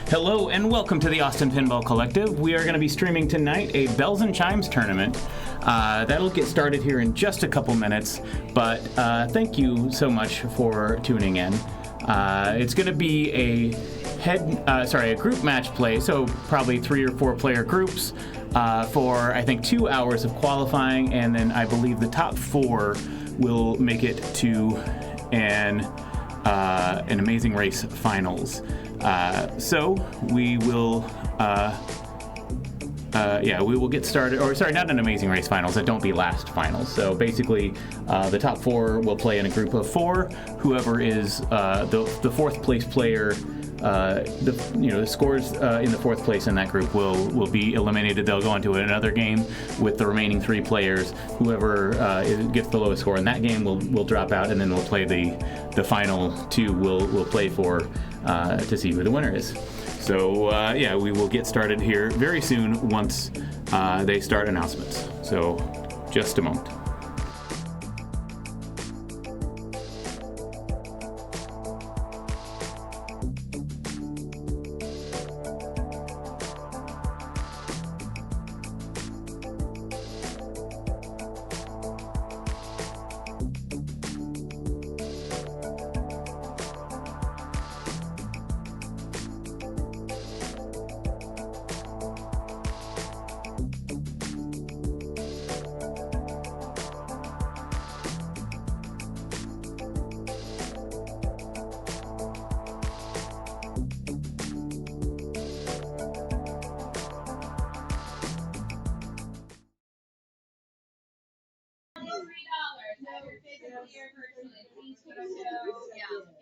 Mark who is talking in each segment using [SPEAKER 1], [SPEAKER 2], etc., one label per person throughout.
[SPEAKER 1] Hello and welcome to the Austin Pinball Collective. We are going to be streaming tonight a Bells and Chimes tournament. That'll get started here in just a couple minutes, but thank you so much for tuning in. It's going to be a group match play, so probably 3 or 4 player groups for I think 2 hours of qualifying, and then I believe the top 4 will make it to an Amazing Race finals. So we will, we will get started. Or sorry, not an Amazing Race finals. That don't be last finals. So basically, the top 4 will play in a group of 4. Whoever is the fourth place player, the scores in the fourth place in that group will be eliminated. They'll go into another game with the remaining 3 players. Whoever gets the lowest score in that game will drop out, and then we'll play the final 2. We'll play for to see who the winner is. So we will get started here very soon once they start announcements. So just a moment.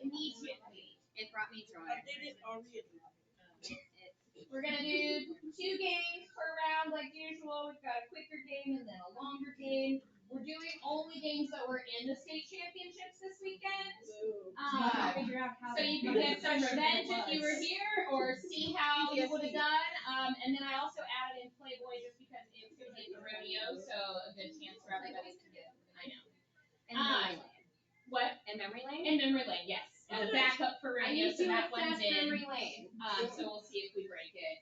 [SPEAKER 2] Immediately. It brought me joy. We're going to do 2 games per round like usual. We've got a quicker game and then a longer game. We're doing only games that were in the state championships this weekend. So you can get some revenge if you were here or see how you would have done. And then I also added in Playboy just because it's like the rodeo, so a good chance for everybody to get. I know. And Memory Lane. What? And Memory Lane? And Memory Lane, yes. As a backup for rodeo, so that one's in. Memory Lane. So we'll see if we break it.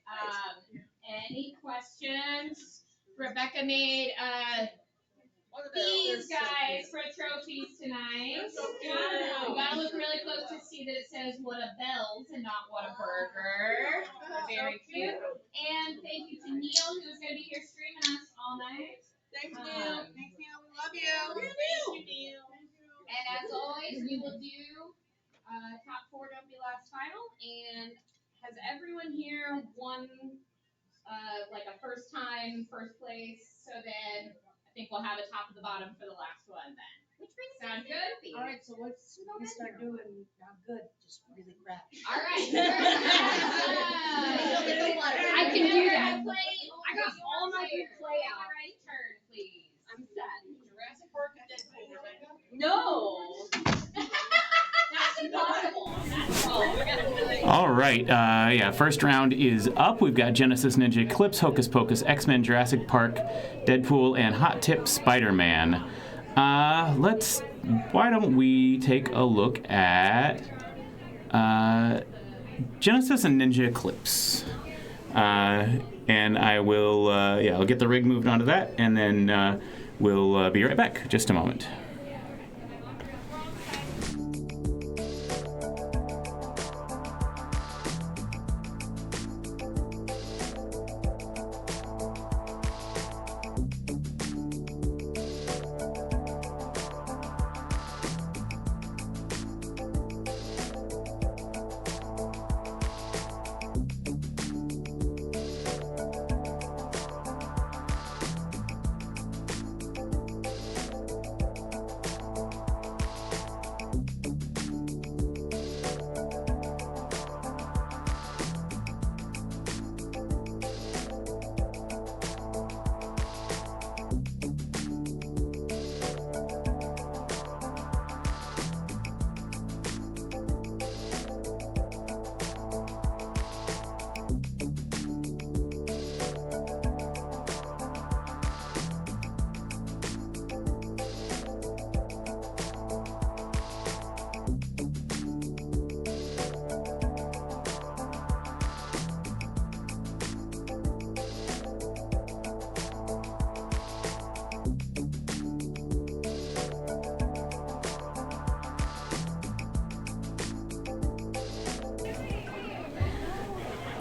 [SPEAKER 2] Any questions? Rebecca made these guys for trophies tonight. You gotta look really close to see that it says what a Bells and not what a burger. Very cute. And thank you to Neil, who's gonna be here streaming us all night.
[SPEAKER 3] Thanks, Neil. Thanks, Neil. We love you.
[SPEAKER 2] Thank you, Neil. And as always, we will do top 4 don't be last final. And has everyone here won like a first time, first place? So then I think we'll have a top of the bottom for the last one then. Which brings sound good?
[SPEAKER 4] All right, so let's start doing not good, just really crap.
[SPEAKER 2] All right.
[SPEAKER 4] I can do that.
[SPEAKER 2] I got all my good play out. All right, turn, please.
[SPEAKER 3] I'm set. Jurassic Park and Deadpool, Rebecca?
[SPEAKER 2] No. That's impossible. That's all. We're gonna do it.
[SPEAKER 1] All right. First round is up. We've got Genesis Ninja Eclipse, Hocus Pocus, X-Men, Jurassic Park, Deadpool, and Hot Tip Spider-Man. Why don't we take a look at Genesis and Ninja Eclipse. And I will, I'll get the rig moved onto that, and then we'll be right back. Just a moment.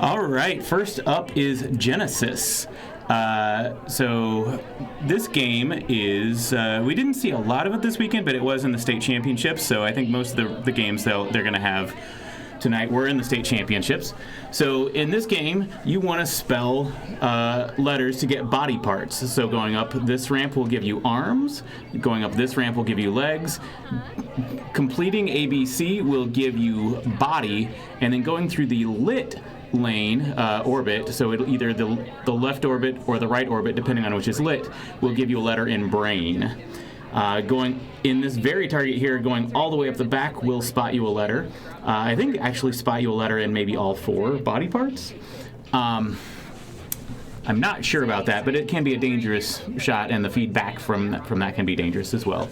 [SPEAKER 1] All right, first up is Genesis. So this game is, we didn't see a lot of it this weekend, but it was in the state championships, so I think most of the games they're going to have tonight were in the state championships. So in this game, you want to spell letters to get body parts. So going up this ramp will give you arms, going up this ramp will give you legs, completing ABC will give you body, and then going through the lit lane orbit, so it'll either the left orbit or the right orbit, depending on which is lit, will give you a letter in brain. Going in this very target here, going all the way up the back will spot you a letter. I think actually spot you a letter in maybe all 4 body parts. I'm not sure about that, but it can be a dangerous shot, and the feedback from that can be dangerous as well.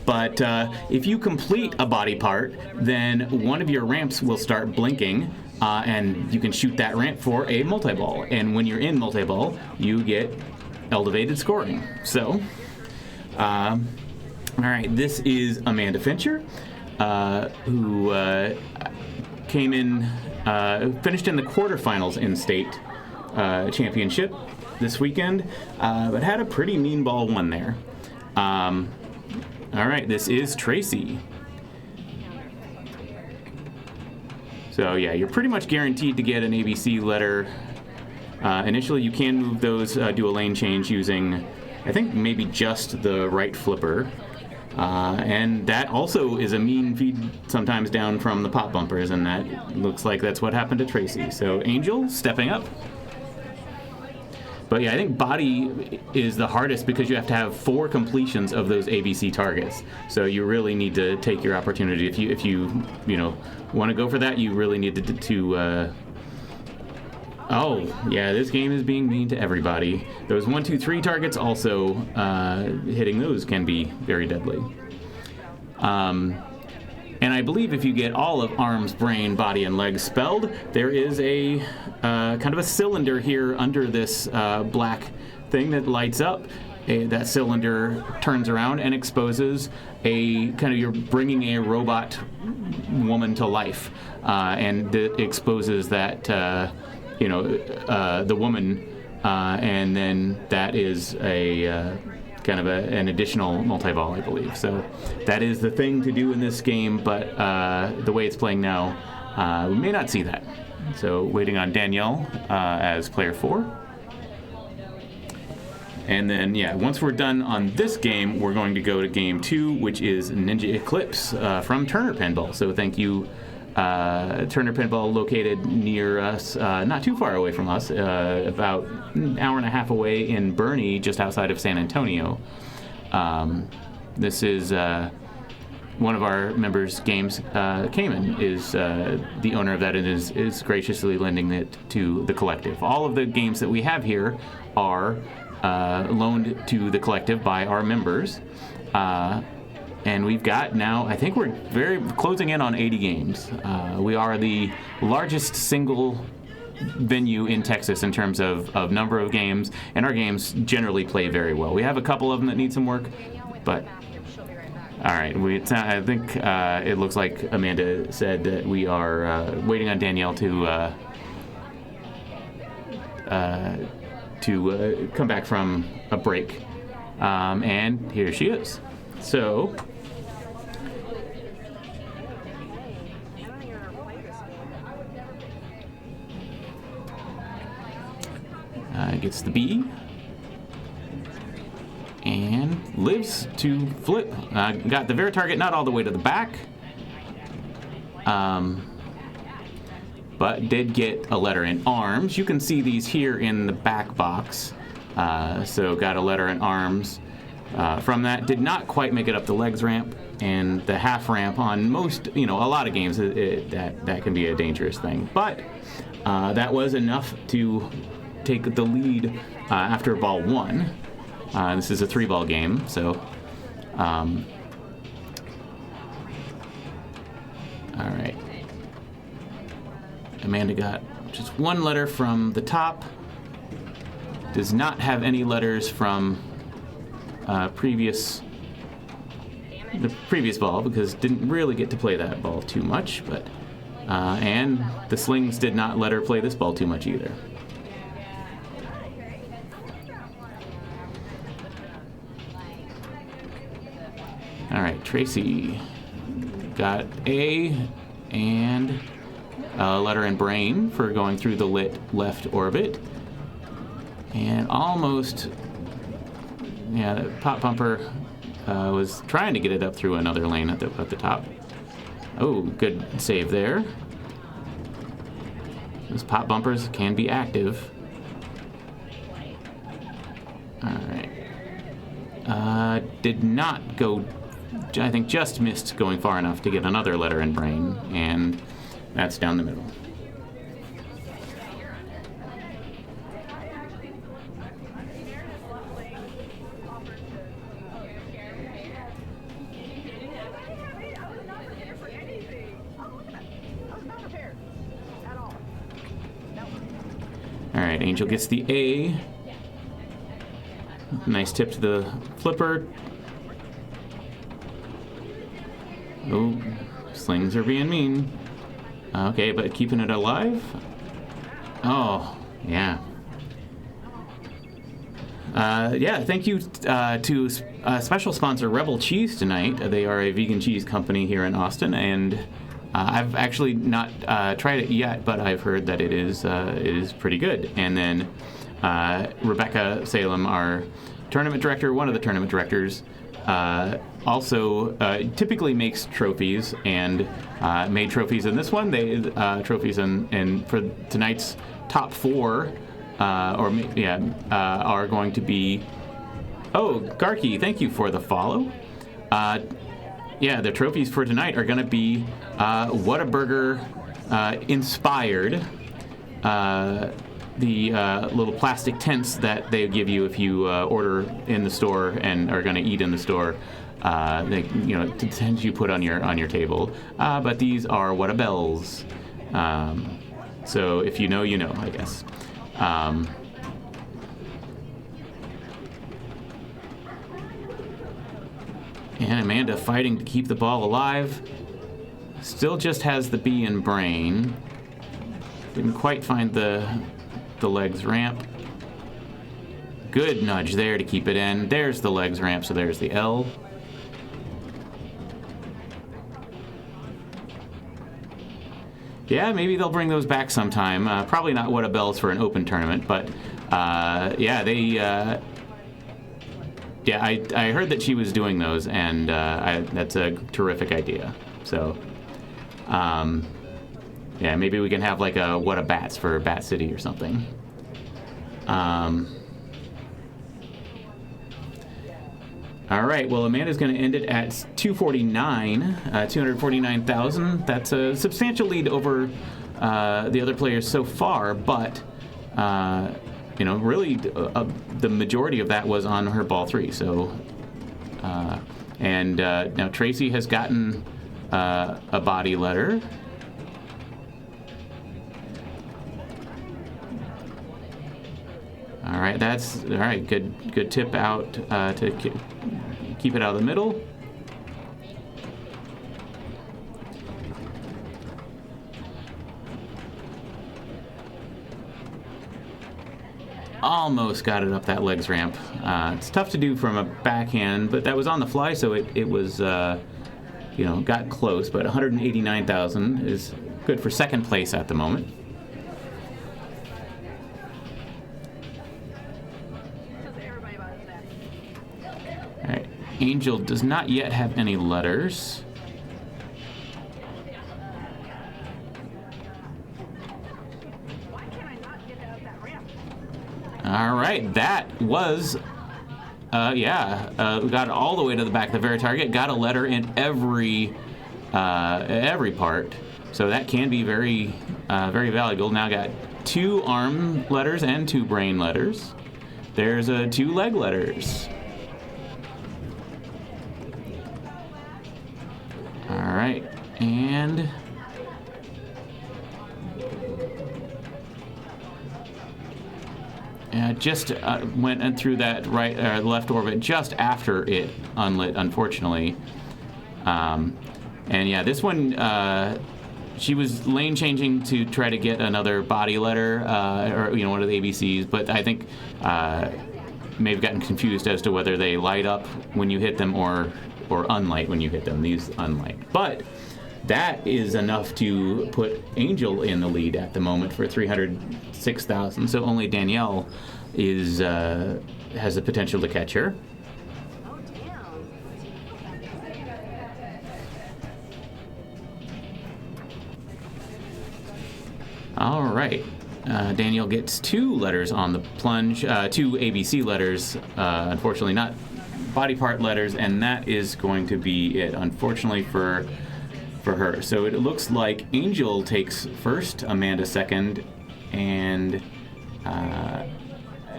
[SPEAKER 1] But if you complete a body part, then one of your ramps will start blinking, and you can shoot that ramp for a multi-ball. And when you're in multi-ball, you get elevated scoring. So, all right, this is Amanda Fincher, who came in, finished in the quarterfinals in state championship this weekend, but had a pretty mean ball one there. All right, this is Tracy. So yeah, you're pretty much guaranteed to get an ABC letter. Initially, you can move those, do a lane change using, I think, maybe just the right flipper. And that also is a mean feed sometimes down from the pop bumpers, and that looks like that's what happened to Tracy. So Angel stepping up. But yeah, I think body is the hardest because you have to have 4 completions of those ABC targets. So you really need to take your opportunity. If you want to go for that, you really need to oh yeah, this game is being mean to everybody. Those 1, 2, 3 targets also, hitting those can be very deadly. And I believe if you get all of arms, brain, body, and legs spelled, there is a kind of a cylinder here under this black thing that lights up. That cylinder turns around and exposes you're bringing a robot woman to life, and it exposes that the woman, and then that is a kind of an additional multi-ball, I believe. So that is the thing to do in this game, but the way it's playing now, we may not see that. So waiting on Danielle as player 4. And then, yeah, once we're done on this game, we're going to go to game 2, which is Ninja Eclipse from Turner Pinball. So thank you, Turner Pinball, located near us, not too far away from us, about an hour and a half away in Bernie, just outside of San Antonio. This is one of our members' games. Cayman is the owner of that and is graciously lending it to the collective. All of the games that we have here are loaned to the collective by our members. And we've got now, I think we're very closing in on 80 games. We are the largest single venue in Texas in terms of number of games, and our games generally play very well. We have a couple of them that need some work, but all right. I think it looks like Amanda said that we are waiting on Danielle to come back from a break, and here she is. So. Gets the B and lives to flip. Got the very target not all the way to the back, but did get a letter in arms. You can see these here in the back box. So got a letter in arms. From that, did not quite make it up the legs ramp, and the half ramp on most, a lot of games, that can be a dangerous thing. But that was enough to take the lead after ball 1. This is a 3-ball game, so all right. Amanda got just 1 letter from the top. Does not have any letters from the previous ball because didn't really get to play that ball too much, but And the slings did not let her play this ball too much either. All right, Tracy got A and a letter in brain for going through the lit left orbit. And almost, yeah, the Pop Bumper was trying to get it up through another lane at the top. Oh, good save there. Those Pop Bumpers can be active. All right. Did not go, I think just missed going far enough to get another letter in brain, and that's down the middle. All right, Angel gets the A. Nice tip to the flipper. Oh, slings are being mean. Okay, but keeping it alive? Oh, yeah. Yeah, thank you to special sponsor Rebel Cheese tonight. They are a vegan cheese company here in Austin, and I've actually not tried it yet, but I've heard that it is pretty good. And then Rebecca Salem, our tournament director, one of the tournament directors, also typically makes trophies and made trophies in this one. They trophies in for tonight's top four, are going to be. Oh, Garky, thank you for the follow. Yeah, the trophies for tonight are going to be Whataburger inspired. The little plastic tents that they give you if you order in the store and are going to eat in the store. The tents you put on your table. But these are Whatabells. So if you know, you know, I guess. And Amanda fighting to keep the ball alive. Still just has the B in brain. Didn't quite find the legs ramp. Good nudge there to keep it in. There's the legs ramp, so there's the L. Yeah, maybe they'll bring those back sometime. Probably not Whatabells for an open tournament, but yeah, they... Yeah, I heard that she was doing those, and that's a terrific idea. So, yeah, maybe we can have like a What a Bats for Bat City or something. All right, well, Amanda's going to end it at 249,000. That's a substantial lead over the other players so far, but... really, the majority of that was on her ball three. So, now Tracy has gotten a body letter. All right, that's all right. Good tip out to keep it out of the middle. Almost got it up that legs ramp. It's tough to do from a backhand, but that was on the fly, so it was, got close. But 189,000 is good for second place at the moment. All right, Angel does not yet have any letters. All right, that was, we got all the way to the back of the very target. Got a letter in every part, so that can be very, very valuable. Now got 2 arm letters and 2 brain letters. There's 2 leg letters. All right, and. Just went through that left orbit just after it unlit, unfortunately. And yeah, this one she was lane changing to try to get another body letter, or one of the ABCs, but I think may have gotten confused as to whether they light up when you hit them or unlight when you hit them. These unlight, but that is enough to put Angel in the lead at the moment for 306,000. So only Danielle is has the potential to catch her. All right. Danielle gets 2 letters on the plunge, 2 ABC letters, unfortunately not body part letters, and that is going to be it, unfortunately, for her. So it looks like Angel takes first, Amanda second, and I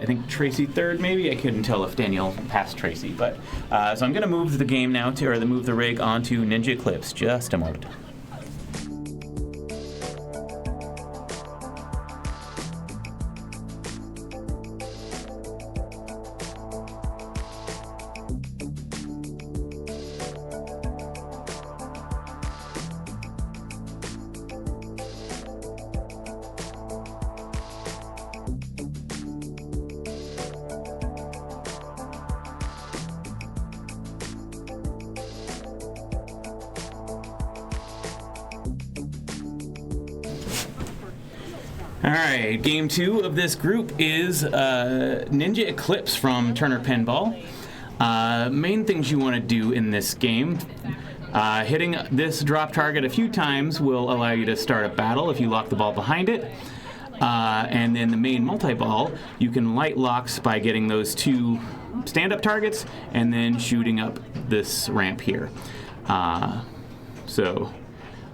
[SPEAKER 1] think Tracy third, maybe? I couldn't tell if Danielle passed Tracy, but so I'm going to move the game now move the rig onto Ninja Eclipse. Just a moment. All right, game 2 of this group is Ninja Eclipse from Turner Pinball. Main things you want to do in this game, hitting this drop target a few times will allow you to start a battle if you lock the ball behind it. And then the main multi-ball, you can light locks by getting those 2 stand-up targets and then shooting up this ramp here.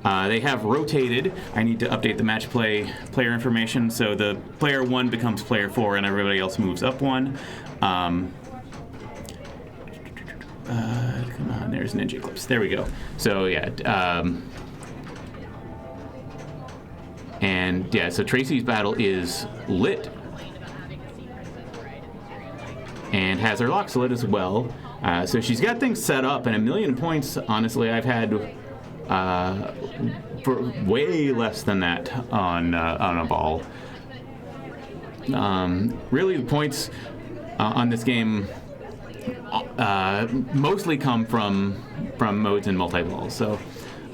[SPEAKER 1] They have rotated. I need to update the match play player information, so the player 1 becomes player 4 and everybody else moves up 1. Come on, there's Ninja Eclipse. There we go. So yeah, so Tracy's battle is lit and has her locks lit as well. So she's got things set up, and 1,000,000 points, honestly, I've had for way less than that on a ball. Really, the points on this game mostly come from modes and multi-balls. So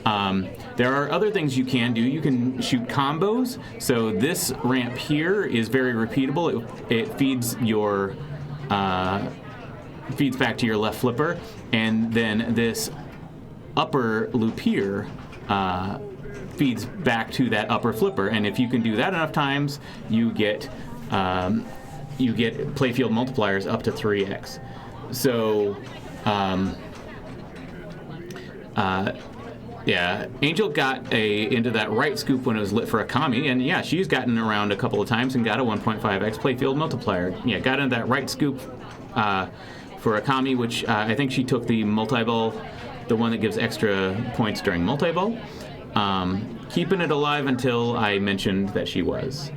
[SPEAKER 1] there are other things you can do. You can shoot combos. So this ramp here is very repeatable. It feeds your feeds back to your left flipper, and then this upper loop here feeds back to that upper flipper, and if you can do that enough times, you get playfield multipliers up to 3x. So Angel got into that right scoop when it was lit for a Kami, and yeah, she's gotten around a couple of times and got a 1.5x playfield multiplier. Yeah, got into that right scoop for a Kami, which I think she took the multi-ball, the one that gives extra points during multi-ball, keeping it alive until I mentioned that she was.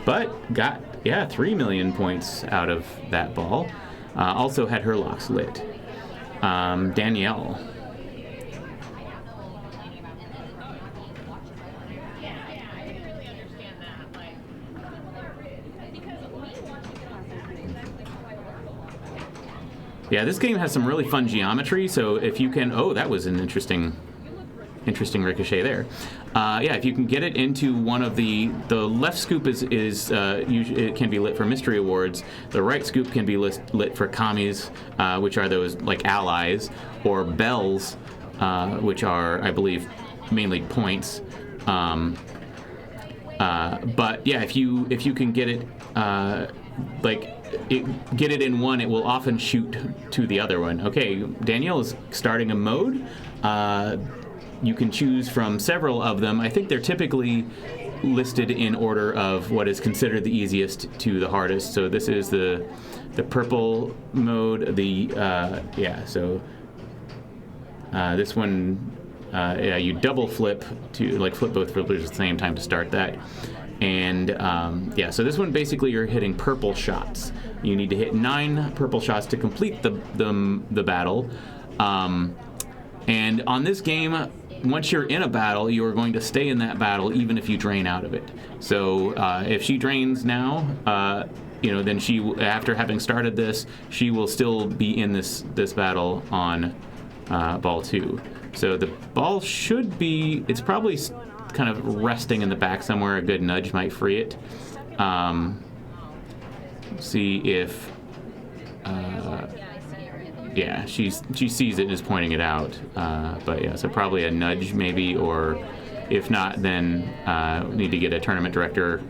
[SPEAKER 1] But got 3 million points out of that ball. Also had her locks lit. Danielle. Yeah, this game has some really fun geometry, so if you can... Oh, that was an interesting ricochet there. If you can get it into one of the left scoop is usually, it can be lit for mystery awards. The right scoop can be lit for Kamis, which are those like allies, or bells, which are, I believe, mainly points. But yeah, if you can get it get it in one, it will often shoot to the other one. Okay, Danielle is starting a mode. You can choose from several of them. I think they're typically listed in order of what is considered the easiest to the hardest. So this is the purple mode. This one, you double flip to flip both flippers at the same time to start that. And yeah, so this one basically you're hitting purple shots. You need to hit 9 purple shots to complete the battle. And on this game, once you're in a battle, you are going to stay in that battle even if you drain out of it. So if she drains now, then she, after having started this, she will still be in this battle on ball 2. So the ball should be, it's probably kind of resting in the back somewhere. A good nudge might free it. See if, yeah, she sees it and is pointing it out. But yeah, so probably a nudge maybe, or if not, then need to get a tournament director.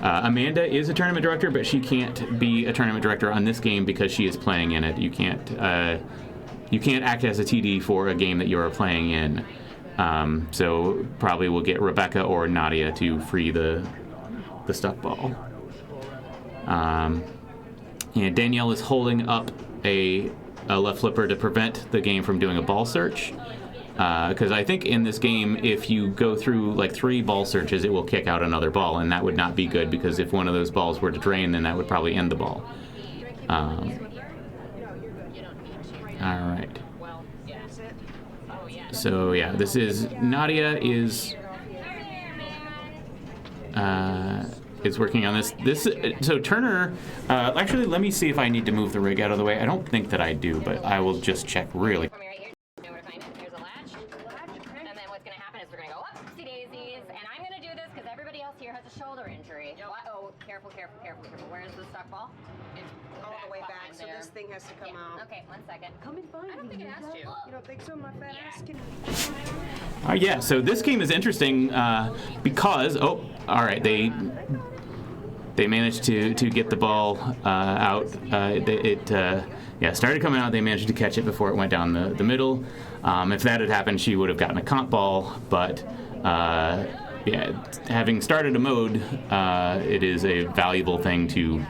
[SPEAKER 1] Amanda is a tournament director, but she can't be a tournament director on this game because she is playing in it. You can't act as a TD for a game that you are playing in. So probably we'll get Rebecca or Nadia to free the stuck ball. And Danielle is holding up a left flipper to prevent the game from doing a ball search. Because I think in this game, if you go through like 3 ball searches, it will kick out another ball, and that would not be good, because if one of those balls were to drain, then that would probably end the ball. All right. So yeah, this is Nadia is working on this. So Turner, actually, let me see if I need to move the rig out of the way. I don't think that I do, but I will just check really.
[SPEAKER 5] Know where to find it. There's a latch. And then what's going to happen is we're going to go up, see daisies, and I'm going to do this because everybody else here has a shoulder injury. Uh-oh, careful. Where's the stuck ball? It's
[SPEAKER 3] All the way back,
[SPEAKER 5] behind
[SPEAKER 3] so
[SPEAKER 5] there.
[SPEAKER 3] this thing has to come out.
[SPEAKER 5] Okay, 1 second.
[SPEAKER 4] Come and find
[SPEAKER 5] I don't
[SPEAKER 4] me.
[SPEAKER 5] think it has to.
[SPEAKER 3] You don't think so, my fat ass can...
[SPEAKER 1] Yeah, so this game is interesting because, all right, they managed to get the ball out. It started coming out. They managed to catch it before it went down the middle. If that had happened, she would have gotten a comp ball. But yeah, having started a mode, it is a valuable thing to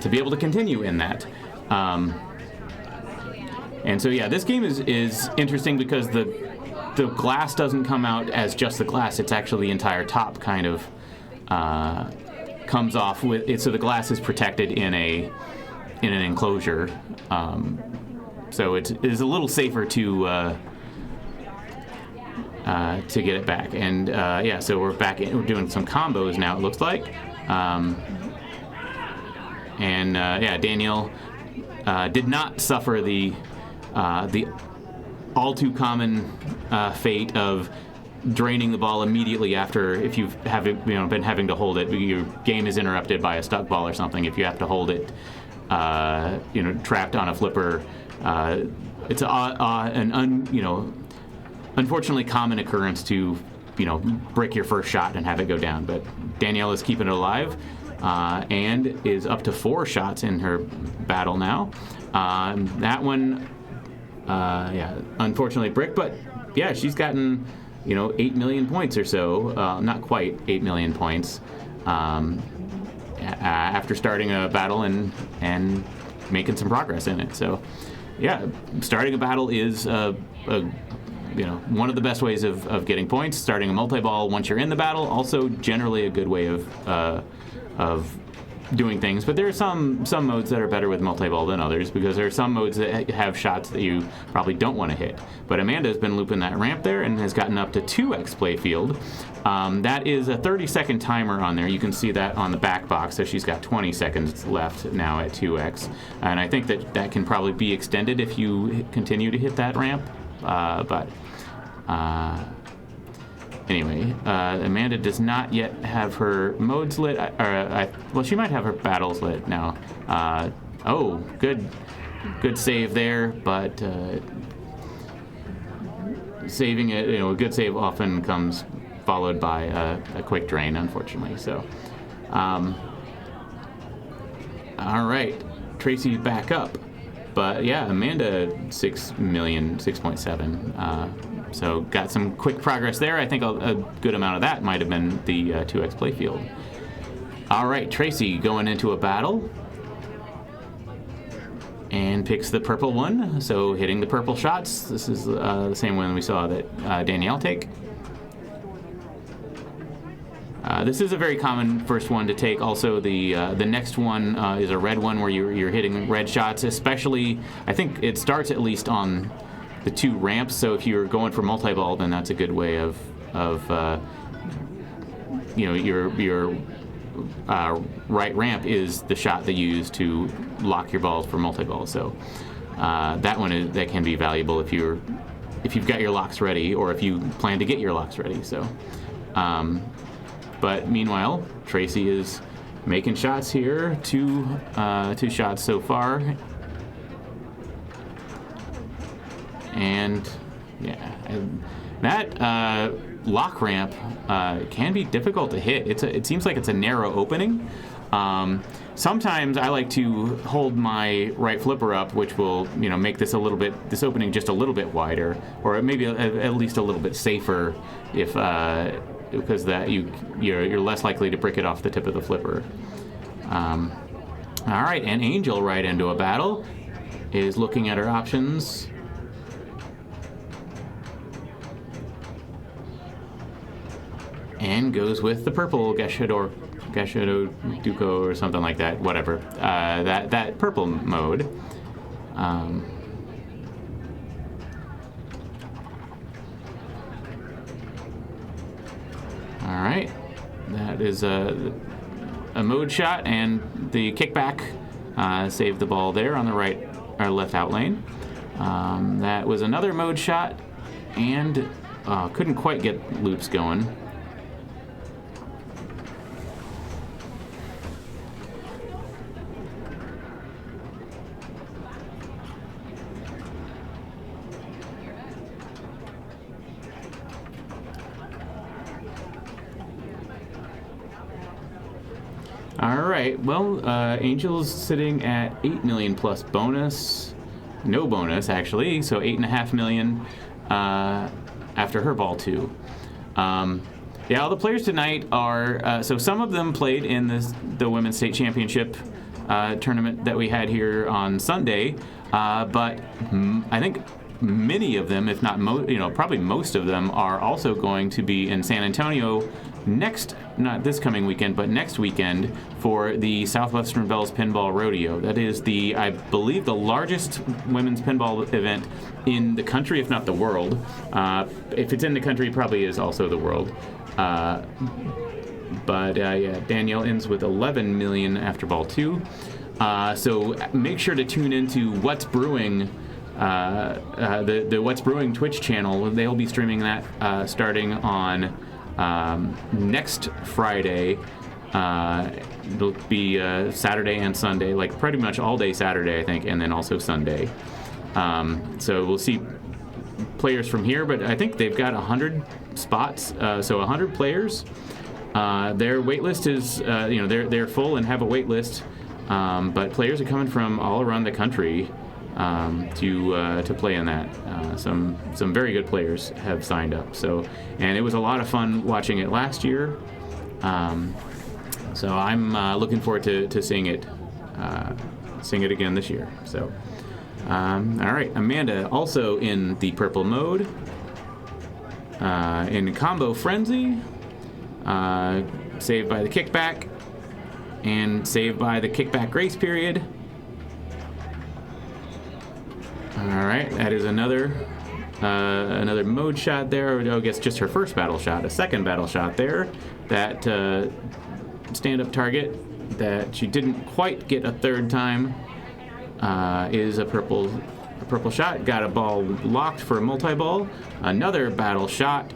[SPEAKER 1] be able to continue in that. And so yeah, this game is interesting because the glass doesn't come out as just the glass. It's actually the entire top kind of comes off with it. So the glass is protected in an enclosure. So it is a little safer to get it back. And yeah, so we're back in, we're doing some combos now, it looks like. Yeah, Danielle did not suffer the all too common fate of draining the ball immediately after, if you've been having to hold it. Your game is interrupted by a stuck ball or something. If you have to hold it, trapped on a flipper, it's an unfortunately common occurrence to break your first shot and have it go down. But Danielle is keeping it alive and is up to 4 shots in her battle now. That one, yeah, unfortunately brick, but yeah, she's gotten 8 million points or so, not quite 8 million points, after starting a battle and making some progress in it. So yeah, starting a battle is one of the best ways of getting points. Starting a multi-ball once you're in the battle, also generally a good way of doing things. But there are some modes that are better with multi-ball than others, because there are some modes that have shots that you probably don't want to hit. But Amanda's been looping that ramp there and has gotten up to 2x playfield. That is a 30-second timer on there. You can see that on the back box, so she's got 20 seconds left now at 2x. And I think that can probably be extended if you continue to hit that ramp. Anyway, Amanda does not yet have her modes lit. Well, she might have her battles lit now. Oh, good save there, but saving it, a good save often comes followed by a quick drain, unfortunately. So, all right, Tracy's back up. But yeah, Amanda 6 million, 6.7. So got some quick progress there. I think a good amount of that might have been the 2x playfield. All right, Tracy going into a battle and picks the purple one. So hitting the purple shots. This is the same one we saw that Danielle take. This is a very common first one to take. Also, the next one is a red one where you're hitting red shots. Especially, I think it starts at least on the 2 ramps. So if you're going for multi-ball, then that's a good way of your right ramp is the shot they use to lock your balls for multi-ball. So that can be valuable if you've got your locks ready, or if you plan to get your locks ready. So. But meanwhile, Tracy is making shots here. Two shots so far. And yeah, that lock ramp can be difficult to hit. It seems like it's a narrow opening. Sometimes I like to hold my right flipper up, which will make this opening just a little bit wider, or maybe at least a little bit safer because that you're less likely to brick it off the tip of the flipper. All right, and Angel right into a battle is looking at her options. And goes with the purple Gashido Duko or something like that. Whatever. That purple mode. All right, that is a mode shot, and the kickback saved the ball there on the right or left out lane. That was another mode shot, and couldn't quite get loops going. All right, well, Angel's sitting at 8 million plus bonus. No bonus, actually, so 8.5 million after her ball, too. Yeah, all the players tonight are, so some of them played in the Women's State Championship tournament that we had here on Sunday, but I think many of them, if not probably most of them, are also going to be in San Antonio not this coming weekend, but next weekend for the Southwestern Belles Pinball Rodeo. That is I believe, the largest women's pinball event in the country, if not the world. If it's in the country, it probably is also the world. But yeah, Danielle ends with 11 million after ball 2. So make sure to tune into What's Brewing, the What's Brewing Twitch channel. They'll be streaming that starting on next Friday. It'll be Saturday and Sunday, like pretty much all day Saturday, I think, and then also Sunday. So we'll see players from here, but I think they've got 100 spots, so 100 players. Their wait list is, they're full and have a wait list, but players are coming from all around the country to play in that. Some very good players have signed up. So, and it was a lot of fun watching it last year. So I'm looking forward to seeing it again this year. So, all right, Amanda also in the purple mode, in Combo Frenzy, saved by the kickback, and saved by the kickback grace period. All right, that is another mode shot there. I guess just her first battle shot, a second battle shot there. That stand-up target that she didn't quite get a third time is a purple shot. Got a ball locked for a multi-ball. Another battle shot.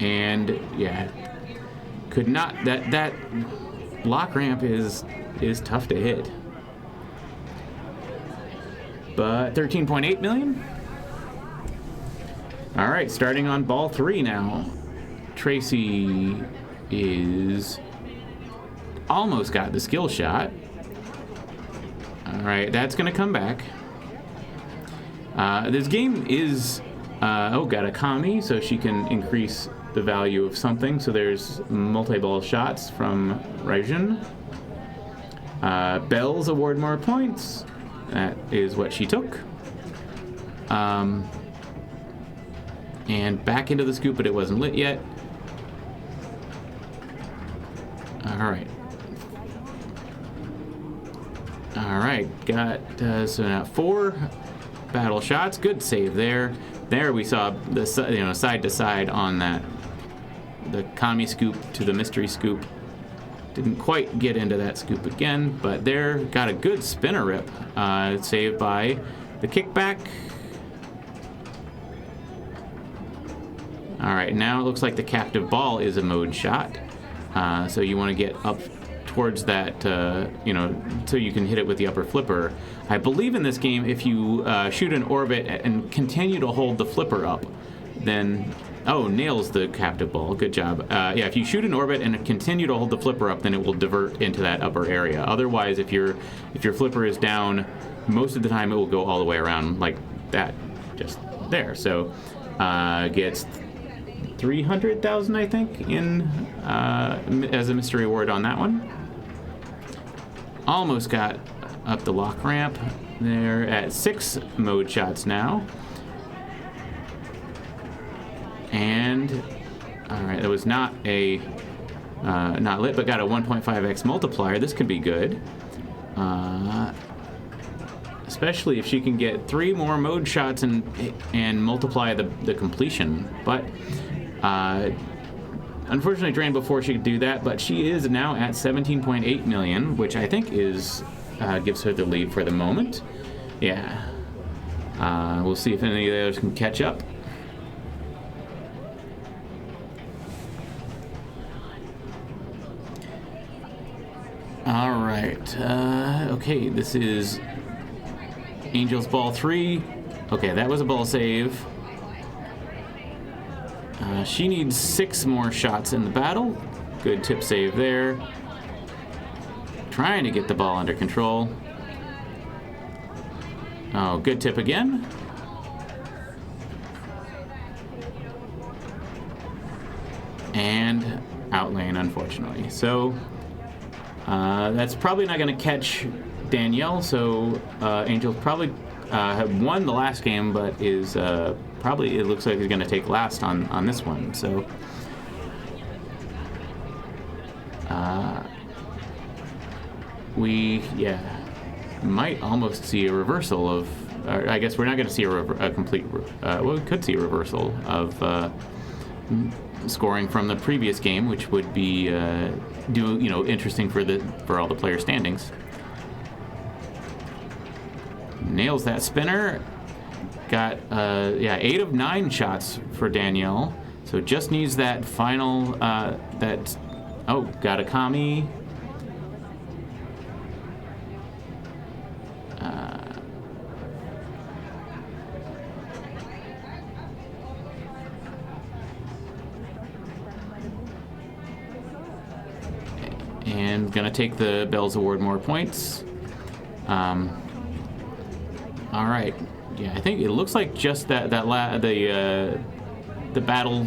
[SPEAKER 1] And yeah, could not, that lock ramp is tough to hit. But 13.8 million. All right, starting on ball 3 now. Tracy is almost got the skill shot. All right, that's gonna come back. This game is, got a Kami, so she can increase the value of something. So there's multi-ball shots from Raijun. Bells award more points. That is what she took. And back into the scoop, but it wasn't lit yet. Alright. Alright, got, so now 4 battle shots. Good save there. There we saw the side to side on that. The Kami scoop to the mystery scoop. Didn't quite get into that scoop again, but there, got a good spinner rip. Saved by the kickback. Alright, now it looks like the captive ball is a mode shot. So you want to get up towards that, so you can hit it with the upper flipper. I believe in this game, if you shoot an orbit and continue to hold the flipper up, then... Oh, nails the captive ball. Good job. Yeah, if you shoot an orbit and continue to hold the flipper up, then it will divert into that upper area. Otherwise, if your flipper is down, most of the time it will go all the way around like that, just there. So gets 300,000, I think, in as a mystery award on that one. Almost got up the lock ramp. They're at 6 mode shots now. And all right, that was not a not lit, but got a 1.5x multiplier. This could be good, especially if she can get 3 more mode shots and multiply the completion. But unfortunately, drained before she could do that. But she is now at 17.8 million, which I think is gives her the lead for the moment. Yeah, we'll see if any of the others can catch up. All right. Okay, this is Angel's Ball 3. Okay, that was a ball save. She needs 6 more shots in the battle. Good tip save there. Trying to get the ball under control. Oh, good tip again. And out lane, unfortunately. So that's probably not going to catch Danielle. So Angel probably had won the last game, but is probably, it looks like he's going to take last on this one. So we might almost see a reversal of. I guess we're not going to see a complete. Well, we could see a reversal of scoring from the previous game, which would be interesting for all the player standings. Nails that spinner. Got 8 of 9 shots for Danielle. So just needs that final got a Kami. And gonna take the Bells Award more points. All right. Yeah, I think it looks like just the battle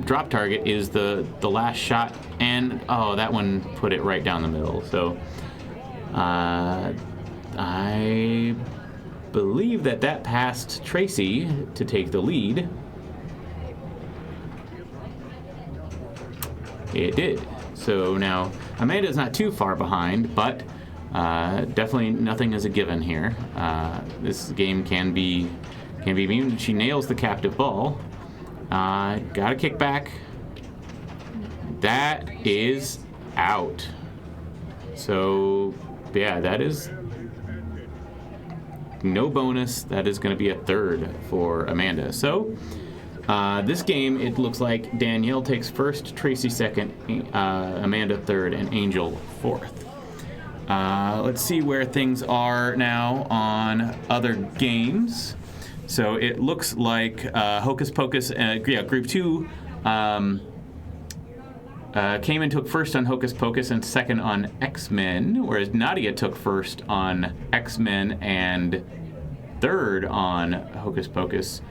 [SPEAKER 1] drop target is the last shot, and that one put it right down the middle. So I believe that passed Tracy to take the lead. It did. So now Amanda's not too far behind, but definitely nothing is a given here. This game can be immune. She nails the captive ball. Got a kickback. That is out. So yeah, that is no bonus. That is going to be a 3rd for Amanda. So this game, it looks like Danielle takes 1st, Tracy 2nd, Amanda 3rd, and Angel 4th. Let's see where things are now on other games. So it looks like Hocus Pocus, Group 2 came and took 1st on Hocus Pocus and 2nd on X-Men, whereas Nadia took 1st on X-Men and 3rd on Hocus Pocus.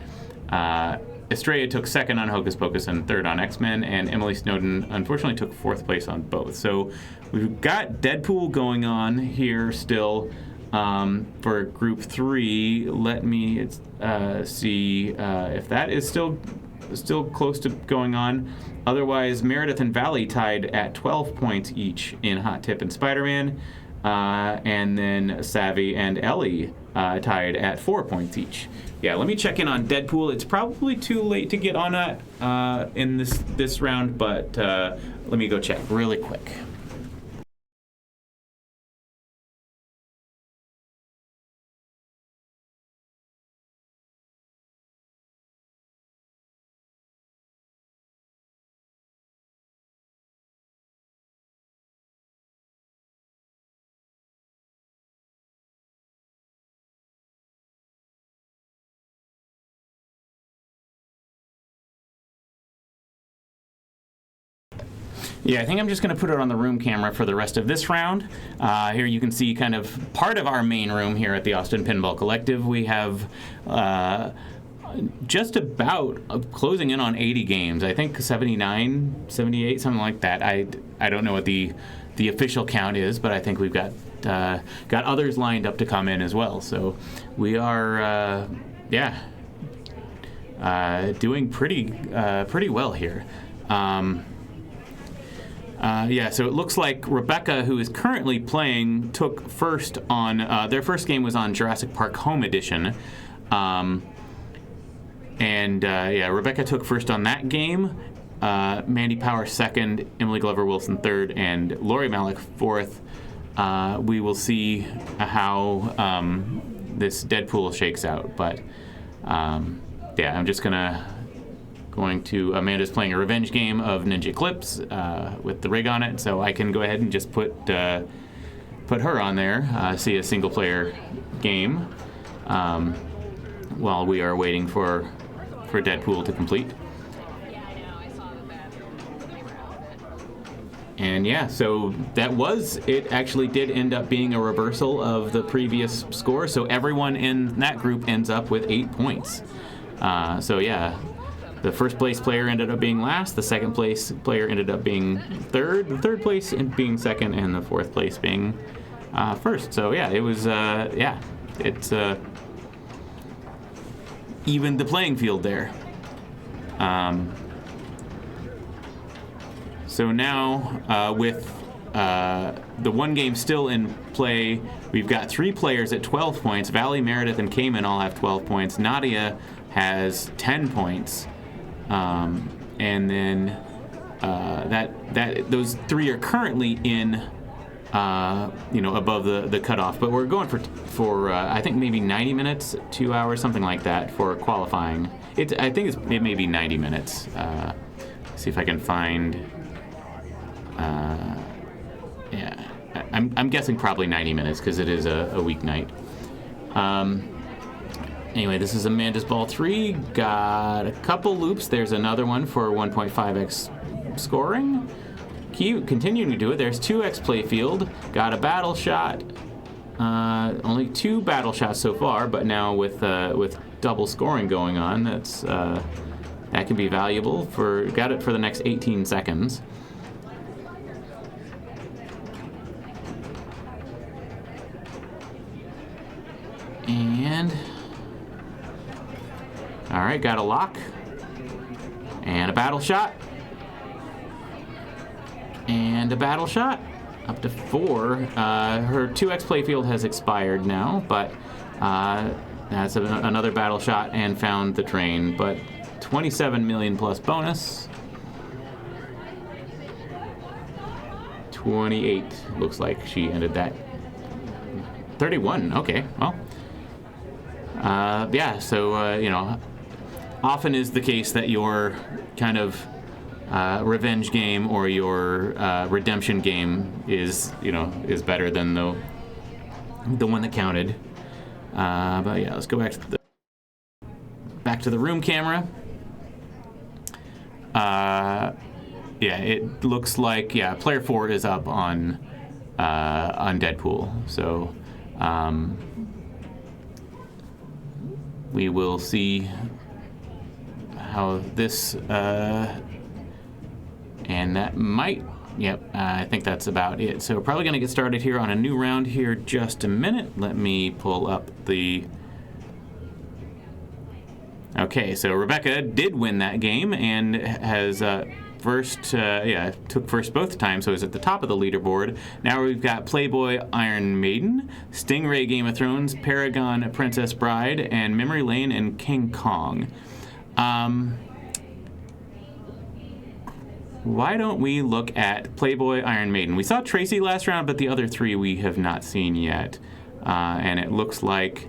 [SPEAKER 1] Estrella took 2nd on Hocus Pocus and 3rd on X-Men, and Emily Snowden unfortunately took 4th place on both. So we've got Deadpool going on here still for Group 3. Let me see if that is still still close to going on. Otherwise, Meredith and Valley tied at 12 points each in Hot Tip and Spider-Man. And then Savvy and Ellie tied at 4 points each. Yeah, let me check in on Deadpool. It's probably too late to get on that in this round, but let me go check really quick. Yeah, I think I'm just going to put it on the room camera for the rest of this round. Here you can see kind of part of our main room here at the Austin Pinball Collective. We have just about closing in on 80 games. I think 79, 78, something like that. I don't know what the official count is, but I think we've got others lined up to come in as well. So we are, doing pretty well here. So it looks like Rebecca, who is currently playing, took first on, their first game was on Jurassic Park Home Edition. Rebecca took first on that game. Mandy Power second, Emily Glover Wilson third, and Lori Malik fourth. We will see how this Deadpool shakes out, but I'm just Amanda's playing a revenge game of Ninja Eclipse with the rig on it, so I can go ahead and just put her on there, see a single player game while we are waiting for Deadpool to complete. And so it actually did end up being a reversal of the previous score, so everyone in that group ends up with 8 points. The first place player ended up being last, the second place player ended up being third, the third place being second, and the fourth place being first. So it was, it's evened the playing field there. So now with the one game still in play, we've got 3 players at 12 points. Valley, Meredith, and Cayman all have 12 points. Nadia has 10 points. And then those 3 are currently in, above the cutoff. But we're going for I think maybe 90 minutes, 2 hours, something like that for qualifying. I think it may be 90 minutes. See if I can find. I'm guessing probably 90 minutes because it is a weeknight. Anyway, this is Amanda's Ball 3. Got a couple loops. There's another one for 1.5x scoring. Continuing to do it. There's 2x playfield. Got a battle shot. Only 2 battle shots so far, but now with double scoring going on, that can be valuable. Got it for the next 18 seconds. And all right, got a lock and a battle shot and a battle shot up to 4. Her 2x playfield has expired now, but that's another battle shot and found the train. But 27 million plus bonus. 28 looks like she ended that. 31. Okay, well. Often is the case that your kind of revenge game or your redemption game is better than the one that counted. Let's go back to the room camera. It looks like player 4 is up on Deadpool. So we will see how this and that might. I think that's about it. So we're probably going to get started here on a new round here just a minute. Let me pull up the Okay, so Rebecca did win that game and has took first both times, so is at the top of the leaderboard. Now we've got Playboy Iron Maiden, Stingray Game of Thrones, Paragon Princess Bride, and Memory Lane and King Kong. Why don't we look at Playboy Iron Maiden? We saw Tracy last round, but the other three we have not seen yet. And it looks like...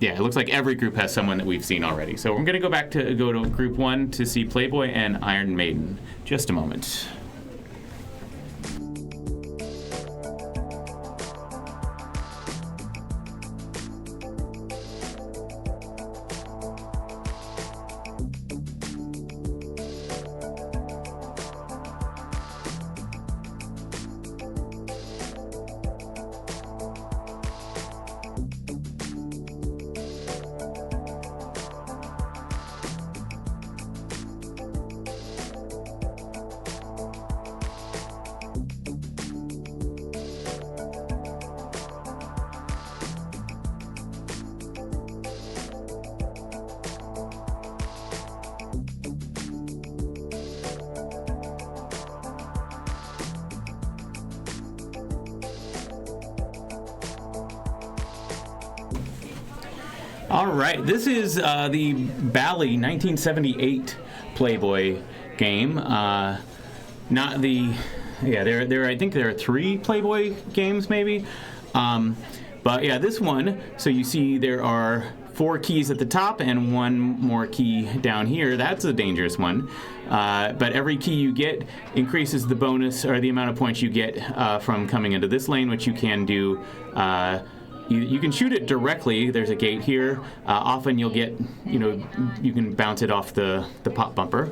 [SPEAKER 1] yeah, it looks like every group has someone that we've seen already. So we're going to go to Group 1 to see Playboy and Iron Maiden. Just a moment. All right, this is the Bally 1978 Playboy game. Not the, yeah. I think there are 3 Playboy games maybe, but yeah, this one. So you see there are 4 keys at the top and 1 more key down here. That's a dangerous one. But every key you get increases the bonus or the amount of points you get from coming into this lane, which you can do. You can shoot it directly. There's a gate here. Often you'll get, you can bounce it off the pop bumper.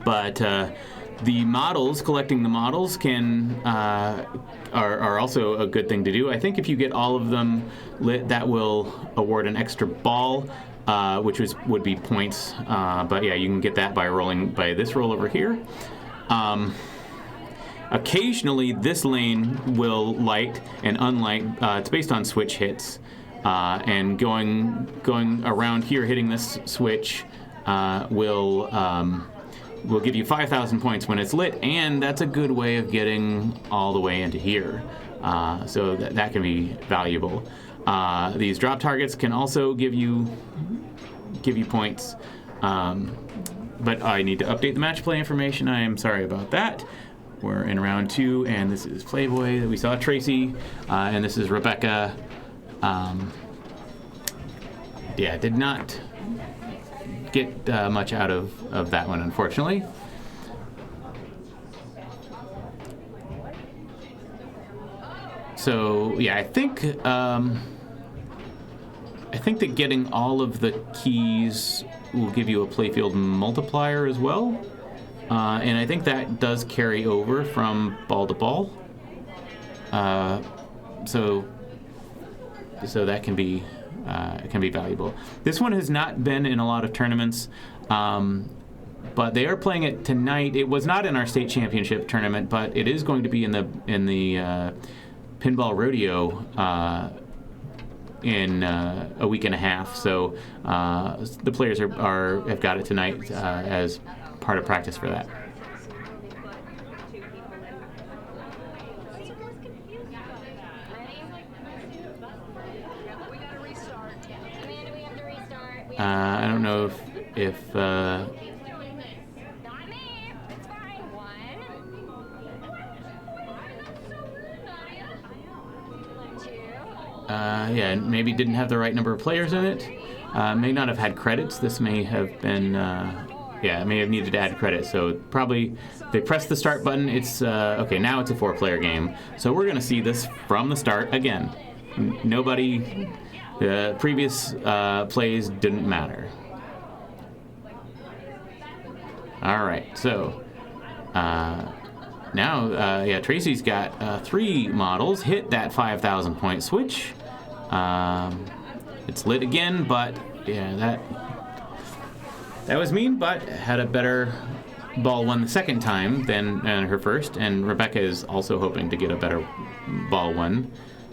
[SPEAKER 1] But the models, collecting the models are also a good thing to do. I think if you get all of them lit, that will award an extra ball, which would be points. But yeah, you can get that by rolling by this roll over here. Occasionally, this lane will light and unlight. It's based on switch hits, and going around here, hitting this switch will give you 5,000 points when it's lit, and that's a good way of getting all the way into here. So that can be valuable. These drop targets can also give you points, but I need to update the match play information. I am sorry about that. We're in round 2, and this is Playboy. We saw Tracy, and this is Rebecca. Did not get much out of that one, unfortunately. So yeah, I think that getting all of the keys will give you a playfield multiplier as well. And I think that does carry over from ball to ball. So that can be valuable. This one has not been in a lot of tournaments, but they are playing it tonight. It was not in our state championship tournament, but it is going to be in the Pinball Rodeo in a week and a half. So the players have got it tonight as part of practice for that. I don't know if
[SPEAKER 5] Not me. It's fine. 1.
[SPEAKER 1] Maybe didn't have the right number of players in it. May not have had credits. This may have been, may have needed to add credits. So probably they pressed the start button. It's, okay, now it's a 4-player game. So we're going to see this from the start again. Nobody, the previous plays didn't matter. All right, so now, Tracy's got 3 models. Hit that 5,000 point switch. It's lit again, but yeah, that was mean, but had a better ball one the second time than her first, and Rebecca is also hoping to get a better ball one.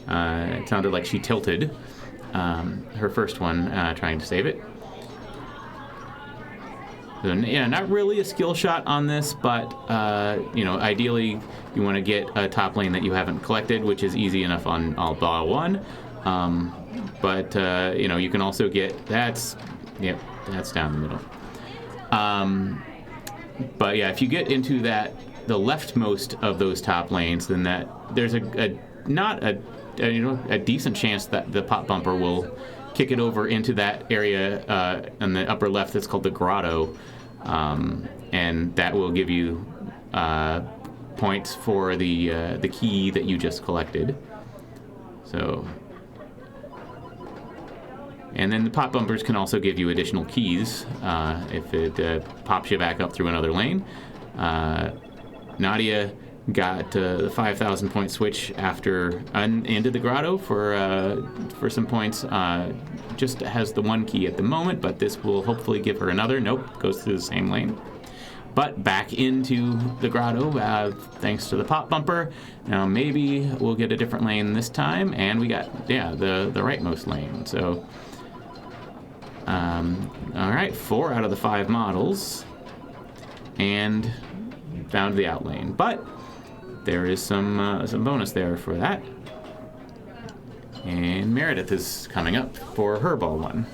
[SPEAKER 1] It sounded like she tilted her first one trying to save it. So, yeah, not really a skill shot on this, but, ideally you want to get a top lane that you haven't collected, which is easy enough on all ball 1. But you can also get... That's down the middle. But, yeah, if you get into the leftmost of those top lanes, then there's a decent chance that the pop bumper will kick it over into that area in the upper left that's called the grotto, and that will give you points for the key that you just collected. So, and then the pop bumpers can also give you additional keys if it pops you back up through another lane. Nadia got the 5,000 point switch after into the grotto for some points. Just has the one key at the moment, but this will hopefully give her another. Nope, goes through the same lane. But back into the grotto thanks to the pop bumper. Now maybe we'll get a different lane this time, and we got the rightmost lane. So all right, 4 out of the 5 models, and found the out lane, but there is some bonus there for that. And Meredith is coming up for her ball 1.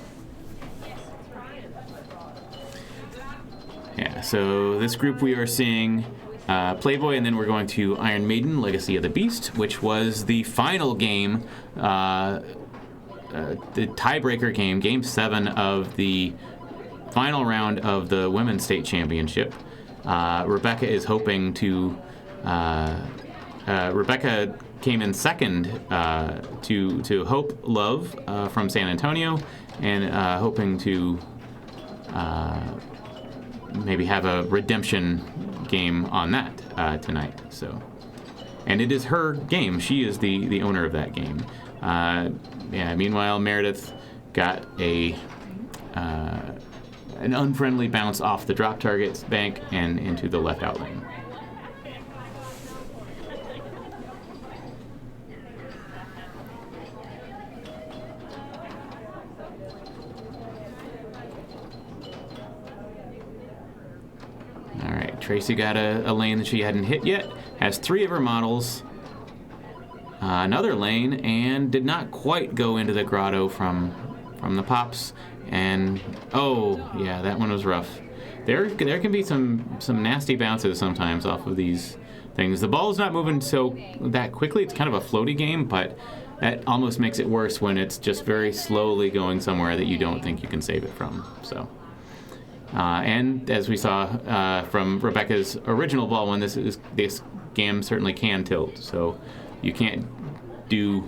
[SPEAKER 1] Yeah, so this group we are seeing Playboy, and then we're going to Iron Maiden, Legacy of the Beast, which was the final game, the tiebreaker game, Game 7 of the final round of the Women's State Championship. Rebecca is hoping to... Rebecca came in second to Hope Love from San Antonio, and hoping to maybe have a redemption game on that tonight. So, and it is her game. She is the owner of that game. Meanwhile, Meredith got an unfriendly bounce off the drop target's bank and into the left out lane. All right, Tracy got a lane that she hadn't hit yet, has 3 of her models, another lane, and did not quite go into the grotto from the pops. And oh yeah, that one was rough. There can be some nasty bounces sometimes off of these things. The ball's not moving that quickly. It's kind of a floaty game, but that almost makes it worse when it's just very slowly going somewhere that you don't think you can save it from. So, and as we saw from Rebecca's original ball one, this game certainly can tilt. So you can't do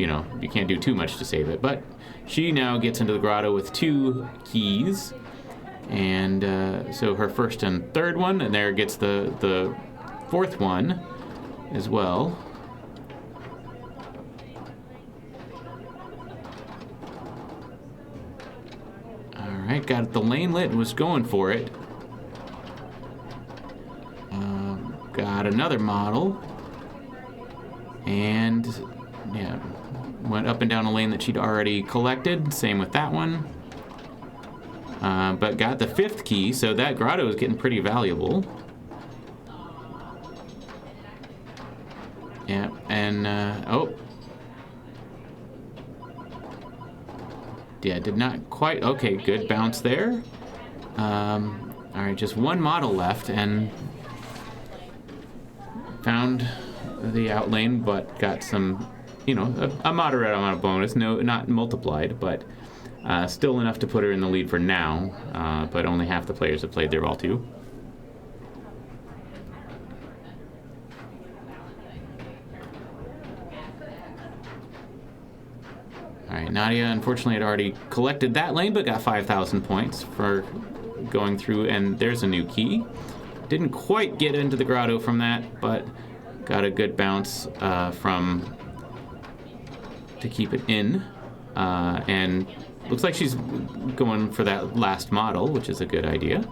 [SPEAKER 1] too much to save it, but she now gets into the grotto with 2 keys, and so her first and third one, and there gets the 4th one as well. All right, got the lane lit and was going for it. Got another model, and yeah, went up and down a lane that she'd already collected. Same with that one. But got the 5th key, so that grotto is getting pretty valuable. Yeah, and yeah, did not quite. Okay, good bounce there. All right, just 1 model left, and found the out lane, but got some, a moderate amount of bonus. No, not multiplied, but still enough to put her in the lead for now. But only half the players have played their ball 2. All right, Nadia unfortunately had already collected that lane, but got 5,000 points for going through, and there's a new key. Didn't quite get into the grotto from that, but got a good bounce to keep it in, and looks like she's going for that last model, which is a good idea.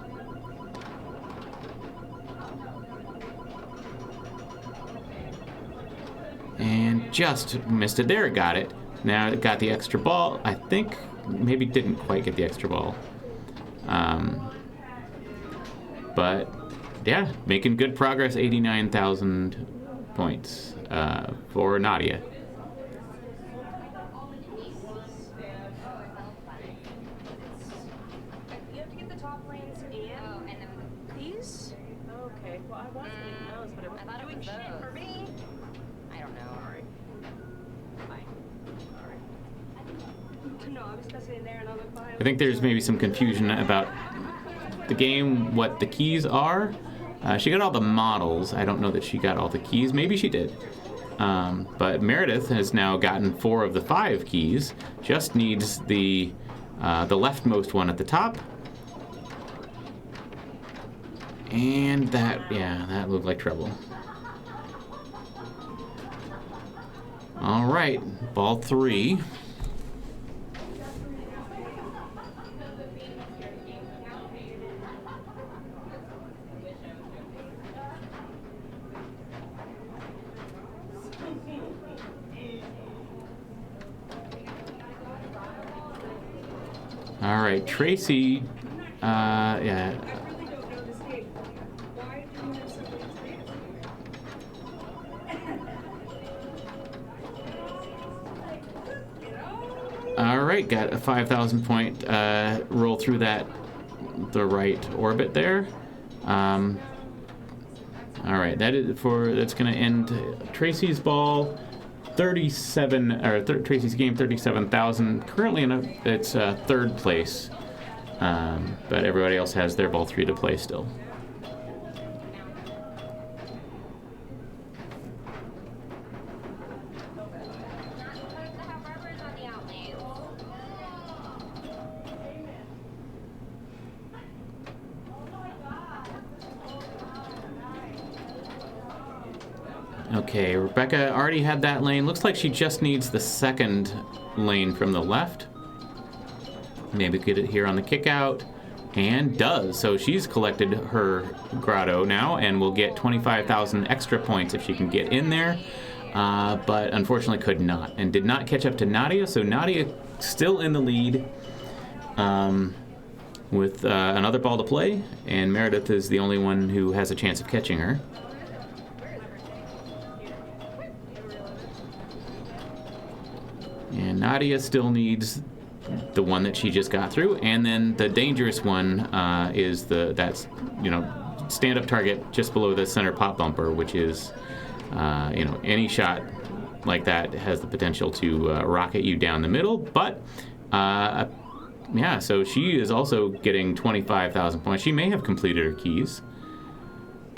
[SPEAKER 1] And just missed it. There, it got it. Now it got the extra ball. I think maybe didn't quite get the extra ball. But yeah, making good progress. 89,000 points for Nadia.
[SPEAKER 3] You have to get the top lanes and these? Okay. Well, I was getting those, but it
[SPEAKER 5] I thought
[SPEAKER 3] wasn't
[SPEAKER 5] it
[SPEAKER 3] doing
[SPEAKER 5] was
[SPEAKER 3] shit
[SPEAKER 5] those.
[SPEAKER 3] for me.
[SPEAKER 5] I don't know.
[SPEAKER 3] Sorry. Fine. Sorry. No, I was just in there and I looked behind.
[SPEAKER 1] I think there's maybe some confusion about the game, what the keys are. She got all the models. I don't know that she got all the keys. Maybe she did. But Meredith has now gotten 4 of the 5 keys. Just needs the leftmost one at the top. And that looked like trouble. All right, ball 3. All right, Tracy, yeah.
[SPEAKER 3] I really don't know this game. Why do you have so many experience?
[SPEAKER 1] All right, got a 5,000 point roll through the right orbit there. All right, that's going to end Tracy's ball. 37 Tracy's game 37,000. Currently it's third place, but everybody else has their ball 3 to play still. Okay, Rebecca already had that lane. Looks like she just needs the second lane from the left. Maybe get it here on the kick out. And does. So she's collected her grotto now and will get 25,000 extra points if she can get in there. But unfortunately could not. And did not catch up to Nadia. So Nadia still in the lead with another ball to play. And Meredith is the only one who has a chance of catching her. And Nadia still needs the one that she just got through, and then the dangerous one is that's stand-up target just below the center pop bumper, which is any shot like that has the potential to rocket you down the middle. But so she is also getting 25,000 points. She may have completed her keys,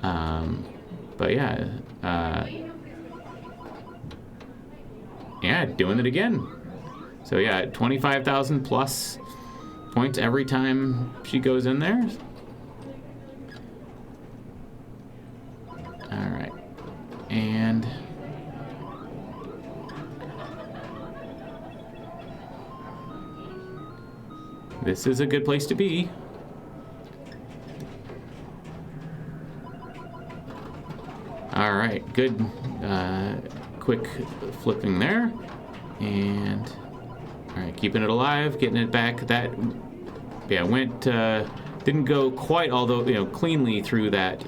[SPEAKER 1] but doing it again. So 25,000 plus points every time she goes in there. All right, and this is a good place to be. All right, good. Quick flipping there, and all right, keeping it alive, getting it back. That went didn't go quite, although cleanly through that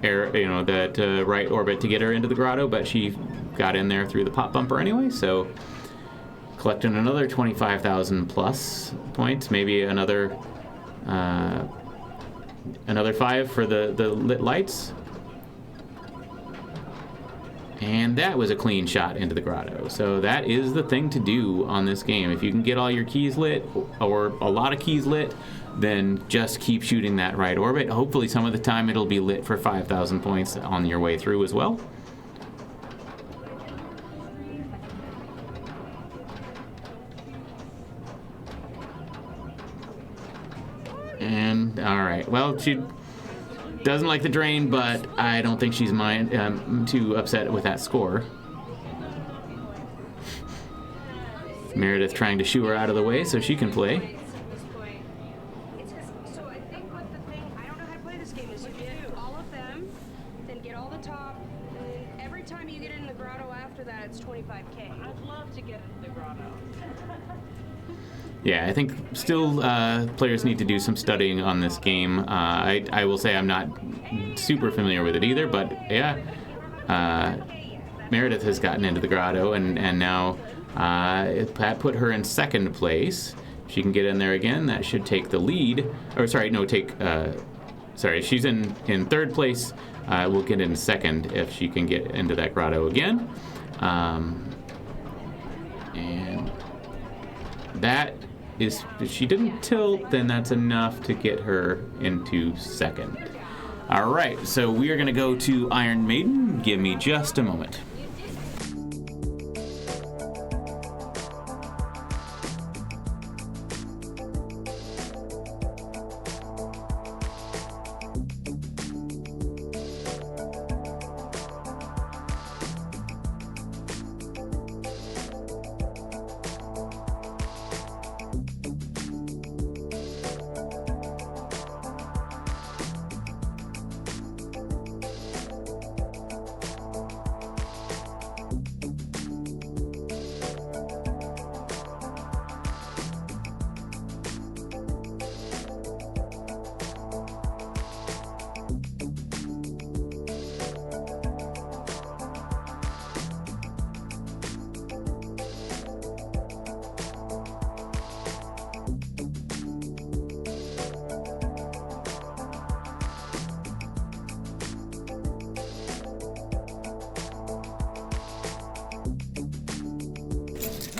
[SPEAKER 1] right orbit to get her into the grotto, but she got in there through the pop bumper anyway. So collecting another 25,000 plus points, maybe another 5 for the lit lights. And that was a clean shot into the grotto. So that is the thing to do on this game. If you can get all your keys lit, or a lot of keys lit, then just keep shooting that right orbit. Hopefully some of the time it'll be lit for 5,000 points on your way through as well. And, all right. Well, she doesn't like the drain, but I don't think she's too upset with that score. Meredith trying to shoo her out of the way so she can play.
[SPEAKER 3] So I think what the thing, I don't know how to play this game, is you get all of them, then get all the top, and then every time you get in the grotto after I'd love to get into the grotto.
[SPEAKER 1] Yeah, I think still players need to do some studying on this game. I will say I'm not super familiar with it either, but yeah, Meredith has gotten into the grotto, and now that put her in second place. She can get in there again. That should take the lead. Or sorry, no, she's in third place. We'll get in second if she can get into that grotto again. And that is, if she didn't tilt, then that's enough to get her into second. All right, so we are going to go to Iron Maiden. Give me just a moment.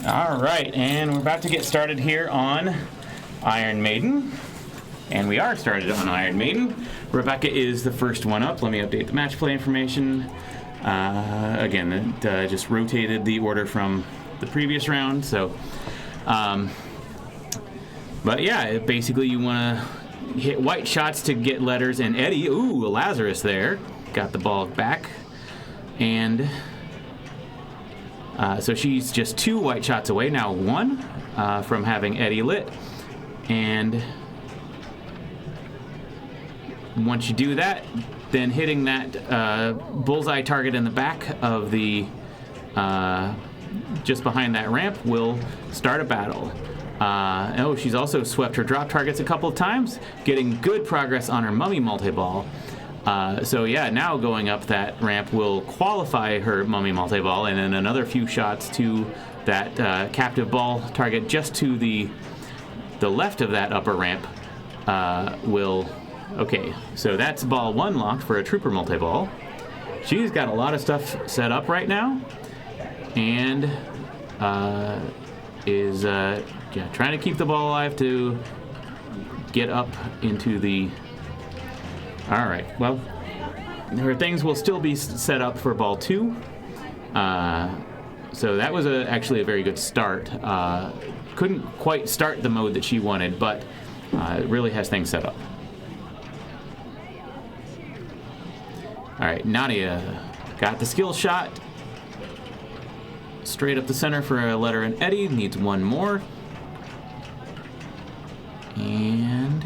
[SPEAKER 1] All right, and we're about to get started here on Iron Maiden. And we are started on Iron Maiden. Rebecca is the first one up. Let me update the match play information. Again, it just rotated the order from the previous round. So, but yeah, basically you want to hit white shots to get letters. And Eddie, ooh, Lazarus there, got the ball back. And so she's just 2 white shots away, now 1 from having Eddie lit. And once you do that, then hitting that bullseye target in the back of the, just behind that ramp will start a battle. Oh, she's also swept her drop targets a couple of times, getting good progress on her mummy multi-ball. So yeah, now going up that ramp will qualify her mummy multi-ball, and then another few shots to that captive ball target just to the left of that upper ramp will... Okay, so that's ball 1 locked for a trooper multi-ball. She's got a lot of stuff set up right now, and is trying to keep the ball alive to get up into the... All right, well, her things will still be set up for ball 2. So that was actually a very good start. Couldn't quite start the mode that she wanted, but it really has things set up. All right, Nadia got the skill shot. Straight up the center for a letter and Eddie. Needs 1 more. And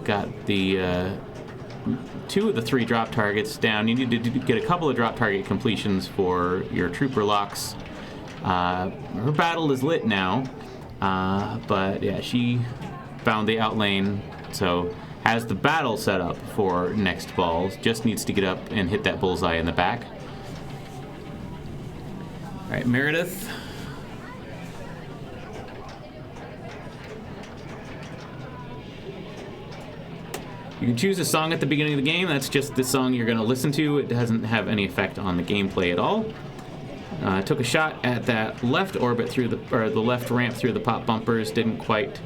[SPEAKER 1] got the 2 of the 3 drop targets down. You need to get a couple of drop target completions for your trooper locks. Her battle is lit now, but yeah, she found the out lane, so has the battle set up for next balls. Just needs to get up and hit that bullseye in the back. All right, Meredith. You can choose a song at the beginning of the game. That's just the song you're going to listen to. It doesn't have any effect on the gameplay at all. Took a shot at that left orbit through the left ramp through the pop bumpers. Didn't quite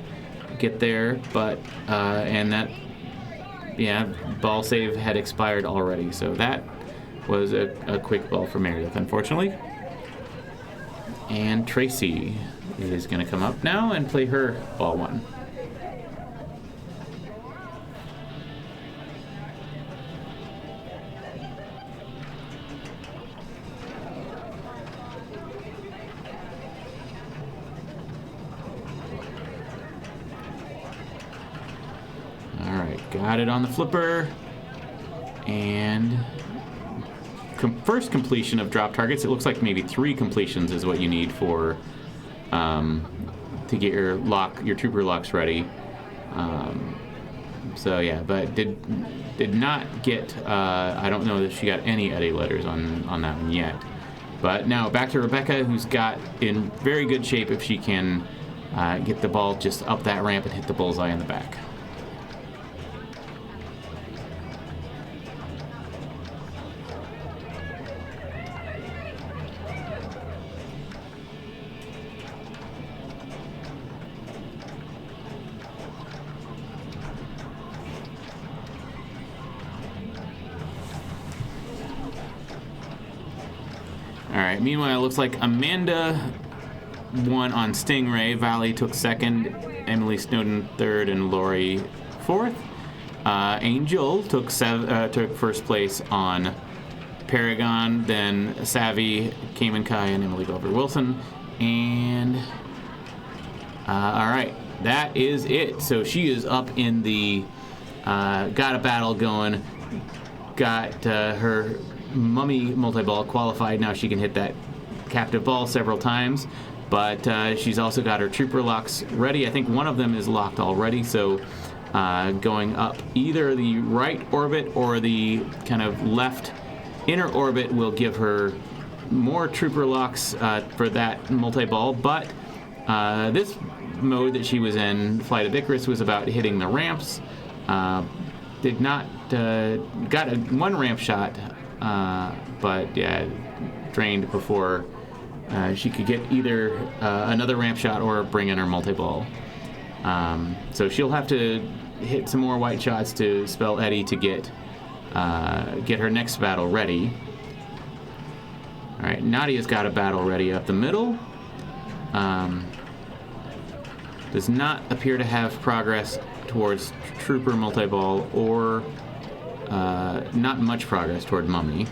[SPEAKER 1] get there, but and that, yeah, ball save had expired already. So that was a quick ball for Meredith, unfortunately. And Tracy is going to come up now and play her ball 1. Got it on the flipper, and first completion of drop targets. It looks like maybe 3 completions is what you need for to get your trooper locks ready. So yeah, but did not get. I don't know that she got any Eddie letters on that one yet. But now back to Rebecca, who's got in very good shape if she can get the ball just up that ramp and hit the bullseye in the back. Alright, meanwhile, it looks like Amanda won on Stingray, Valley took second, Emily Snowden third, and Lori fourth. Angel took first place on Paragon, then Savvy, Cayman Kai, and Emily Glover Wilson. And alright, that is it. So she is up in the got a battle going, got her Mummy multi-ball qualified. Now she can hit that captive ball several times, but she's also got her trooper locks ready. I think one of them is locked already, so going up either the right orbit or the kind of left inner orbit will give her more trooper locks for that multi-ball. But this mode that she was in, Flight of Icarus, was about hitting the ramps. Did not got one ramp shot, but yeah, drained before she could get either another ramp shot or bring in her multi-ball. So she'll have to hit some more white shots to spell Eddie to get her next battle ready. All right, Nadia's got a battle ready up the middle. Does not appear to have progress towards trooper multi-ball or not much progress toward Mummy.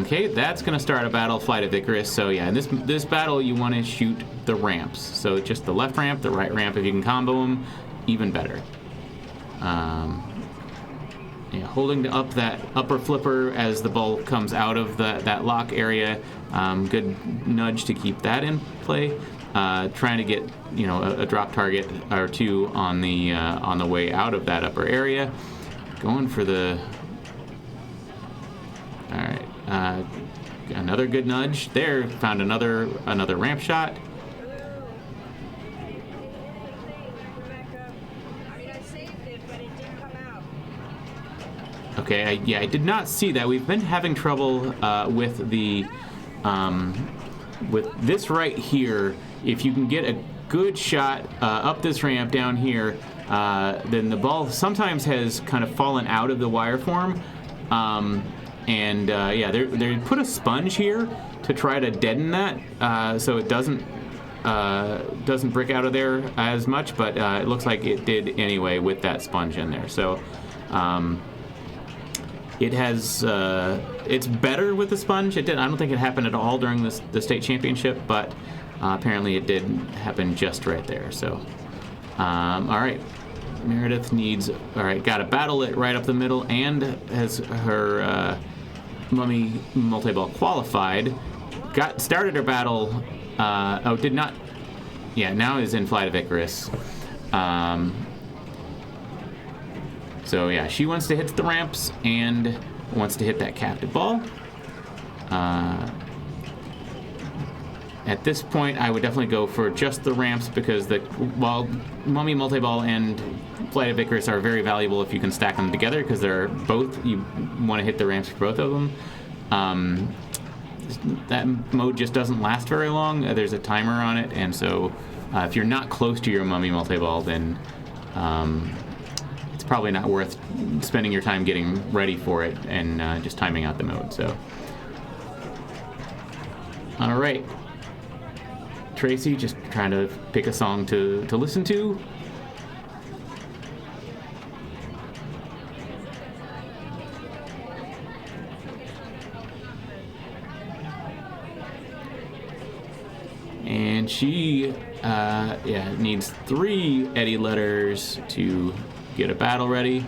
[SPEAKER 1] Okay, that's going to start a battle, Flight of Icarus. So yeah, in this battle you want to shoot the ramps. So just the left ramp, the right ramp. If you can combo them, even better. Yeah, holding up that upper flipper as the ball comes out of that lock area. Good nudge to keep that in play. Trying to get a drop target or two on the way out of that upper area. Going for the. All right, another good nudge there. Found another ramp shot. Okay, I did not see that. We've been having trouble with the with this right here. If you can get a good shot up this ramp down here, then the ball sometimes has kind of fallen out of the wire form. Yeah, they put a sponge here to try to deaden that, so it doesn't break out of there as much. But it looks like it did anyway with that sponge in there. So it has it's better with the sponge. I don't think it happened at all during the state championship, but apparently it did happen just right there. So all right. Meredith needs. All right, got to battle it right up the middle, and has her Mummy multi-ball qualified. Started her battle. Did not. Yeah, now is in Flight of Icarus. So yeah, she wants to hit the ramps and wants to hit that captive ball. At this point, I would definitely go for just the ramps because while Mummy multi-ball and Flight of Icarus are very valuable if you can stack them together, because they're both, you want to hit the ramps for both of them. That mode just doesn't last very long. There's a timer on it, and so if you're not close to your Mummy multi-ball, then it's probably not worth spending your time getting ready for it and just timing out the mode. So, all right. Tracy just trying to pick a song to listen to. And she needs 3 Eddie letters to get a battle ready.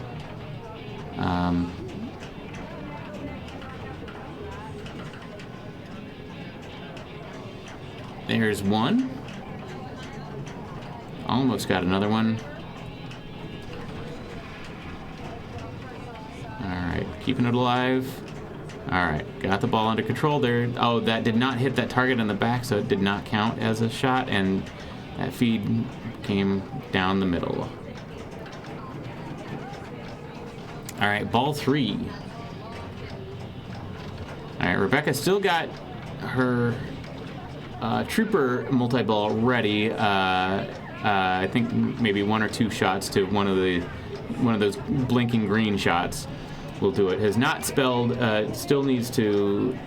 [SPEAKER 1] There's one. Almost got another one. Alright, keeping it alive. Alright, got the ball under control there. Oh, that did not hit that target in the back, so it did not count as a shot, and that feed came down the middle. Alright, ball 3. Alright, Rebecca still got her Trooper multi-ball ready. I think maybe 1 or 2 shots to one of those blinking green shots will do it. Has not spelled. Still needs to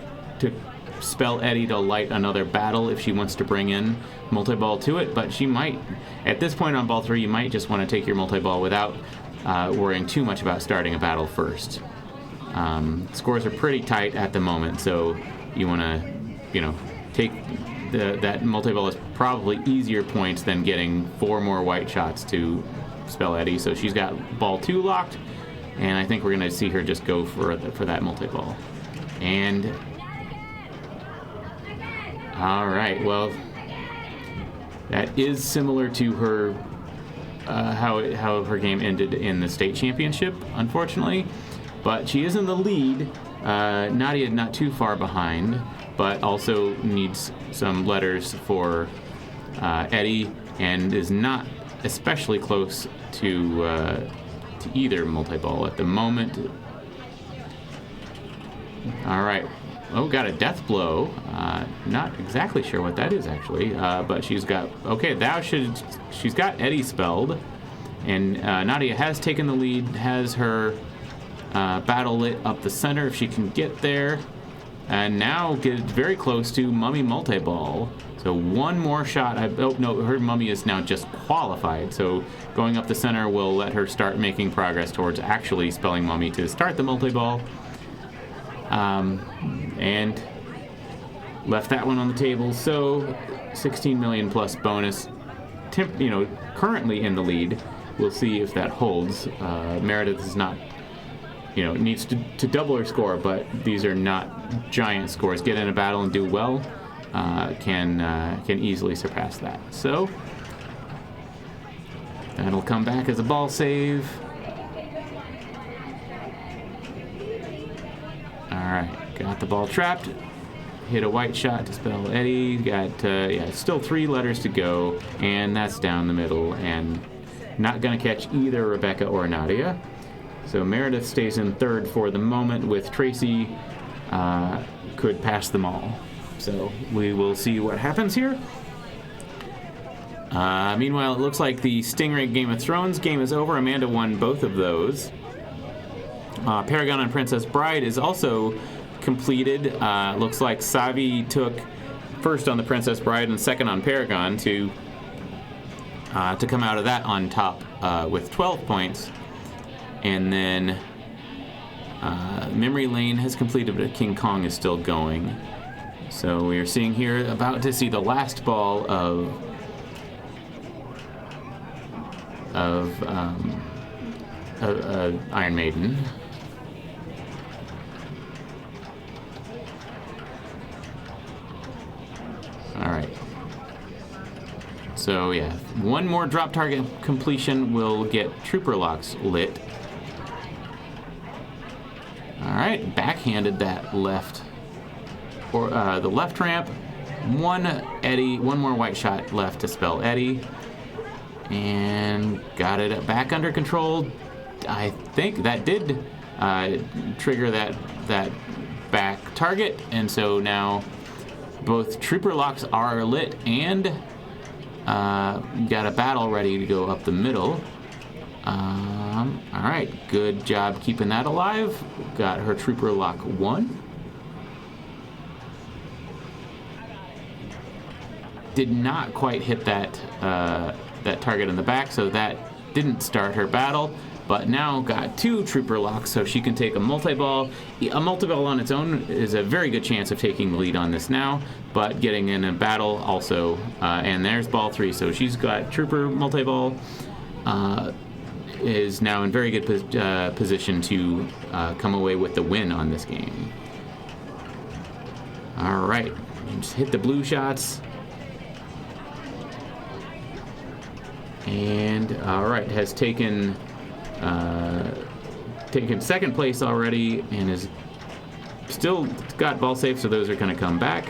[SPEAKER 1] spell Eddie to light another battle if she wants to bring in multi-ball to it. But she might, at this point on ball 3, you might just want to take your multi-ball without worrying too much about starting a battle first. Scores are pretty tight at the moment, so you want to, take that multi-ball is probably easier points than getting 4 more white shots to spell Eddie. So she's got ball 2 locked, and I think we're going to see her just go for that multi-ball. And all right, well, that is similar to her how her game ended in the state championship, unfortunately. But she is in the lead. Nadia not too far behind, but also needs some letters for Eddie, and is not especially close to either multi-ball at the moment. All right. Oh, got a death blow. Not exactly sure what that is, actually, but she's got... Okay, she's got Eddie spelled, and Nadia has taken the lead, has her battle lit up the center if she can get there, and now get very close to Mummy multi-ball. So one more shot. Oh, no, her Mummy is now just qualified, so going up the center will let her start making progress towards actually spelling Mummy to start the multi-ball. And left that one on the table, so 16 million plus bonus. Currently in the lead. We'll see if that holds. Meredith is not, needs to double her score, but these are not giant scores. Get in a battle and do well, can easily surpass that. So that'll come back as a ball save. Alright, got the ball trapped. Hit a white shot to spell Eddie. Got, still 3 letters to go, and that's down the middle, and not going to catch either Rebecca or Nadia. So Meredith stays in third for the moment, with Tracy could pass them all. So we will see what happens here. Meanwhile, it looks like the Stingray Game of Thrones game is over. Amanda won both of those. Paragon and Princess Bride is also completed. Looks like Savi took first on the Princess Bride and second on Paragon to come out of that on top with 12 points. And then Memory Lane has completed, but King Kong is still going. So we are seeing here, about to see the last ball of Iron Maiden. Alright. So yeah, one more drop target completion will get Trooper Locks lit. Alright, backhanded that left, or the left ramp. One more white shot left to spell Eddie. And got it back under control. I think that did trigger that back target, and so now both Trooper Locks are lit and got a battle ready to go up the middle. Alright, good job keeping that alive. Got her Trooper Lock 1. Did not quite hit that target in the back, so that didn't start her battle, but now got 2 Trooper Locks, so she can take a multi-ball. A multi-ball on its own is a very good chance of taking the lead on this now, but getting in a battle also, and there's ball 3, so she's got Trooper multi-ball, is now in very good position to come away with the win on this game. All right, just hit the blue shots. And all right, has taken second place already and is still got ball safe, so those are going to come back.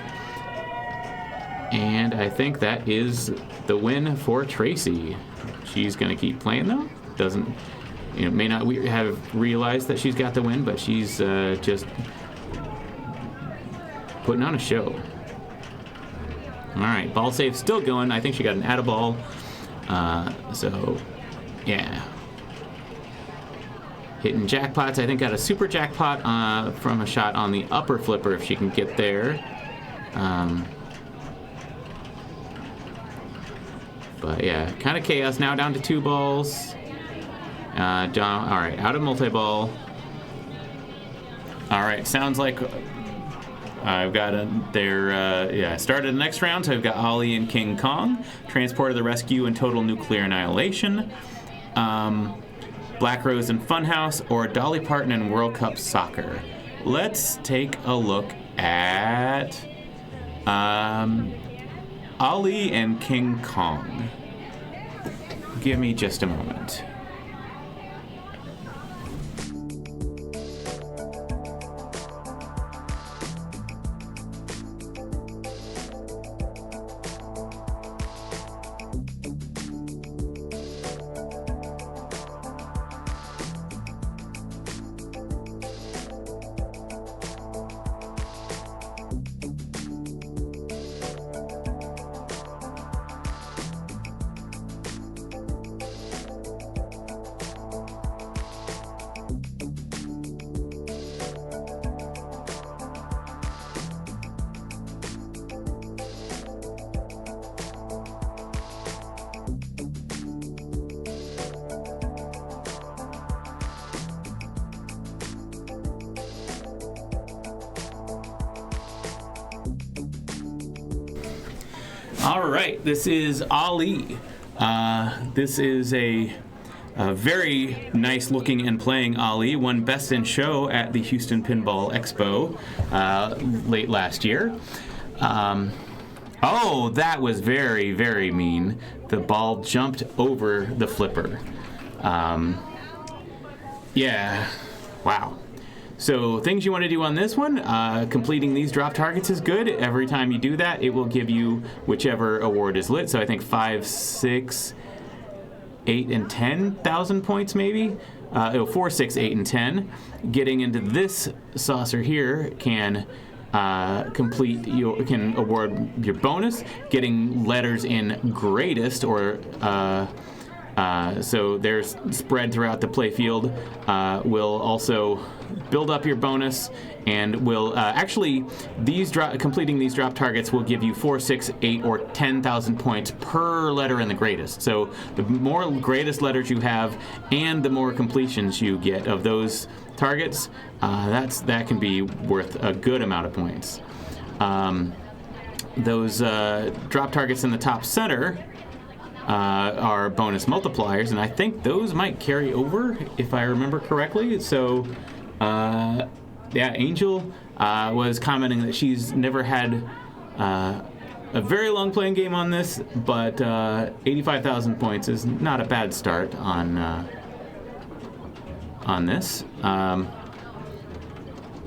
[SPEAKER 1] And I think that is the win for Tracy. She's going to keep playing though. Doesn't, may not have realized that she's got the win, but she's just putting on a show. All right, ball save still going. I think she got an atta ball. So, yeah. Hitting jackpots. I think got a super jackpot from a shot on the upper flipper if she can get there. But yeah, kind of chaos now, down to 2 balls. All right, out of multi-ball. All right, sounds like I've got started the next round, so I've got Ollie and King Kong, Transport of the Rescue and Total Nuclear Annihilation, Black Rose and Funhouse, or Dolly Parton and World Cup Soccer. Let's take a look at Ollie and King Kong. Give me just a moment. All right, this is Ali. This is a very nice looking and playing Ali. Won Best in Show at the Houston Pinball Expo late last year. Oh, that was very, very mean. The ball jumped over the flipper. Yeah, wow. So things you want to do on this one, completing these drop targets is good. Every time you do that, it will give you whichever award is lit. So I think 5, 6, 8, and 10,000 points maybe. 4, 6, 8, and 10. Getting into this saucer here can can award your bonus. Getting letters in greatest or so there's spread throughout the playfield will also build up your bonus, and will actually completing these drop targets will give you 4, 6, 8, or 10,000 points per letter in the greatest. So the more greatest letters you have, and the more completions you get of those targets, that can be worth a good amount of points. Those drop targets in the top center are bonus multipliers, and I think those might carry over if I remember correctly. So Angel was commenting that she's never had a very long playing game on this, but 85,000 points is not a bad start on this.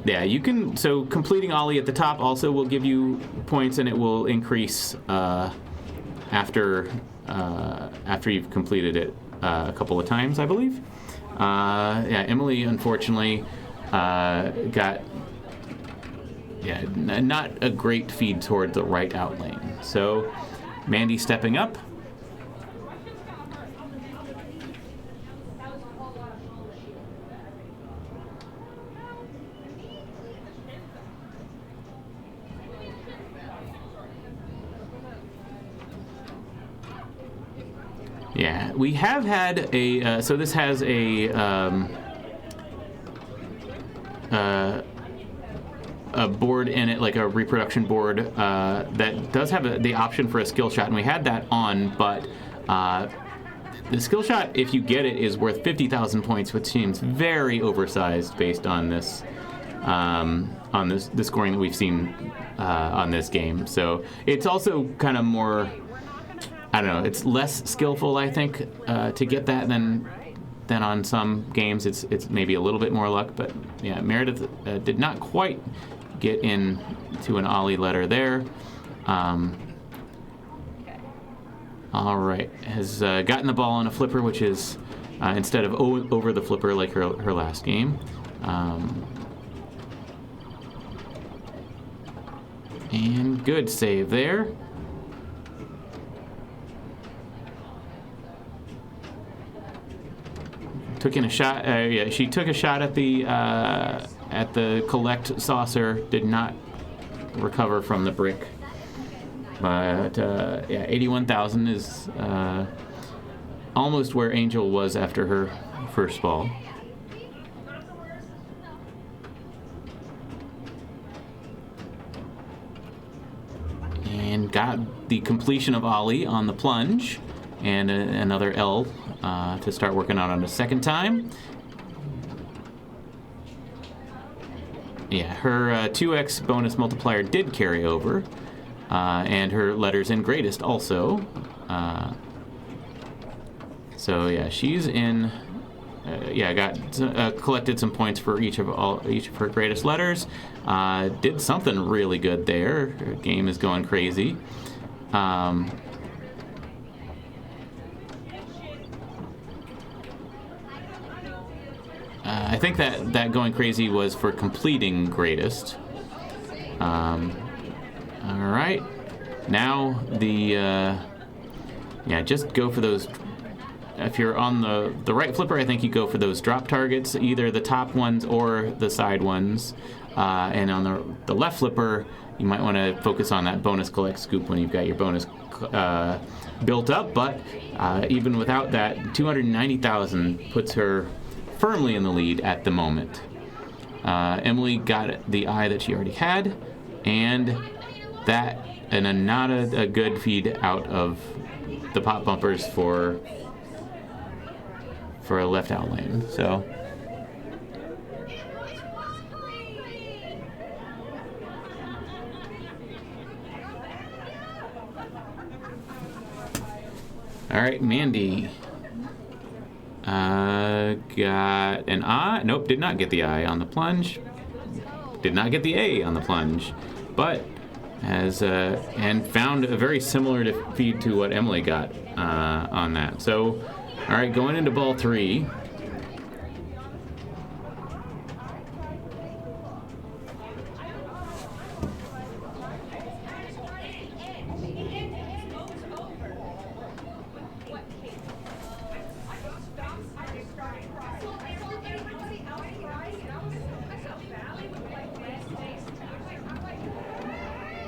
[SPEAKER 1] You can, so completing Ollie at the top also will give you points, and it will increase after you've completed it a couple of times, I believe. Emily unfortunately got not a great feed toward the right out lane. So Mandy stepping up. Yeah, we have had a, so this has a board in it, like a reproduction board, that does have the option for a skill shot, and we had that on, but the skill shot, if you get it, is worth 50,000 points, which seems very oversized based on this, the scoring that we've seen on this game. So it's also kind of more, I don't know, it's less skillful, I think, to get that than on some games. It's maybe a little bit more luck, but yeah, Meredith did not quite get in to an ollie letter there. All right, has gotten the ball on a flipper, which is instead of over the flipper like her last game. And good save there. Took in a shot. Yeah, she took a shot at the collect saucer. Did not recover from the brick. But yeah, 81,000 is almost where Angel was after her first ball. And got the completion of ollie on the plunge, and another L to start working on a second time. Yeah, her 2x bonus multiplier did carry over, and her letters in greatest also. So yeah, she's in. Yeah, got collected some points for each of her greatest letters. Did something really good there. Her game is going crazy. I think that going crazy was for completing greatest. All right, now yeah, just go for those. If you're on the right flipper, I think you go for those drop targets, either the top ones or the side ones. And on the left flipper, you might want to focus on that bonus collect scoop when you've got your bonus built up. But even without that, 290,000 puts her firmly in the lead at the moment. Emily got the eye that she already had, and not a good feed out of the pop bumpers for a left out lane. So all right, Mandy got an I. Nope, did not get the I on the plunge. Did not get the A on the plunge, but has and found a very similar feed to what Emily got on that. So, all right, going into ball 3.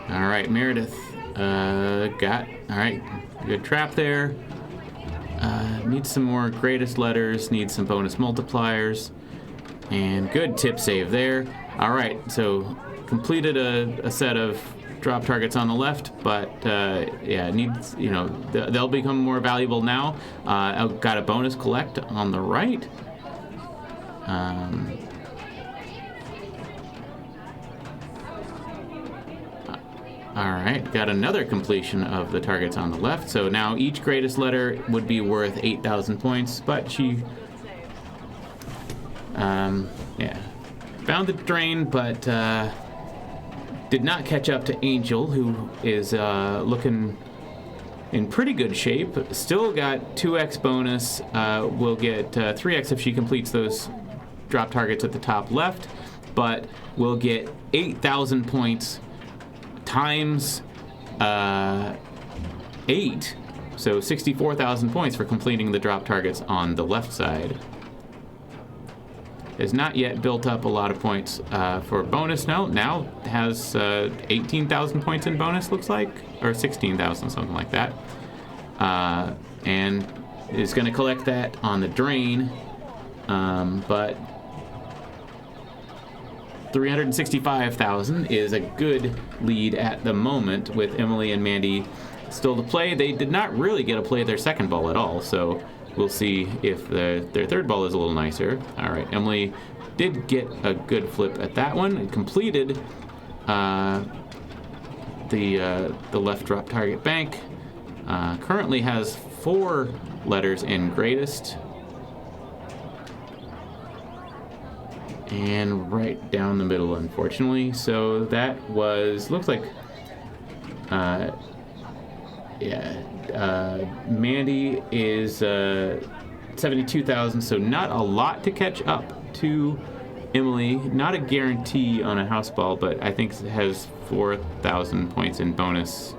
[SPEAKER 1] All right, Meredith got, all right, good trap there. Needs some more greatest letters, needs some bonus multipliers, and good tip save there. All right, so completed a set of drop targets on the left, but yeah, needs, they'll become more valuable now. Got a bonus collect on the right. All right, got another completion of the targets on the left. So now each greatest letter would be worth 8,000 points, but she, yeah, found the drain, but did not catch up to Angel, who is looking in pretty good shape. Still got 2x bonus. Will get 3x if she completes those drop targets at the top left, but will get 8,000 points times 8, so 64,000 points for completing the drop targets on the left side. Has not yet built up a lot of points for bonus. Now has 18,000 points in bonus, looks like, or 16,000, something like that. And is going to collect that on the drain, but 365,000 is a good lead at the moment, with Emily and Mandy still to play. They did not really get to play their second ball at all, so we'll see if their third ball is a little nicer. All right, Emily did get a good flip at that one. It completed the left drop target bank. Currently has 4 letters in greatest. And right down the middle, unfortunately. So that looks like, Mandy is 72,000, so not a lot to catch up to Emily. Not a guarantee on a house ball, but I think it has 4,000 points in bonus.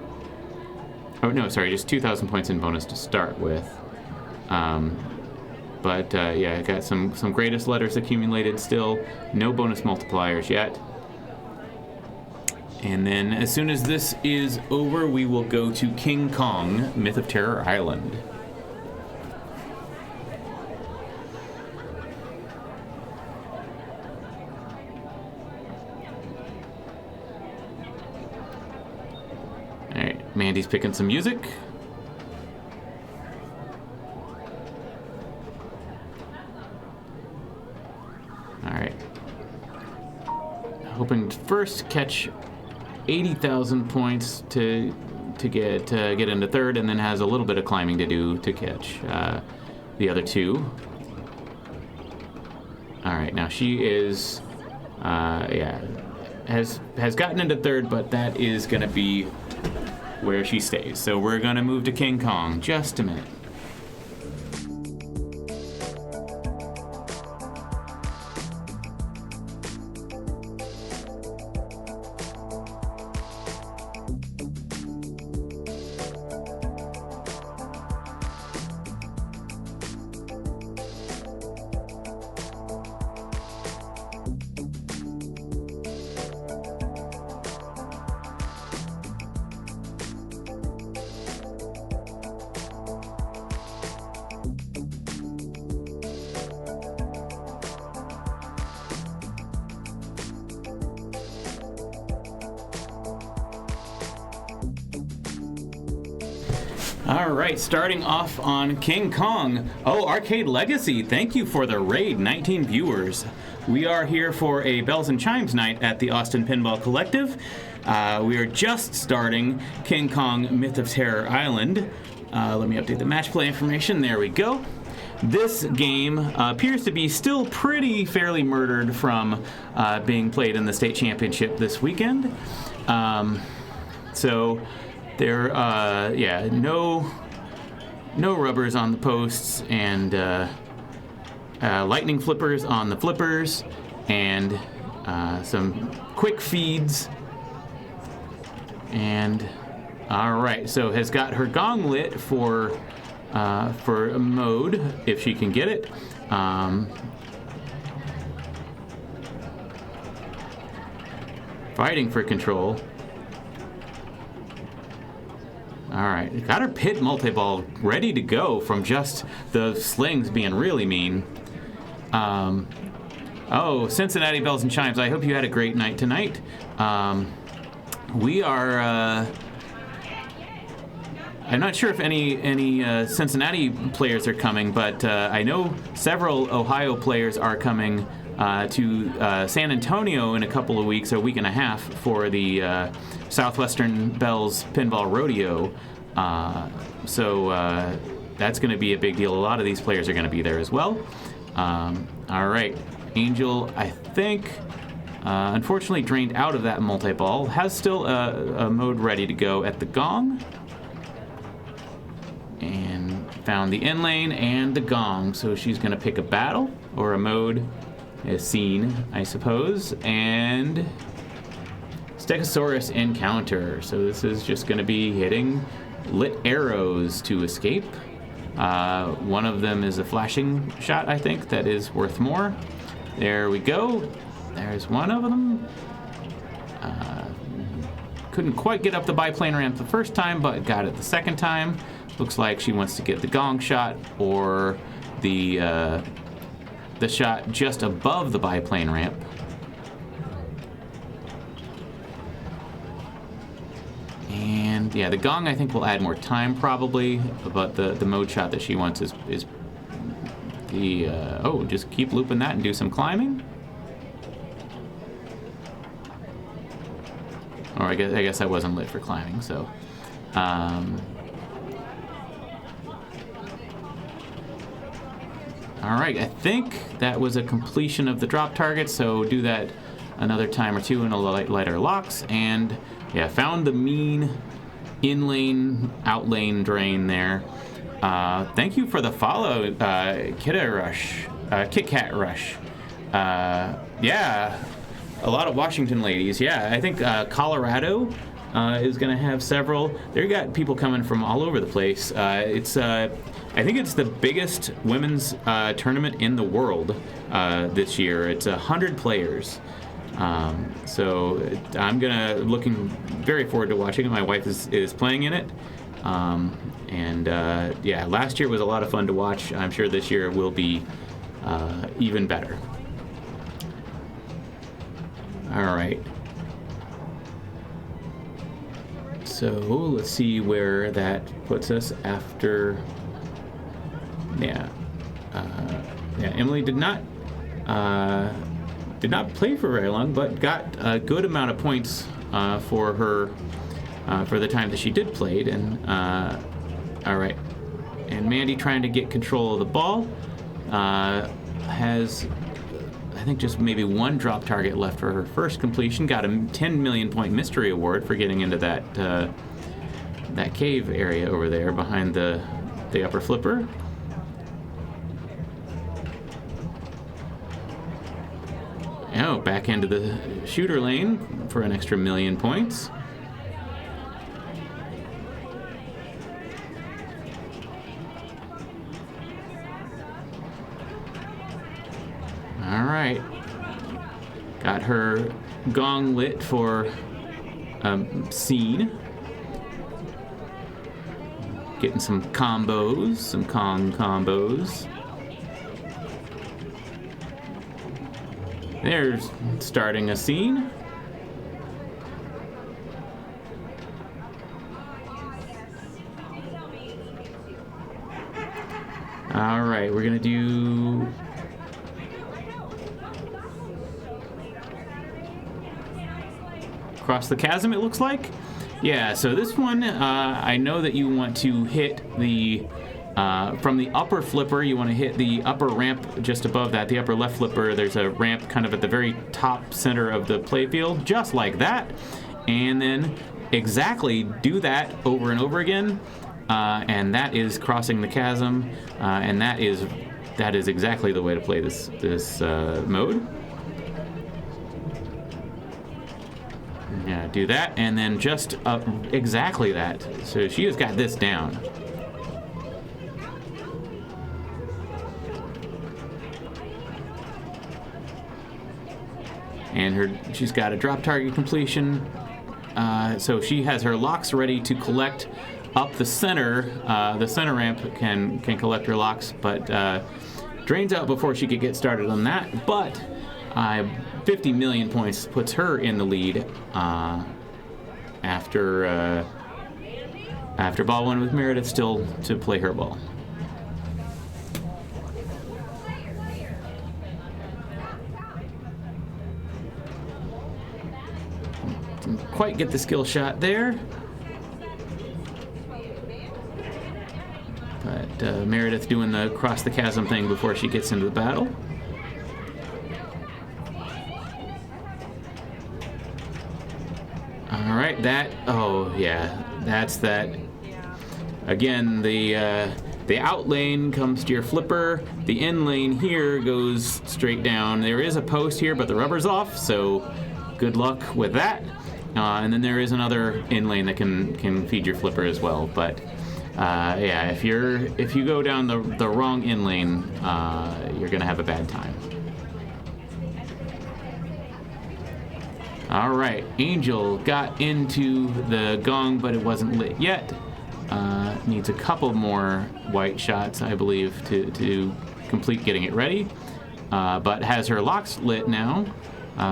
[SPEAKER 1] Oh, no, sorry, just 2,000 points in bonus to start with. But I got some greatest letters accumulated still. No bonus multipliers yet. And then as soon as this is over, we will go to King Kong, Myth of Terror Island. All right, Mandy's picking some music. All right. Hoping to first catch 80,000 points to get into third, and then has a little bit of climbing to do to catch the other 2. All right, now she is has gotten into third, but that is going to be where she stays. So we're going to move to King Kong. Just a minute. All right, starting off on King Kong. Oh, Arcade Legacy, thank you for the raid, 19 viewers. We are here for a Bells and Chimes night at the Austin Pinball Collective. We are just starting King Kong Myth of Terror Island. Let me update the match play information. There we go. This game appears to be still fairly murdered from being played in the state championship this weekend. So there, no rubbers on the posts, and lightning flippers on the flippers, and some quick feeds. And all right, so has got her gong lit for a mode if she can get it. Fighting for control. All right, got her pit multi-ball ready to go from just the slings being really mean. Oh, Cincinnati Bells and Chimes, I hope you had a great night tonight. We are, I'm not sure if any Cincinnati players are coming, but I know several Ohio players are coming to San Antonio in a couple of weeks, a week and a half, for the Southwestern Bells Pinball Rodeo. So that's going to be a big deal. A lot of these players are going to be there as well. All right, Angel, I think, unfortunately drained out of that multi-ball. Has still a mode ready to go at the gong. And found the in lane and the gong, so she's going to pick a battle or a mode, a scene, I suppose, and Stegosaurus encounter. So this is just going to be hitting lit arrows to escape. One of them is a flashing shot, I think, that is worth more. There we go. There's one of them. Couldn't quite get up the biplane ramp the first time, but got it the second time. Looks like she wants to get the gong shot or the shot just above the biplane ramp. And yeah, the gong I think will add more time probably, but the mode shot that she wants is the, oh, just keep looping that and do some climbing. Or I guess that wasn't lit for climbing, so. All right, I think that was a completion of the drop target, so do that another time or two in a lighter locks. And yeah, found the mean in-lane, out-lane drain there. Thank you for the follow, Kit Kat Rush. Yeah, a lot of Washington ladies. Yeah, I think Colorado is going to have several. They got people coming from all over the place. I think it's the biggest women's tournament in the world this year. It's 100 players. So I'm looking very forward to watching it. My wife is playing in it. Yeah, last year was a lot of fun to watch. I'm sure this year will be even better. All right. So let's see where that puts us after. Yeah. Emily did not play for very long, but got a good amount of points for her for the time that she did play. And all right. And Mandy, trying to get control of the ball, has, I think, just maybe one drop target left for her first completion. Got a 10 million point mystery award for getting into that cave area over there behind the upper flipper. Oh, back into the shooter lane for an extra 1 million points. All right. Got her gong lit for scene. Getting some combos, some Kong combos. There's starting a scene. All right, we're gonna do Across the Chasm, it looks like. Yeah, so this one, I know that you want to hit the from the upper flipper, you want to hit the upper ramp just above that, the upper left flipper. There's a ramp kind of at the very top center of the playfield, just like that. And then exactly do that over and over again. And that is Crossing the Chasm. And that is exactly the way to play this mode. Yeah, do that, and then just exactly that. So she has got this down. And she's got a drop target completion. So she has her locks ready to collect up the center. The center ramp can collect her locks, but drains out before she could get started on that. But 50 million points puts her in the lead after ball one with Meredith still to play her ball. Didn't quite get the skill shot there. But Meredith doing the Cross the Chasm thing before she gets into the battle. All right, that's that. Again, the out lane comes to your flipper. The in lane here goes straight down. There is a post here, but the rubber's off, so good luck with that. And then there is another in lane that can feed your flipper as well. But yeah, if you go down the wrong in lane, you're gonna have a bad time. All right, Angel got into the gong, but it wasn't lit yet. Needs a couple more white shots, I believe, to complete getting it ready. But has her locks lit now.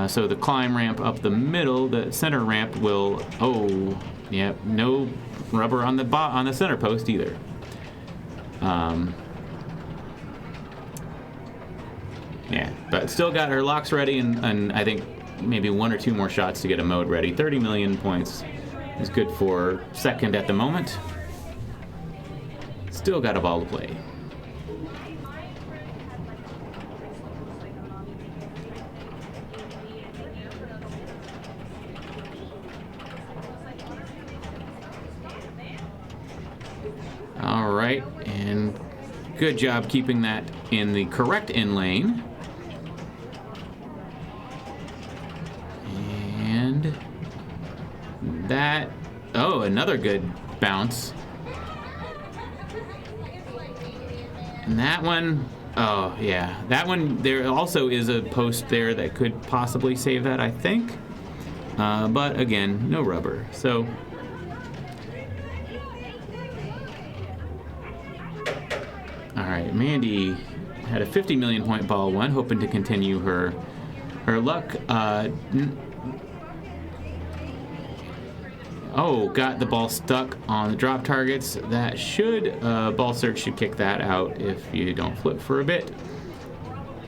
[SPEAKER 1] So the climb ramp up the middle, the center ramp will. Oh, yeah, no rubber on the center post either. Yeah, but still got her locks ready, and I think maybe 1 or 2 more shots to get a mode ready. 30 million points is good for second at the moment. Still got a ball to play. All right, and good job keeping that in the correct in lane. And that, oh, another good bounce. And that one, oh yeah, that one, there also is a post there that could possibly save that, I think. But again, no rubber, so. All right, Mandy had a 50 million point ball one, hoping to continue her luck. Oh, got the ball stuck on the drop targets. That should, ball search should kick that out if you don't flip for a bit.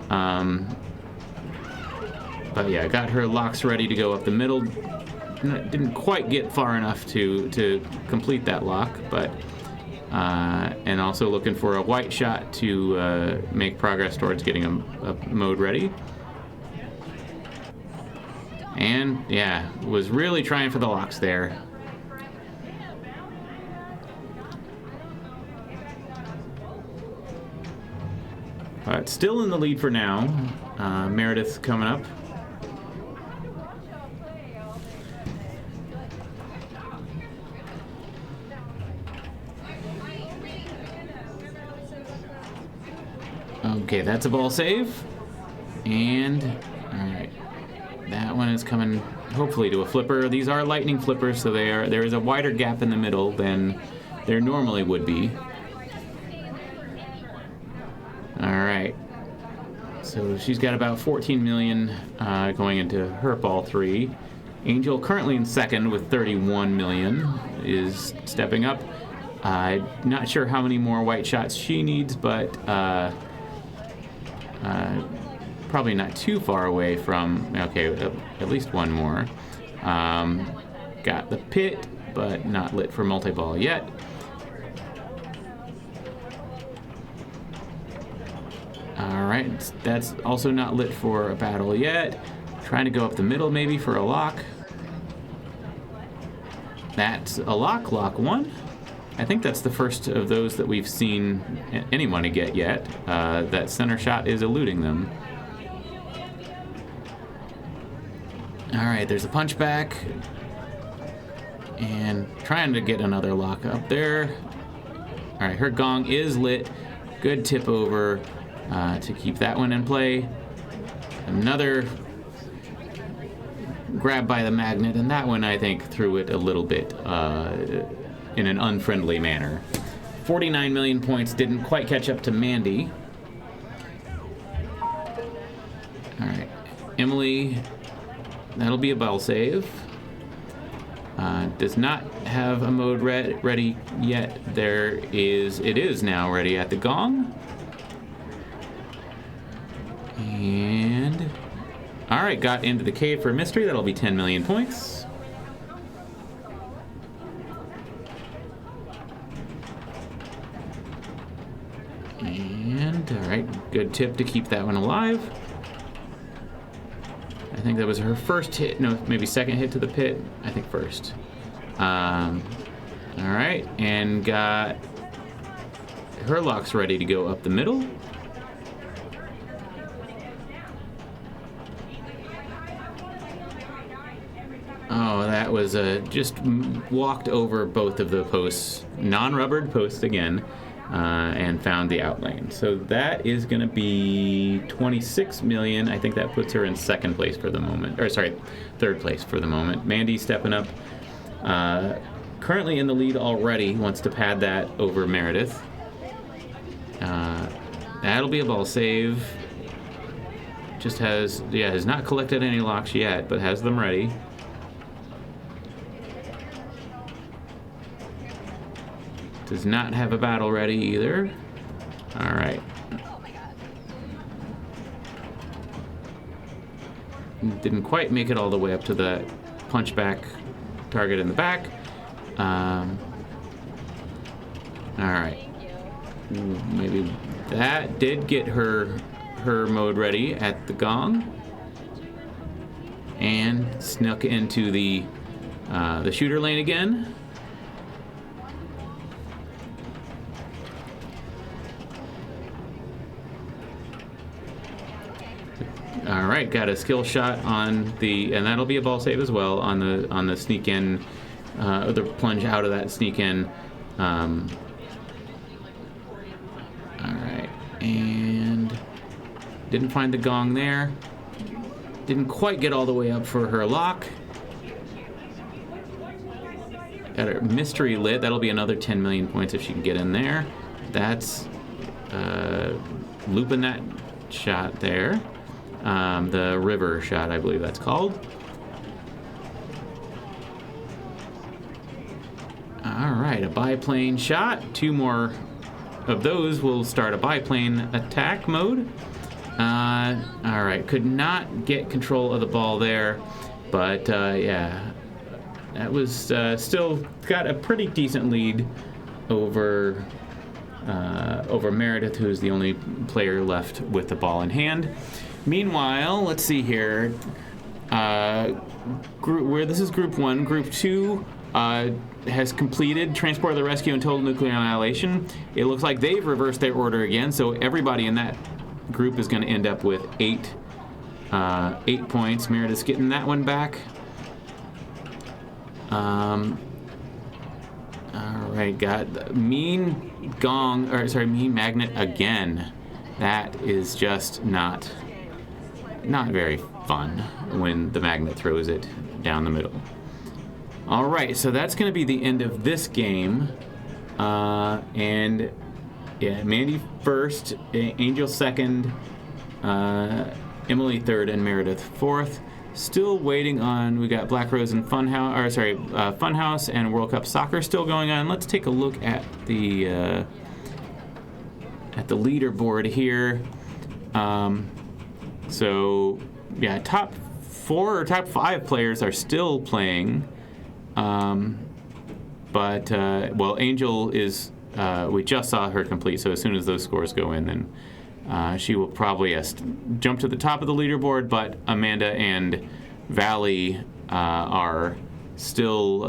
[SPEAKER 1] But yeah, got her locks ready to go up the middle. Didn't quite get far enough to complete that lock, but and also looking for a white shot to make progress towards getting a mode ready. And yeah, was really trying for the locks there. But still in the lead for now. Meredith coming up. Okay, that's a ball save. And, alright. That one is coming, hopefully, to a flipper. These are lightning flippers, so there is a wider gap in the middle than there normally would be. Alright. So she's got about 14 million going into her ball 3. Angel, currently in second with 31 million, is stepping up. Not sure how many more white shots she needs, but probably not too far away from, okay, at least one more. Got the pit, but not lit for multi-ball yet. Alright, that's also not lit for a battle yet. Trying to go up the middle maybe for a lock. That's a lock 1. I think that's the first of those that we've seen anyone get yet. That center shot is eluding them. Alright, there's a punch back. And trying to get another lock up there. Alright, her gong is lit. Good tip over to keep that one in play. Another grab by the magnet, and that one I think threw it a little bit in an unfriendly manner. 49 million points didn't quite catch up to Mandy. Alright, Emily, that'll be a ball save. Does not have a mode ready yet. It is now ready at the gong. And alright, got into the cave for mystery. That'll be 10 million points. And alright, good tip to keep that one alive. I think that was her first hit, no, maybe second hit to the pit. I think first. Alright, and got her locks ready to go up the middle. Oh, that was just walked over both of the posts, non-rubbered posts again, and found the outlane. So that is going to be 26 million. I think that puts her in second place for the moment. Or sorry, third place for the moment. Mandy stepping up. Currently in the lead already. Wants to pad that over Meredith. That'll be a ball save. Just has not collected any locks yet, but has them ready. Does not have a battle ready either. Alright. Didn't quite make it all the way up to the punchback target in the back. All right. Maybe that did get her mode ready at the gong. And snuck into the shooter lane again. All right, got a skill shot on the, and that'll be a ball save as well on the sneak in, the plunge out of that sneak in. All right, and didn't find the gong there. Didn't quite get all the way up for her lock. Got her mystery lit. That'll be another 10 million points if she can get in there. That's looping that shot there. The river shot, I believe that's called. All right, a biplane shot. 2 more of those will start a biplane attack mode. All right, could not get control of the ball there, but yeah, that was still got a pretty decent lead over Meredith, who's the only player left with the ball in hand. Meanwhile, let's see here. This is Group 1. Group 2 has completed Transport of the Rescue and Total Nuclear Annihilation. It looks like they've reversed their order again, so everybody in that group is going to end up with 8 points. Meredith's getting that one back. All right, got mean magnet again. That is just not very fun when the magnet throws it down the middle. All right, so that's going to be the end of this game. And yeah, Mandy first, Angel second, Emily third, and Meredith fourth. Still waiting on. We got Black Rose and Funhouse and World Cup Soccer still going on. Let's take a look at the leaderboard here. So yeah, top 4 or top 5 players are still playing. But Angel is. We just saw her complete, so as soon as those scores go in, then she will probably jump to the top of the leaderboard. But Amanda and Valley are still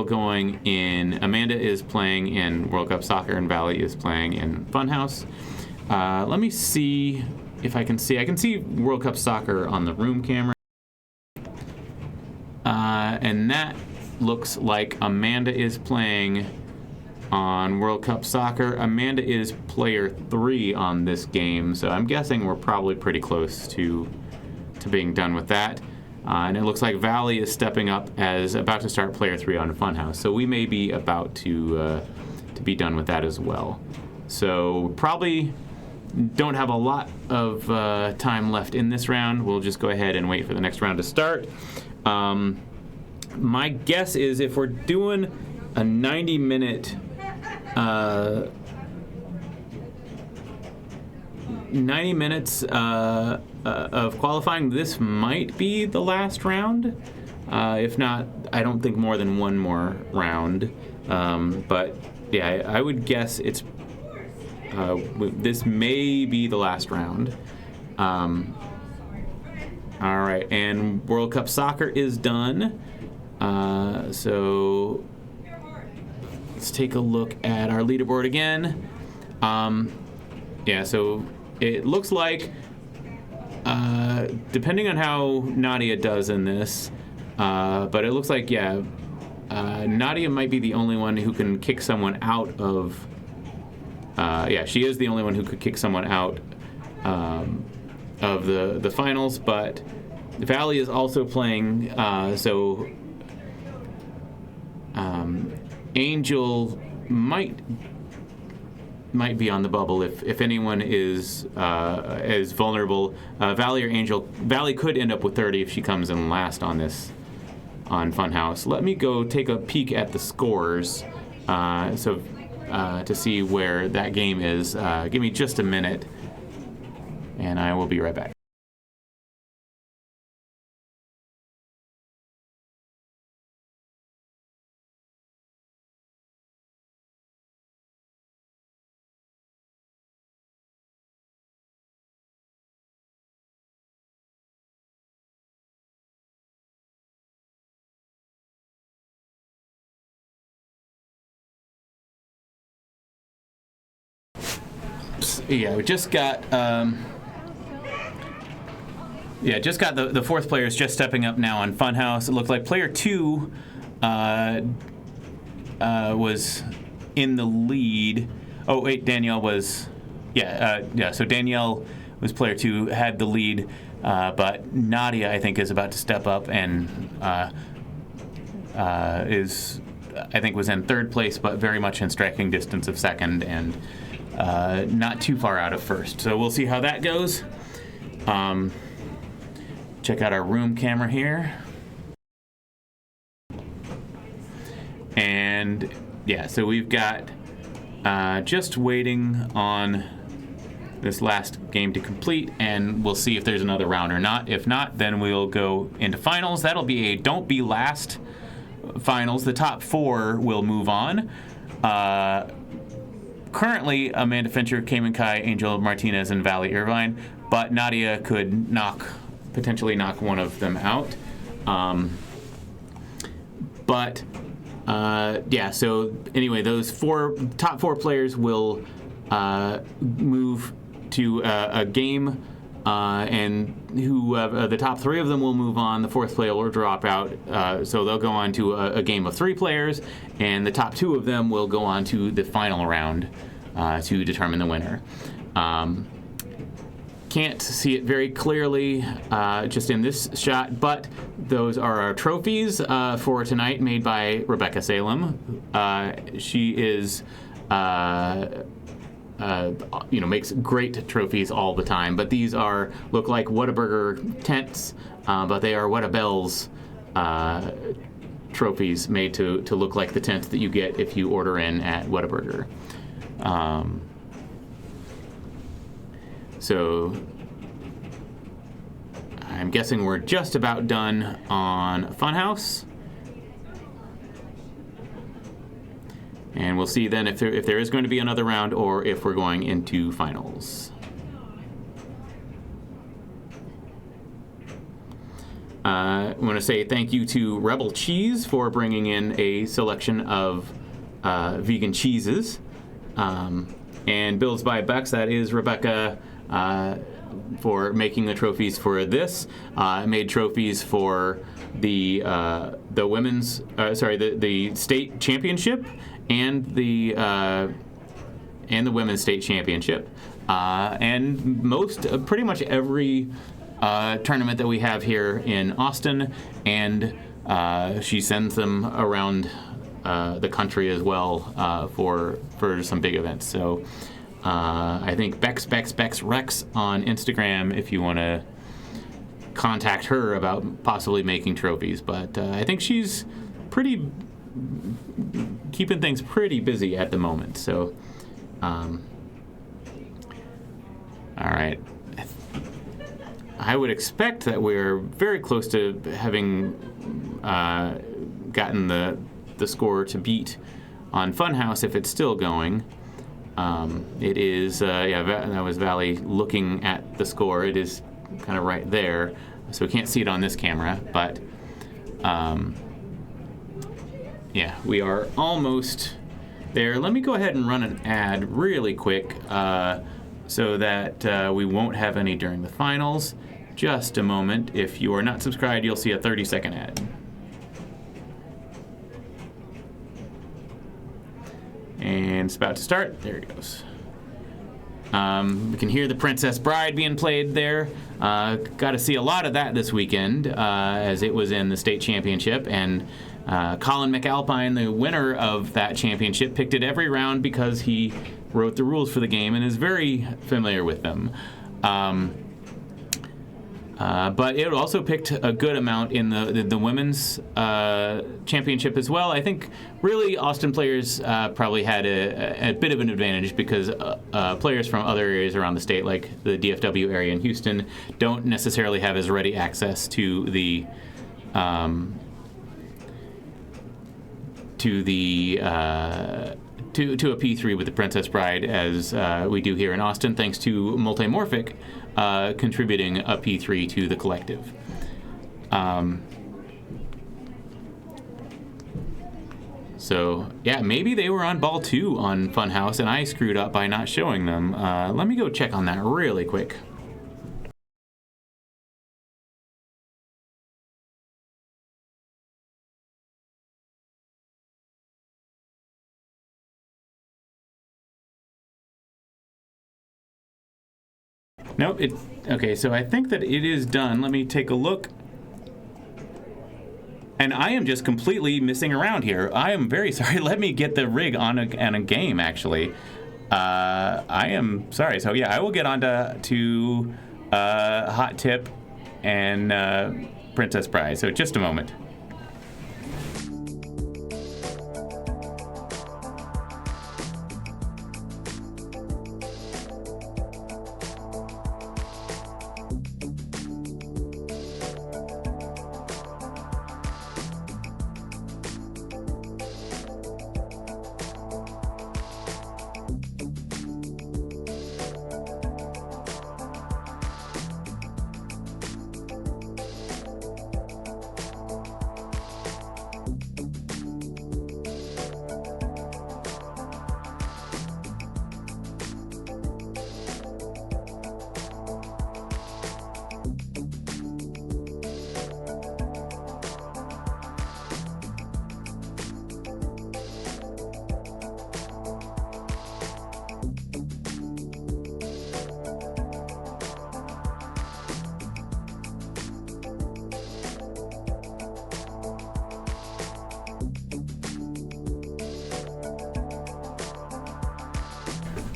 [SPEAKER 1] going in. Amanda is playing in World Cup Soccer, and Valley is playing in Funhouse. Let me see if I can see. I can see World Cup Soccer on the room camera, and that looks like Amanda is playing on World Cup Soccer. Amanda is player 3 on this game, so I'm guessing we're probably pretty close to being done with that. And it looks like Valley is stepping up as about to start player 3 on Funhouse, so we may be about to be done with that as well. So probably don't have a lot of time left in this round. We'll just go ahead and wait for the next round to start. My guess is if we're doing a 90-minute 90 minutes of qualifying, this might be the last round. If not, I don't think more than one more round. But yeah, I would guess it's this may be the last round. All right, and World Cup Soccer is done. So let's take a look at our leaderboard again. Yeah, so it looks like, depending on how Nadia does in this, but it looks like, yeah, Nadia might be the only one who can kick someone out of, yeah, she is the only one who could kick someone out of the finals, but Valley is also playing, so Angel might be on the bubble if anyone is vulnerable. Valley or Angel. Valley could end up with 30 if she comes in last on Funhouse. Let me go take a peek at the scores to see where that game is. Give me just a minute, and I will be right back. yeah, we just got just got the fourth players just stepping up now on Funhouse. It looked like player 2 was in the lead. Oh wait, Danielle was so Danielle was player 2, had the lead, but Nadia, I think, is about to step up and was in third place, but very much in striking distance of second, and not too far out of first. So we'll see how that goes. Check out our room camera here. And yeah, so we've got just waiting on this last game to complete, and we'll see if there's another round or not. If not, then we'll go into finals. That'll be a don't be last finals. The top 4 will move on. Currently, Amanda Fincher, Cayman Kai, Angel Martinez, and Valley Irvine, but Nadia could potentially knock one of them out. So anyway, those top four players will move to a game, and the top 3 of them will move on. The fourth player will drop out, so they'll go on to a game of 3 players, and the top 2 of them will go on to the final round to determine the winner. Can't see it very clearly just in this shot, but those are our trophies for tonight, made by Rebecca Salem. She is makes great trophies all the time, but these look like Whataburger tents, but they are Whatabells trophies made to look like the tent that you get if you order in at Whataburger. So I'm guessing we're just about done on Funhouse. And we'll see then if there is going to be another round or if we're going into finals. I want to say thank you to Rebel Cheese for bringing in a selection of vegan cheeses. And Bills by Bex, that is Rebecca, for making the trophies for this. Made trophies for the women's, the state championship and the women's state championship, and pretty much every tournament that we have here in Austin, and she sends them around the country as well for some big events. So I think Bex Rex on Instagram if you want to contact her about possibly making trophies. But I think she's keeping things pretty busy at the moment. So all right. I would expect that we're very close to having gotten the score to beat on Funhouse if it's still going. It is, that was Valley looking at the score. It is kind of right there, so we can't see it on this camera, but we are almost there. Let me go ahead and run an ad really quick so that we won't have any during the finals. Just a moment. If you are not subscribed, you'll see a 30-second ad. And it's about to start. There it goes. We can hear the Princess Bride being played there. Got to see a lot of that this weekend as it was in the state championship. And Colin McAlpine, the winner of that championship, picked it every round because he wrote the rules for the game and is very familiar with them. But it also picked a good amount in the women's championship as well. I think really Austin players probably had a bit of an advantage because players from other areas around the state, like the DFW area in Houston, don't necessarily have as ready access to a P3 with the Princess Bride as we do here in Austin, thanks to Multimorphic contributing a P3 to the collective. So, yeah, maybe they were on ball 2 on Funhouse, and I screwed up by not showing them. Let me go check on that really quick. Nope, okay, so I think that it is done. Let me take a look. And I am just completely missing around here. I am very sorry. Let me get the rig on a game, actually. I am sorry. So, yeah, I will get on to Hot Tip and Princess Bride. So, just a moment.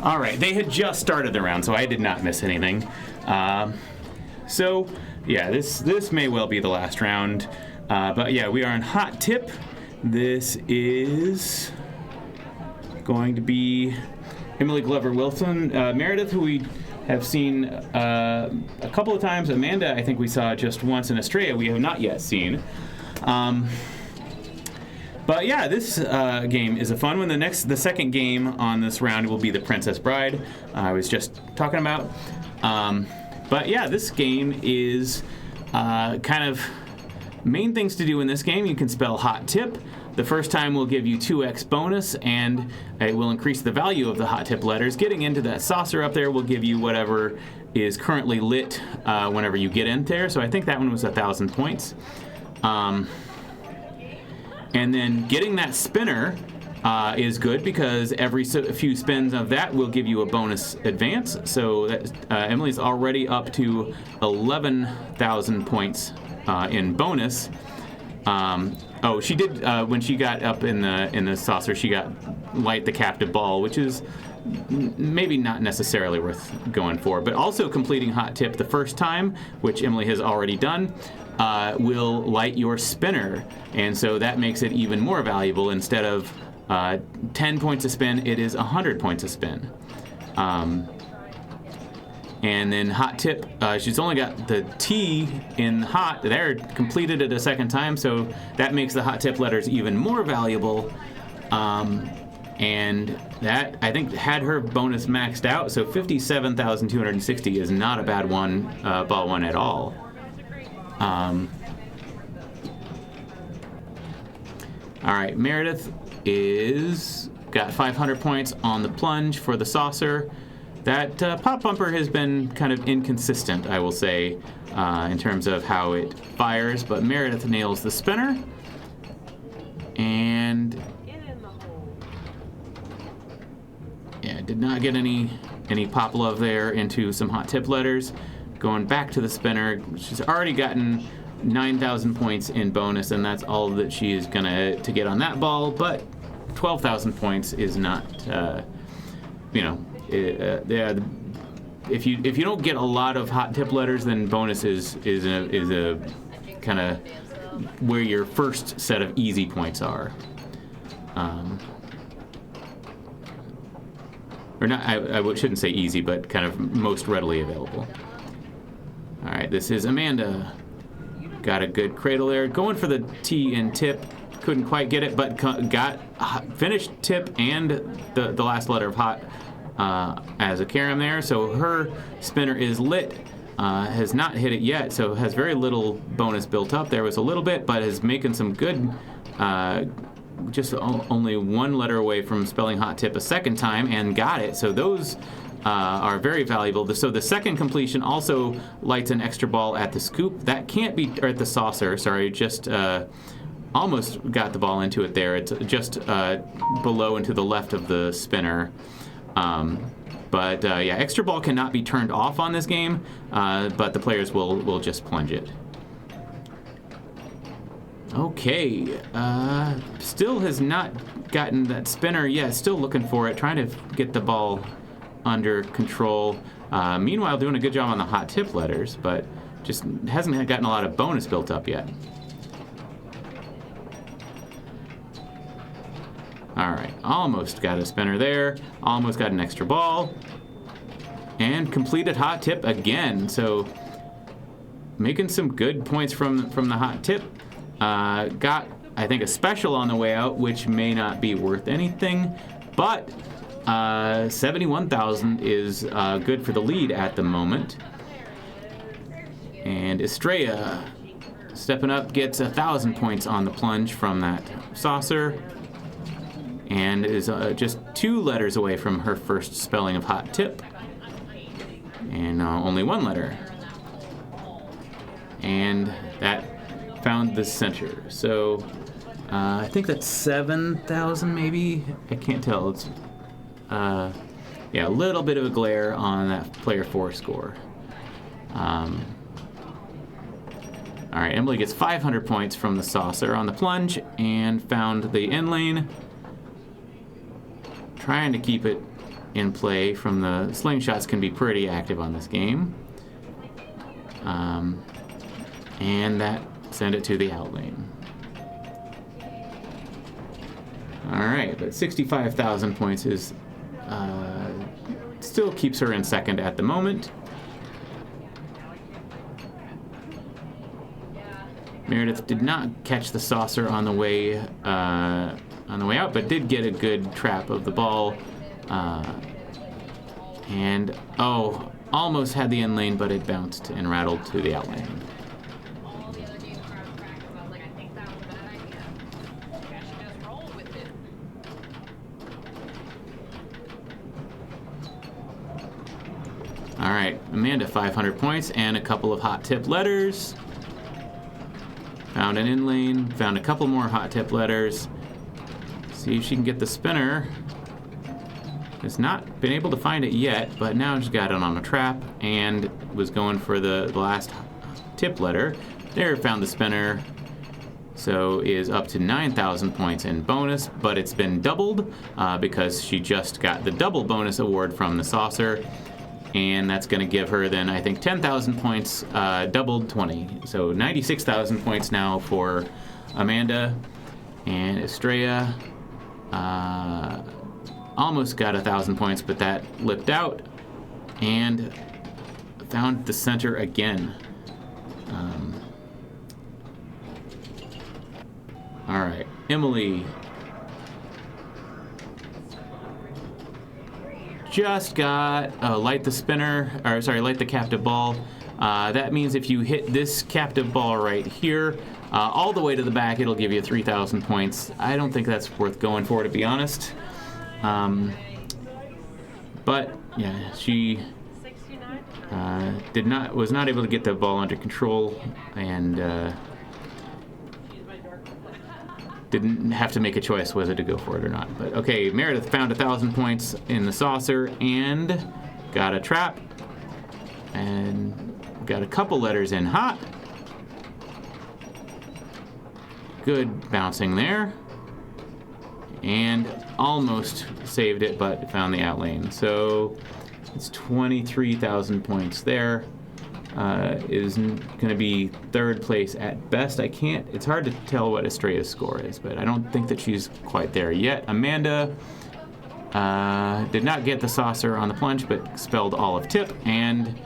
[SPEAKER 1] All right, they had just started the round, so I did not miss anything. So, yeah, this may well be the last round. But, yeah, we are on Hot Tip. This is going to be Emily Glover Wilson. Meredith, who we have seen a couple of times. Amanda, I think we saw just once in Australia. We have not yet seen. But yeah, this game is a fun one. The second game on this round will be the Princess Bride. I was just talking about. But yeah, this game is kind of main things to do in this game. You can spell Hot Tip. The first time will give you 2x bonus, and it will increase the value of the Hot Tip letters. Getting into that saucer up there will give you whatever is currently lit whenever you get in there. So I think that one was 1,000 points. And then getting that spinner is good because every few spins of that will give you a bonus advance. So that, Emily's already up to 11,000 points in bonus. Oh, she did when she got up in the saucer. She got light the captive ball, which is maybe not necessarily worth going for. But also completing Hot Tip the first time, which Emily has already done, will light your spinner, and so that makes it even more valuable. Instead of 10 points a spin, it is 100 points a spin. And then Hot Tip, she's only got the T in hot there, completed it a second time, so that makes the Hot Tip letters even more valuable. And that, I think, had her bonus maxed out, so 57,260 is not a bad ball one at all. All right, Meredith got 500 points on the plunge for the saucer. That pop bumper has been kind of inconsistent, I will say, in terms of how it fires, but Meredith nails the spinner. And yeah, did not get any pop love there into some Hot Tip letters. Going back to the spinner, she's already gotten 9,000 points in bonus, and that's all that she is gonna to get on that ball. But 12,000 points is not, if you don't get a lot of Hot Tip letters, then bonus is a kind of where your first set of easy points are. Or not, I shouldn't say easy, but kind of most readily available. All right, this is Amanda. Got a good cradle there. Going for the T in tip. Couldn't quite get it, but got finished tip and the last letter of hot as a carom there. So her spinner is lit. Has not hit it yet, so has very little bonus built up. There was a little bit, but is making some good just only one letter away from spelling hot tip a second time and got it. So those are very valuable. So the second completion also lights an extra ball at the scoop. That can't be, or at the saucer, sorry, just almost got the ball into it there. It's just below and to the left of the spinner. But yeah, extra ball cannot be turned off on this game, but the players will just plunge it. Okay, still has not gotten that spinner yet. Still looking for it, trying to get the ball under control. Meanwhile, doing a good job on the hot tip letters, but just hasn't gotten a lot of bonus built up yet. All right, almost got a spinner there. Almost got an extra ball. And completed hot tip again. So making some good points from the hot tip. Got, I think, a special on the way out, which may not be worth anything, but 71,000 is good for the lead at the moment. And Estrella stepping up, gets 1,000 points on the plunge from that saucer, and is just 2 letters away from her first spelling of hot tip, and only 1 letter. And that found the center. So I think that's 7,000 maybe. I can't tell. It's yeah, a little bit of a glare on that player 4 score. All right, Emily gets 500 points from the saucer on the plunge and found the in lane. Trying to keep it in play from the slingshots can be pretty active on this game. And that send it to the out lane. All right, but 65,000 points is still keeps her in second at the moment. Meredith did not catch the saucer on the way out, but did get a good trap of the ball. And almost had the in lane, but it bounced and rattled to the out lane. All right, Amanda, 500 points and a couple of hot tip letters. Found an in lane, found a couple more hot tip letters. See if she can get the spinner. Has not been able to find it yet, but now she's got it on a trap and was going for the last tip letter. There, found the spinner. So is up to 9,000 points in bonus, but it's been doubled because she just got the double bonus award from the saucer. And that's going to give her then, I think, 10,000 points, doubled 20. So 96,000 points now for Amanda. And Estrella almost got 1,000 points, but that lipped out. And found the center again. All right, Emily. Just got light the captive ball. That means if you hit this captive ball right here, all the way to the back, it'll give you 3,000 points. I don't think that's worth going for, to be honest. But yeah, she was not able to get the ball under control and didn't have to make a choice whether to go for it or not. But okay, Meredith found 1,000 points in the saucer and got a trap and got a couple letters in hot. Good bouncing there. And almost saved it, but found the out lane. So it's 23,000 points there. Is going to be third place at best. It's hard to tell what Estrella's score is, but I don't think that she's quite there yet. Amanda did not get the saucer on the plunge, but spelled all of tip and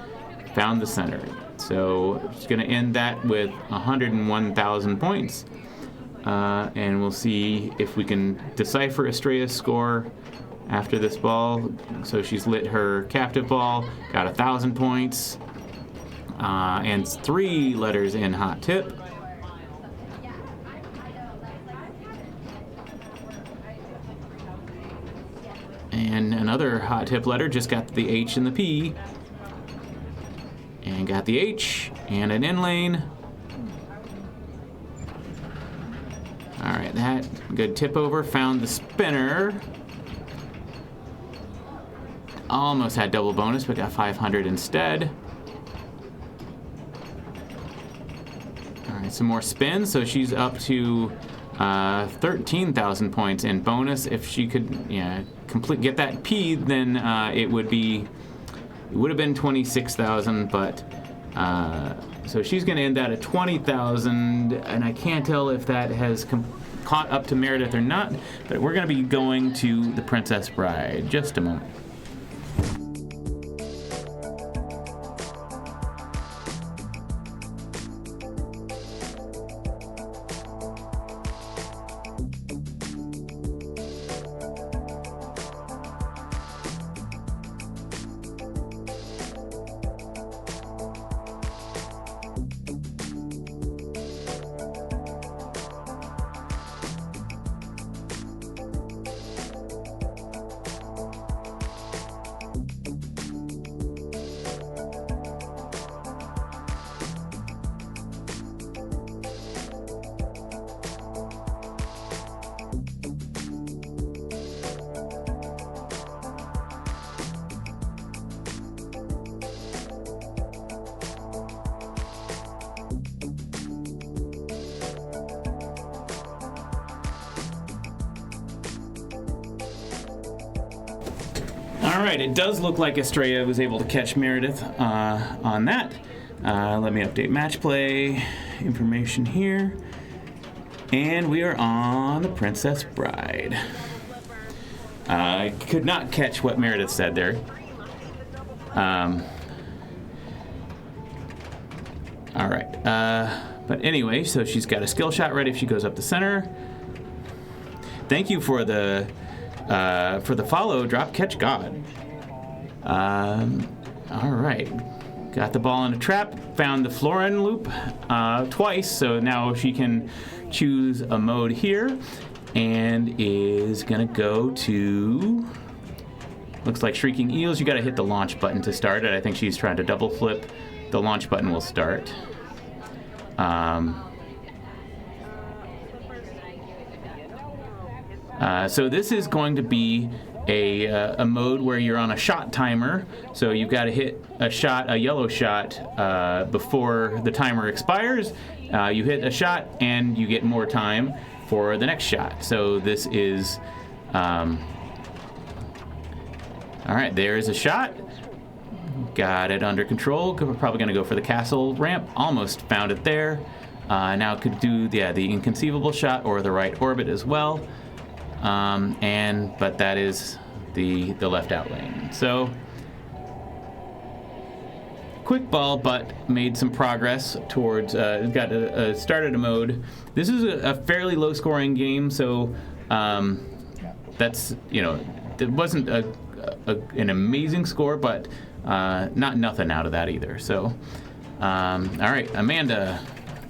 [SPEAKER 1] found the center. So she's going to end that with 101,000 points. And we'll see if we can decipher Estrella's score after this ball. So she's lit her captive ball, got 1,000 points. And 3 letters in hot tip. And another hot tip letter, just got the H and the P. And got the H and an in lane. All right, that good tip over. Found the spinner. Almost had double bonus, but got 500 instead. All right, some more spins, so she's up to 13,000 points in bonus. If she could, get that P, then it would have been 26,000, but so she's going to end that at 20,000, and I can't tell if that has caught up to Meredith or not, but we're going to be going to the Princess Bride. Just a moment. All right, it does look like Estrella was able to catch Meredith on that. Let me update match play information here. And we are on the Princess Bride. I could not catch what Meredith said there. All right. But anyway, so she's got a skill shot ready if she goes up the center. Thank you for the follow, Drop Catch God. All right. Got the ball in a trap, found the Florin loop twice, so now she can choose a mode here, and is gonna go to, looks like Shrieking Eels. You gotta hit the launch button to start it. I think she's trying to double flip. The launch button will start. So this is going to be a mode where you're on a shot timer. So you've got to hit a yellow shot, before the timer expires. You hit a shot and you get more time for the next shot. So this is, all right, there's a shot. Got it under control. We're probably going to go for the castle ramp. Almost found it there. Now could do the inconceivable shot or the right orbit as well. But that is the left out lane. So quick ball, but made some progress towards, got started a mode. This is a fairly low scoring game, so that's, it wasn't an amazing score, but not nothing out of that either. So all right, Amanda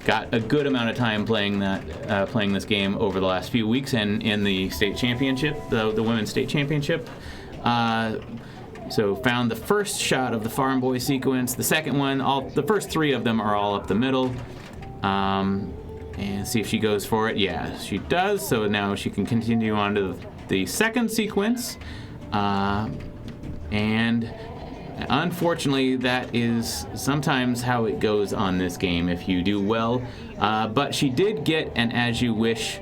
[SPEAKER 1] got a good amount of time playing this game over the last few weeks, and in the state championship, the women's state championship. So found the first shot of the Farm Boy sequence, the second one, the first three of them are all up the middle. And see if she goes for it. Yeah, she does. So now she can continue on to the second sequence. And unfortunately, that is sometimes how it goes on this game if you do well. But she did get an As You Wish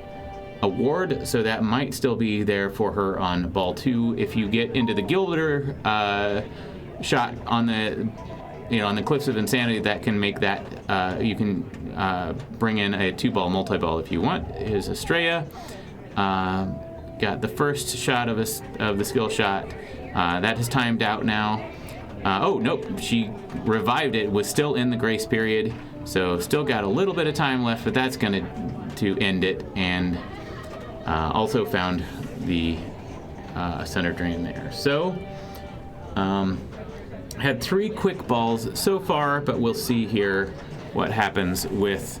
[SPEAKER 1] award, so that might still be there for her on ball 2. If you get into the Gilder shot on the Cliffs of Insanity, that can make that, you can bring in a 2-ball multi-ball if you want. Here's Estrella. Got the first shot of the skill shot. That has timed out now. Oh, nope, she revived it, was still in the grace period, so still got a little bit of time left, but that's going to end it, and also found the center drain there. So, had 3 quick balls so far, but we'll see here what happens with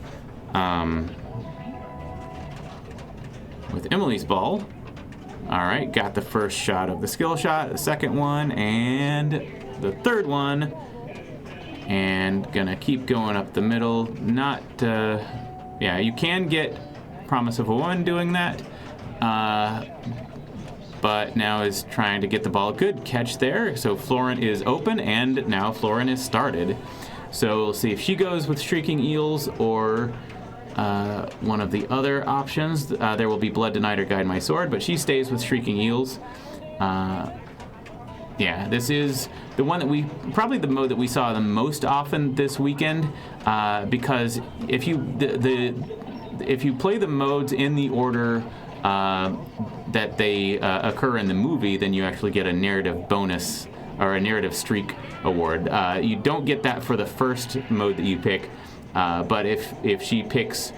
[SPEAKER 1] Emily's ball. All right, got the first shot of the skill shot, the second one, and the third one. And gonna keep going up the middle. Not, yeah, you can get Promise of a Woman doing that. But now is trying to get the ball. Good catch there. So Florin is open, and now Florin is started. So we'll see if she goes with Shrieking Eels or one of the other options. There will be Blood Denied or Guide My Sword, but she stays with Shrieking Eels. Yeah, this is the one that probably the mode that we saw the most often this weekend, because if you play the modes in the order that they occur in the movie, then you actually get a narrative bonus or a narrative streak award. You don't get that for the first mode that you pick, but if she picks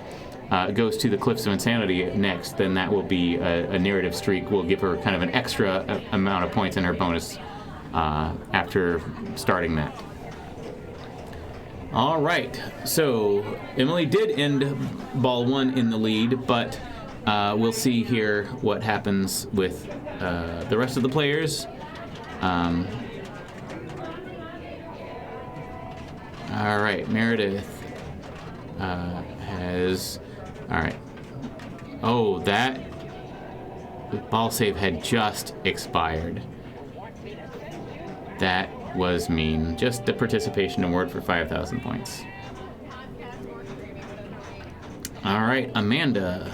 [SPEAKER 1] goes to the Cliffs of Insanity next, then that will be a narrative streak. Will give her kind of an extra amount of points in her bonus after starting that. All right, so Emily did end ball 1 in the lead, but we'll see here what happens with the rest of the players. All right, Meredith has... All right. Oh, that ball save had just expired. That was mean. Just the participation award for 5,000 points. All right, Amanda.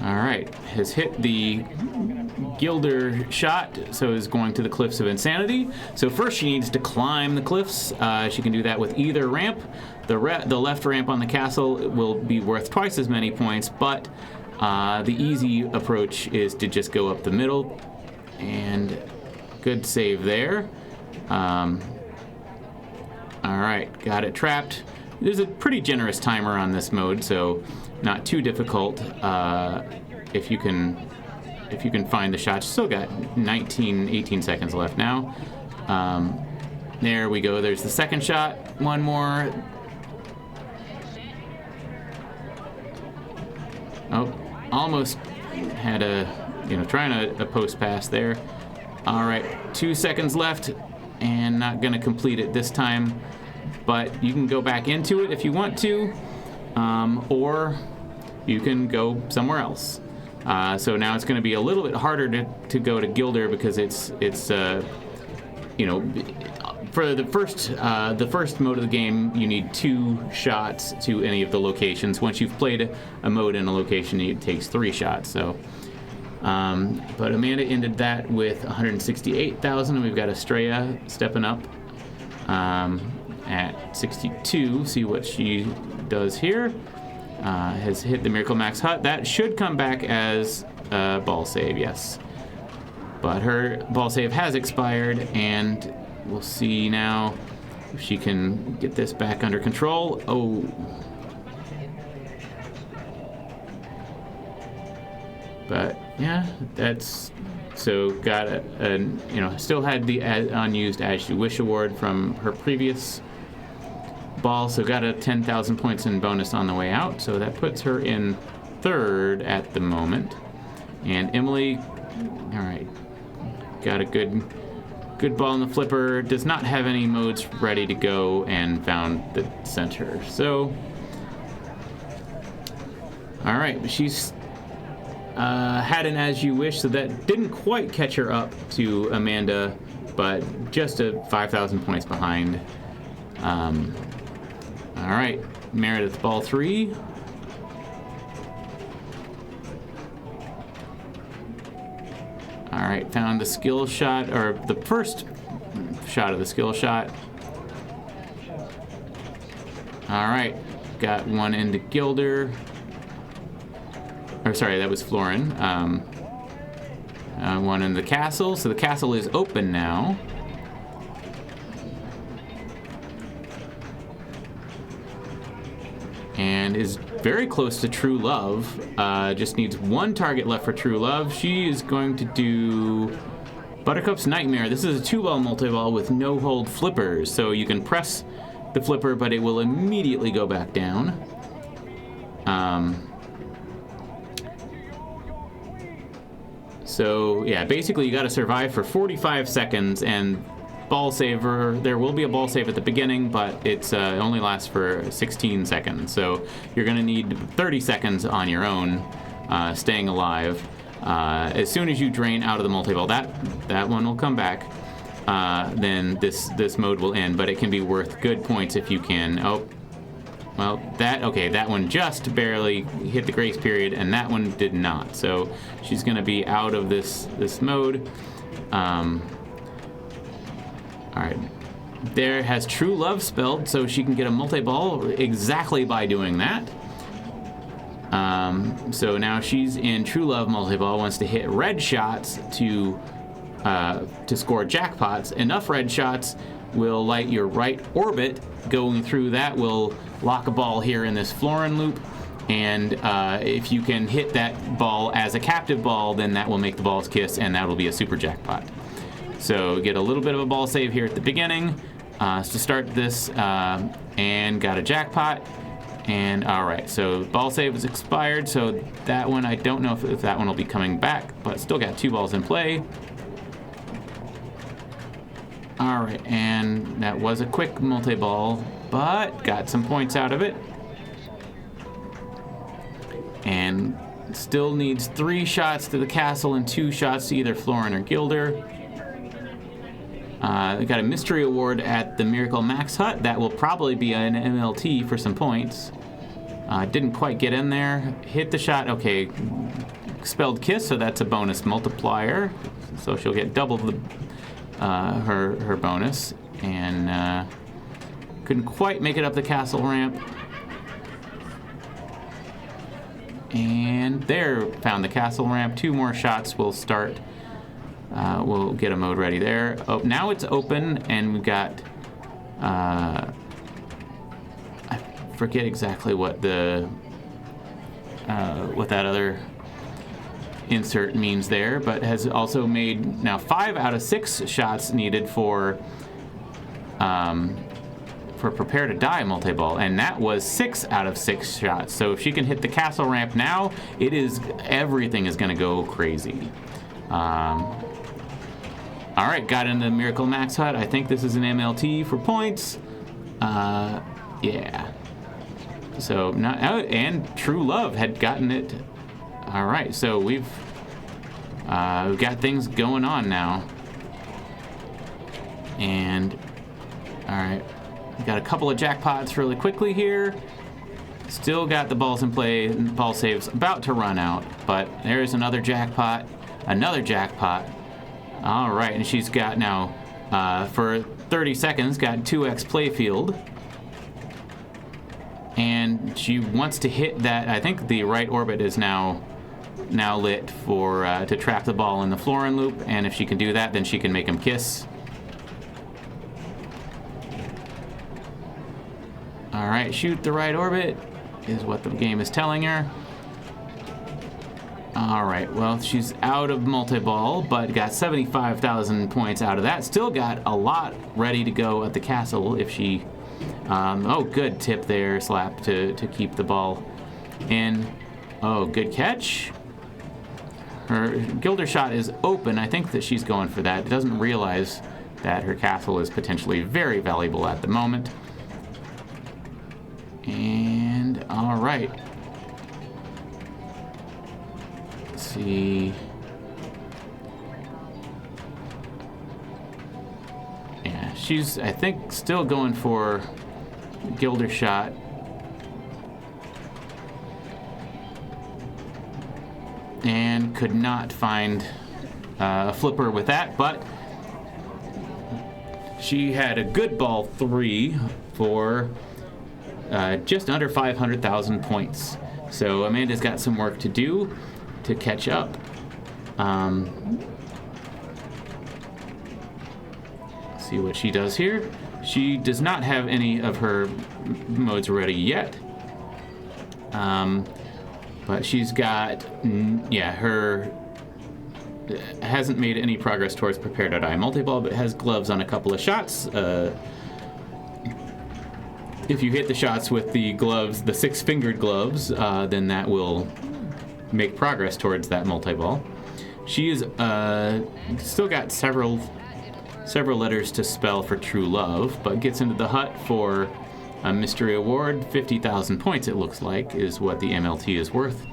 [SPEAKER 1] All right, has hit the Gilder shot, so is going to the Cliffs of Insanity. So first she needs to climb the cliffs. She can do that with either ramp. The left ramp on the castle will be worth twice as many points, but the easy approach is to just go up the middle. And good save there. All right, got it trapped. There's a pretty generous timer on this mode, so not too difficult if you can find the shot. Still got 18 seconds left now. There we go. There's the second shot. One more. Oh, almost had trying a post pass there. All right, 2 seconds left, and not going to complete it this time. But you can go back into it if you want to, or you can go somewhere else. So now it's going to be a little bit harder to go to Gilder because it's for the first mode of the game, you need 2 shots to any of the locations. Once you've played a mode in a location, it takes 3 shots. So, but Amanda ended that with 168,000, and we've got Estrella stepping up at 62. See what she does here. Has hit the Miracle Max Hut. That should come back as a ball save, yes. But her ball save has expired, and we'll see now if she can get this back under control. Oh. But yeah, that's so got still had the unused As You Wish award from her previous ball, so got a 10,000 points in bonus on the way out, so that puts her in 3rd at the moment. And Emily, all right, got a good ball in the flipper, does not have any modes ready to go, and found the center. So, all right, she's had an As You Wish, so that didn't quite catch her up to Amanda, but just 5,000 points behind. All right, Meredith, ball 3. All right, found the skill shot, or the first shot of the skill shot. All right, got one into Gilder. Or sorry, that was Florin. One in the castle, so the castle is open now. and is very close to True Love. Just needs one target left for True Love. She is going to do Buttercup's Nightmare. This is a 2-ball multi-ball with no hold flippers, so you can press the flipper, but it will immediately go back down. So yeah, basically you got to survive for 45 seconds, and ball saver, there will be a ball save at the beginning, but it only lasts for 16 seconds. So you're going to need 30 seconds on your own, staying alive. As soon as you drain out of the multi-ball, that one will come back. Then this mode will end, but it can be worth good points if you can. Oh, well, that one just barely hit the grace period, and that one did not. So she's going to be out of this mode. All right. There has True Love spelled, so she can get a multi-ball exactly by doing that. So now she's in True Love multi-ball, wants to hit red shots to score jackpots. Enough red shots will light your right orbit. Going through that will lock a ball here in this Florin loop, and if you can hit that ball as a captive ball, then that will make the balls kiss, and that will be a super jackpot. So get a little bit of a ball save here at the beginning to start this, and got a jackpot. And all right, so ball save is expired, so that one, I don't know if that one will be coming back, but still got 2 balls in play. All right, and that was a quick multi-ball, but got some points out of it. And still needs 3 shots to the castle and 2 shots to either Florin or Gilder. We got a mystery award at the Miracle Max Hut. That will probably be an MLT for some points. Didn't quite get in there. Hit the shot. Okay, spelled kiss, so that's a bonus multiplier. So she'll get double the her bonus, and couldn't quite make it up the castle ramp. And there, found the castle ramp. 2 more shots will start. We'll get a mode ready there. Oh, now it's open, and we've got I forget exactly what the what that other insert means there, but has also made now 5 out of 6 shots needed for Prepare to Die multi-ball, and that was 6 out of 6 shots. So if she can hit the castle ramp now, everything is going to go crazy. All right, got into the Miracle Max Hut. I think this is an MLT for points. Yeah. So and True Love had gotten it. All right, so we've got things going on now. And all right, we got a couple of jackpots really quickly here. Still got the balls in play. Ball saves about to run out, but there's another jackpot. Another jackpot. All right, and she's got now for 30 seconds got 2x playfield. And she wants to hit that. I think the right orbit is now lit for to trap the ball in the Florin loop, and if she can do that, then she can make him kiss. All right, shoot the right orbit is what the game is telling her. All right, well, she's out of multi-ball, but got 75,000 points out of that. Still got a lot ready to go at the castle if she... oh, good tip there, slap to keep the ball in. Oh, good catch. Her Gilder shot is open. I think that she's going for that. Doesn't realize that her castle is potentially very valuable at the moment. And, all right. Let's see. Yeah, she's, I think, still going for Gilder shot. And could not find a flipper with that, but she had a good ball 3 for just under 500,000 points. So Amanda's got some work to do to catch up. See what she does here. She does not have any of her modes ready yet. But she's got, her hasn't made any progress towards Prepare.I multi-ball, but has gloves on a couple of shots. If you hit the shots with the gloves, the 6-fingered gloves, then that will make progress towards that multi-ball. She is still got several letters to spell for True Love, but gets into the hut for a mystery award. 50,000 points, it looks like, is what the MLT is worth.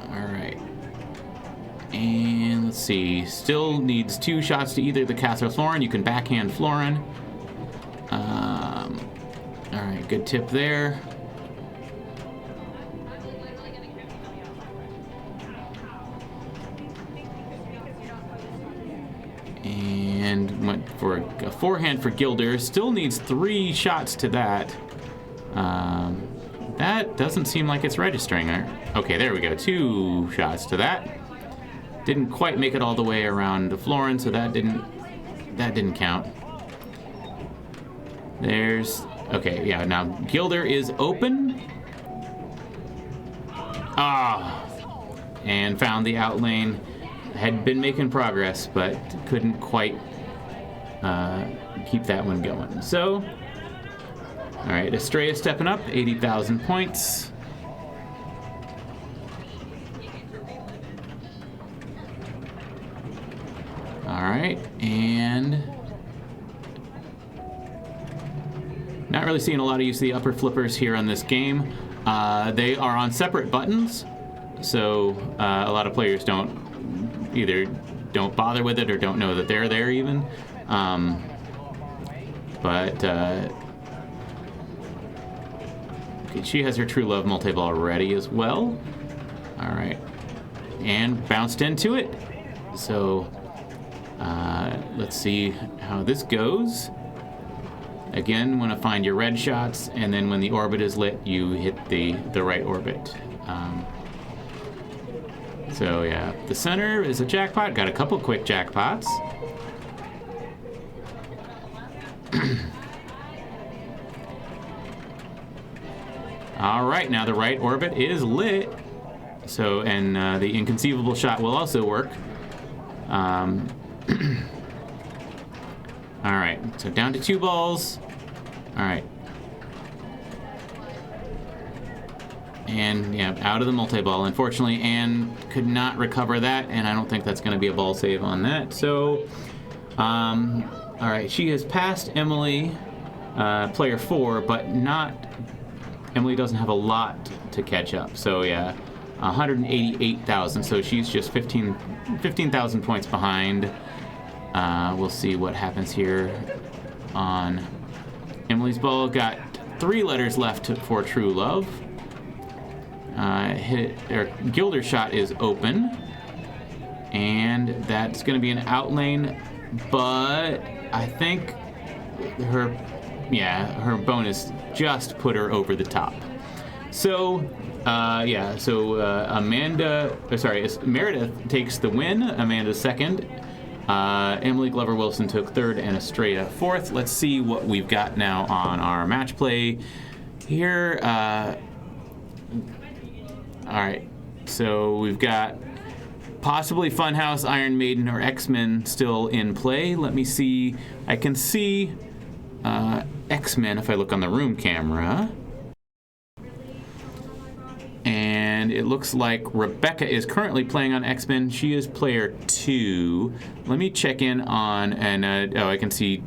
[SPEAKER 1] All right. And let's see. Still needs 2 shots to either the Castle or Florin. You can backhand Florin. All right, good tip there. And went for a forehand for Gilder. Still needs 3 shots to that. That doesn't seem like it's registering. Okay, there we go. 2 shots to that. Didn't quite make it all the way around to Florin, so that didn't count. Okay, yeah, now Gilder is open. And found the out lane. Had been making progress, but couldn't quite keep that one going. So, all right, Estrella stepping up, 80,000 points. All right, and not really seeing a lot of use of the upper flippers here on this game. They are on separate buttons, so a lot of players either don't bother with it or don't know that they're there even. Okay, she has her True Love multi-ball ready as well. All right, and bounced into it. So let's see how this goes. Again, want to find your red shots, and then when the orbit is lit, you hit the right orbit. So yeah, the center is a jackpot. Got a couple quick jackpots. All right, now the right orbit is lit. So, and the inconceivable shot will also work. All right, so down to 2 balls. All right. And yeah, out of the multi-ball. Unfortunately, Anne could not recover that, and I don't think that's going to be a ball save on that. So, all right, she has passed Emily, player 4, but Emily doesn't have a lot to catch up. So yeah, 188,000. So she's just 15,000 points behind. We'll see what happens here on Emily's ball. Got 3 letters left for True Love. Gilder's shot is open, and that's going to be an out lane, but I think her bonus just put her over the top. So Meredith takes the win. Amanda's second. Emily Glover Wilson took third, and Estrella fourth. Let's see what we've got now on our match play here. All right, so we've got possibly Funhouse, Iron Maiden, or X-Men still in play. Let me see. I can see X-Men if I look on the room camera. And it looks like Rebecca is currently playing on X-Men. She is player 2. Let me check in on, I can see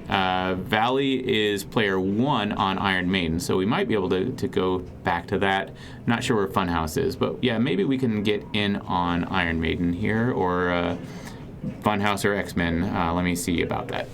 [SPEAKER 1] Valley is player 1 on Iron Maiden, so we might be able to go back to that. Not sure where Funhouse is, but yeah, maybe we can get in on Iron Maiden here, or Funhouse or X-Men. Let me see about that.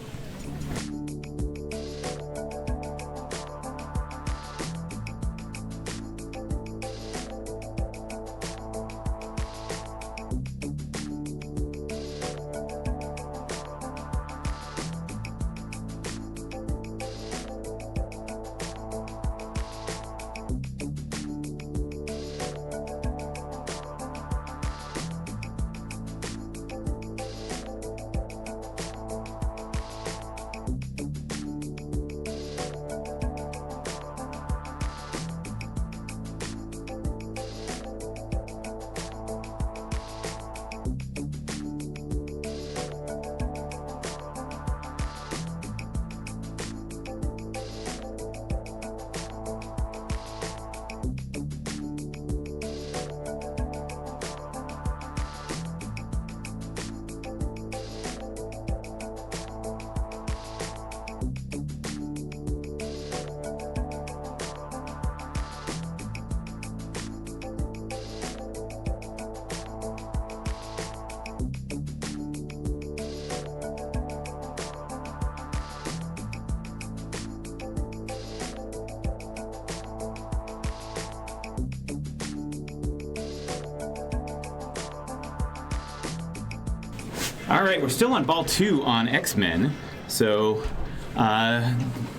[SPEAKER 1] All right, we're still on ball 2 on X-Men. So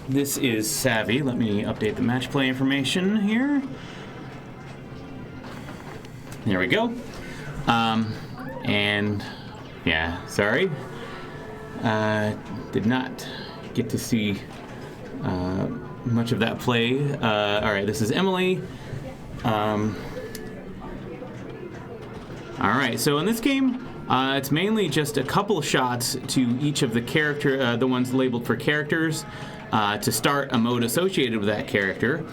[SPEAKER 1] this is Savvy. Let me update the match play information here. There we go. And yeah, sorry. Did not get to see much of that play. All right, this is Emily. All right, so in this game, it's mainly just a couple shots to each of the the ones labeled for characters, to start a mode associated with that character.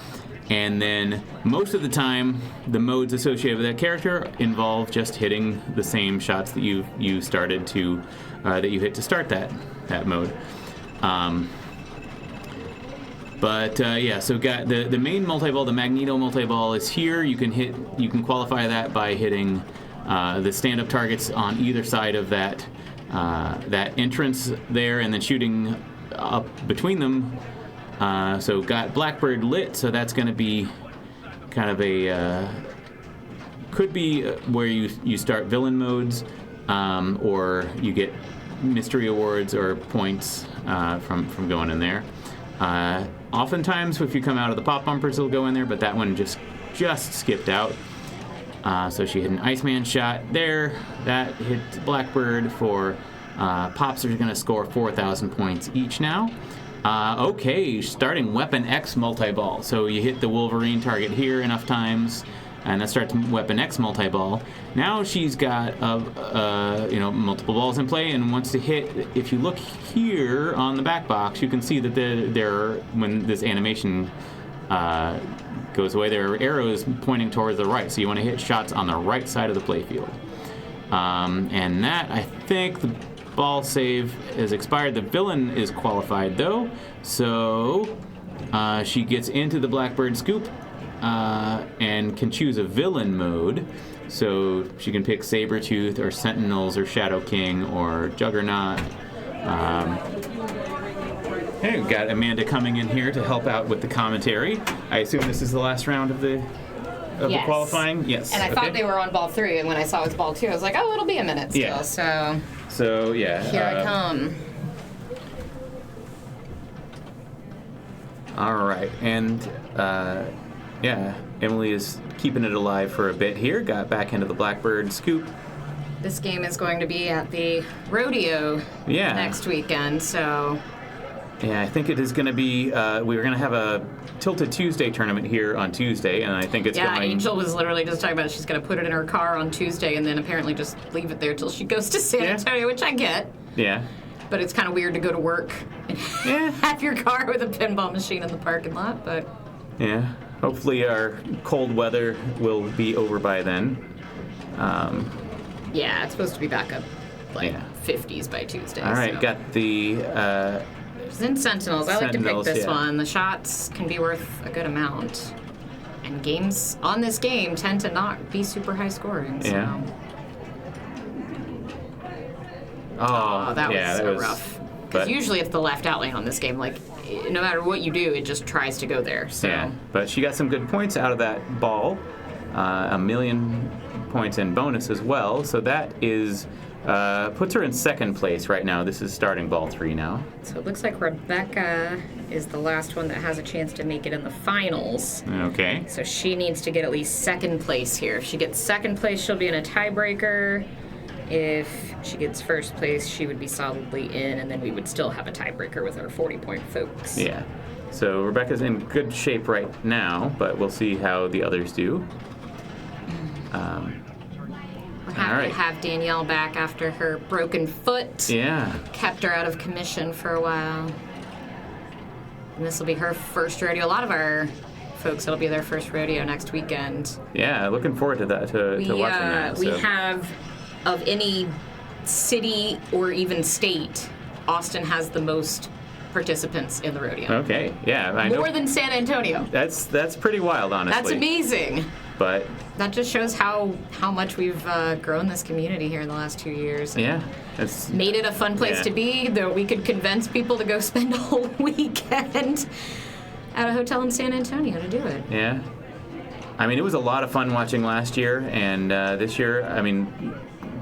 [SPEAKER 1] And then most of the time, the modes associated with that character involve just hitting the same shots that you started to that you hit to start that mode. Yeah, so got the main multi-ball, the Magneto multi-ball is here. You can qualify that by hitting the stand-up targets on either side of that entrance there, and then shooting up between them. So got Blackbird lit, so that's going to be kind of a could be where you start villain modes, or you get mystery awards or points from going in there. Oftentimes, if you come out of the pop bumpers, it'll go in there, but that one just skipped out. So she hit an Iceman shot there. That hit Blackbird for pops are going to score 4,000 points each now. Okay, starting Weapon X multi-ball. So you hit the Wolverine target here enough times, and that starts Weapon X multi-ball. Now she's got multiple balls in play and wants to hit. If you look here on the back box, you can see that there when this animation goes away, there are arrows pointing towards the right. So you want to hit shots on the right side of the playfield. And that, I think, the ball save is expired. The villain is qualified though, so she gets into the Blackbird scoop and can choose a villain mode. So she can pick Sabretooth or Sentinels or Shadow King or Juggernaut. Hey, we've got Amanda coming in here to help out with the commentary. I assume this is the last round of the qualifying? Yes.
[SPEAKER 5] And I thought they were on ball 3, and when I saw it was ball 2, I was like, oh, it'll be a minute still.
[SPEAKER 1] Yeah.
[SPEAKER 5] So
[SPEAKER 1] yeah.
[SPEAKER 5] Here I come.
[SPEAKER 1] All right. And Emily is keeping it alive for a bit here. Got back into the Blackbird scoop.
[SPEAKER 5] This game is going to be at the rodeo next weekend, so...
[SPEAKER 1] Yeah, I think it is going to be, we were going to have a Tilted Tuesday tournament here on Tuesday, and I think it's going...
[SPEAKER 5] Yeah, Angel was literally just talking about she's going to put it in her car on Tuesday and then apparently just leave it there till she goes to San Antonio, which I get.
[SPEAKER 1] Yeah.
[SPEAKER 5] But it's kind of weird to go to work and have your car with a pinball machine in the parking lot, but...
[SPEAKER 1] Yeah, hopefully our cold weather will be over by then.
[SPEAKER 5] Yeah, it's supposed to be back up, 50s by Tuesday.
[SPEAKER 1] All right, got the...
[SPEAKER 5] It's in Sentinels. I like to pick this one. The shots can be worth a good amount. And games on this game tend to not be super high scoring. So.
[SPEAKER 1] Yeah.
[SPEAKER 5] Oh, that was rough. Because usually if the left out lane on this game, like, no matter what you do, it just tries to go there. So.
[SPEAKER 1] Yeah, but she got some good points out of that ball. 1,000,000 points in bonus as well. So that is... puts her in second place right now. This is starting ball 3 now.
[SPEAKER 5] So it looks like Rebecca is the last one that has a chance to make it in the finals.
[SPEAKER 1] Okay.
[SPEAKER 5] So she needs to get at least second place here. If she gets second place, she'll be in a tiebreaker. If she gets first place, she would be solidly in, and then we would still have a tiebreaker with our 40-point folks.
[SPEAKER 1] Yeah. So Rebecca's in good shape right now, but we'll see how the others do.
[SPEAKER 5] We're happy to have Danielle back after her broken foot.
[SPEAKER 1] Yeah.
[SPEAKER 5] Kept her out of commission for a while. And this will be her first rodeo. A lot of our folks, it'll be their first rodeo next weekend.
[SPEAKER 1] Yeah, looking forward to that, to watching that.
[SPEAKER 5] We have, of any city or even state, Austin has the most participants in the rodeo.
[SPEAKER 1] Okay, yeah. I know.
[SPEAKER 5] More than San Antonio.
[SPEAKER 1] That's pretty wild, honestly.
[SPEAKER 5] That's amazing.
[SPEAKER 1] But
[SPEAKER 5] that just shows how much we've grown this community here in the last 2 years.
[SPEAKER 1] Yeah. It's
[SPEAKER 5] made it a fun place to be, though we could convince people to go spend a whole weekend at a hotel in San Antonio to do it.
[SPEAKER 1] Yeah. I mean, it was a lot of fun watching last year, and this year, I mean,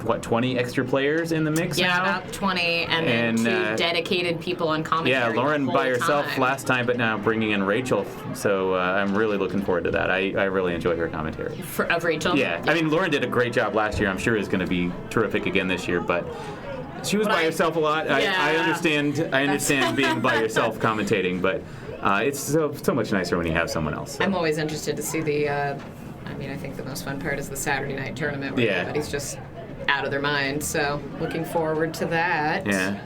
[SPEAKER 1] 20 extra players in the mix
[SPEAKER 5] Yeah,
[SPEAKER 1] now?
[SPEAKER 5] about 20, and then two dedicated people on commentary.
[SPEAKER 1] Yeah, Lauren
[SPEAKER 5] the
[SPEAKER 1] by
[SPEAKER 5] whole
[SPEAKER 1] herself
[SPEAKER 5] time.
[SPEAKER 1] last time, but now bringing in Rachel. So I'm really looking forward to that. I really enjoy her commentary.
[SPEAKER 5] Of Rachel?
[SPEAKER 1] Yeah, I mean, Lauren did a great job last year. I'm sure is going to be terrific again this year, but she was by herself a lot.
[SPEAKER 5] Yeah.
[SPEAKER 1] I understand being by yourself commentating, but it's so much nicer when you have someone else. So.
[SPEAKER 5] I'm always interested to see the, I think the most fun part is the Saturday night tournament where everybody's just out of their mind, so looking forward to that.
[SPEAKER 1] Yeah.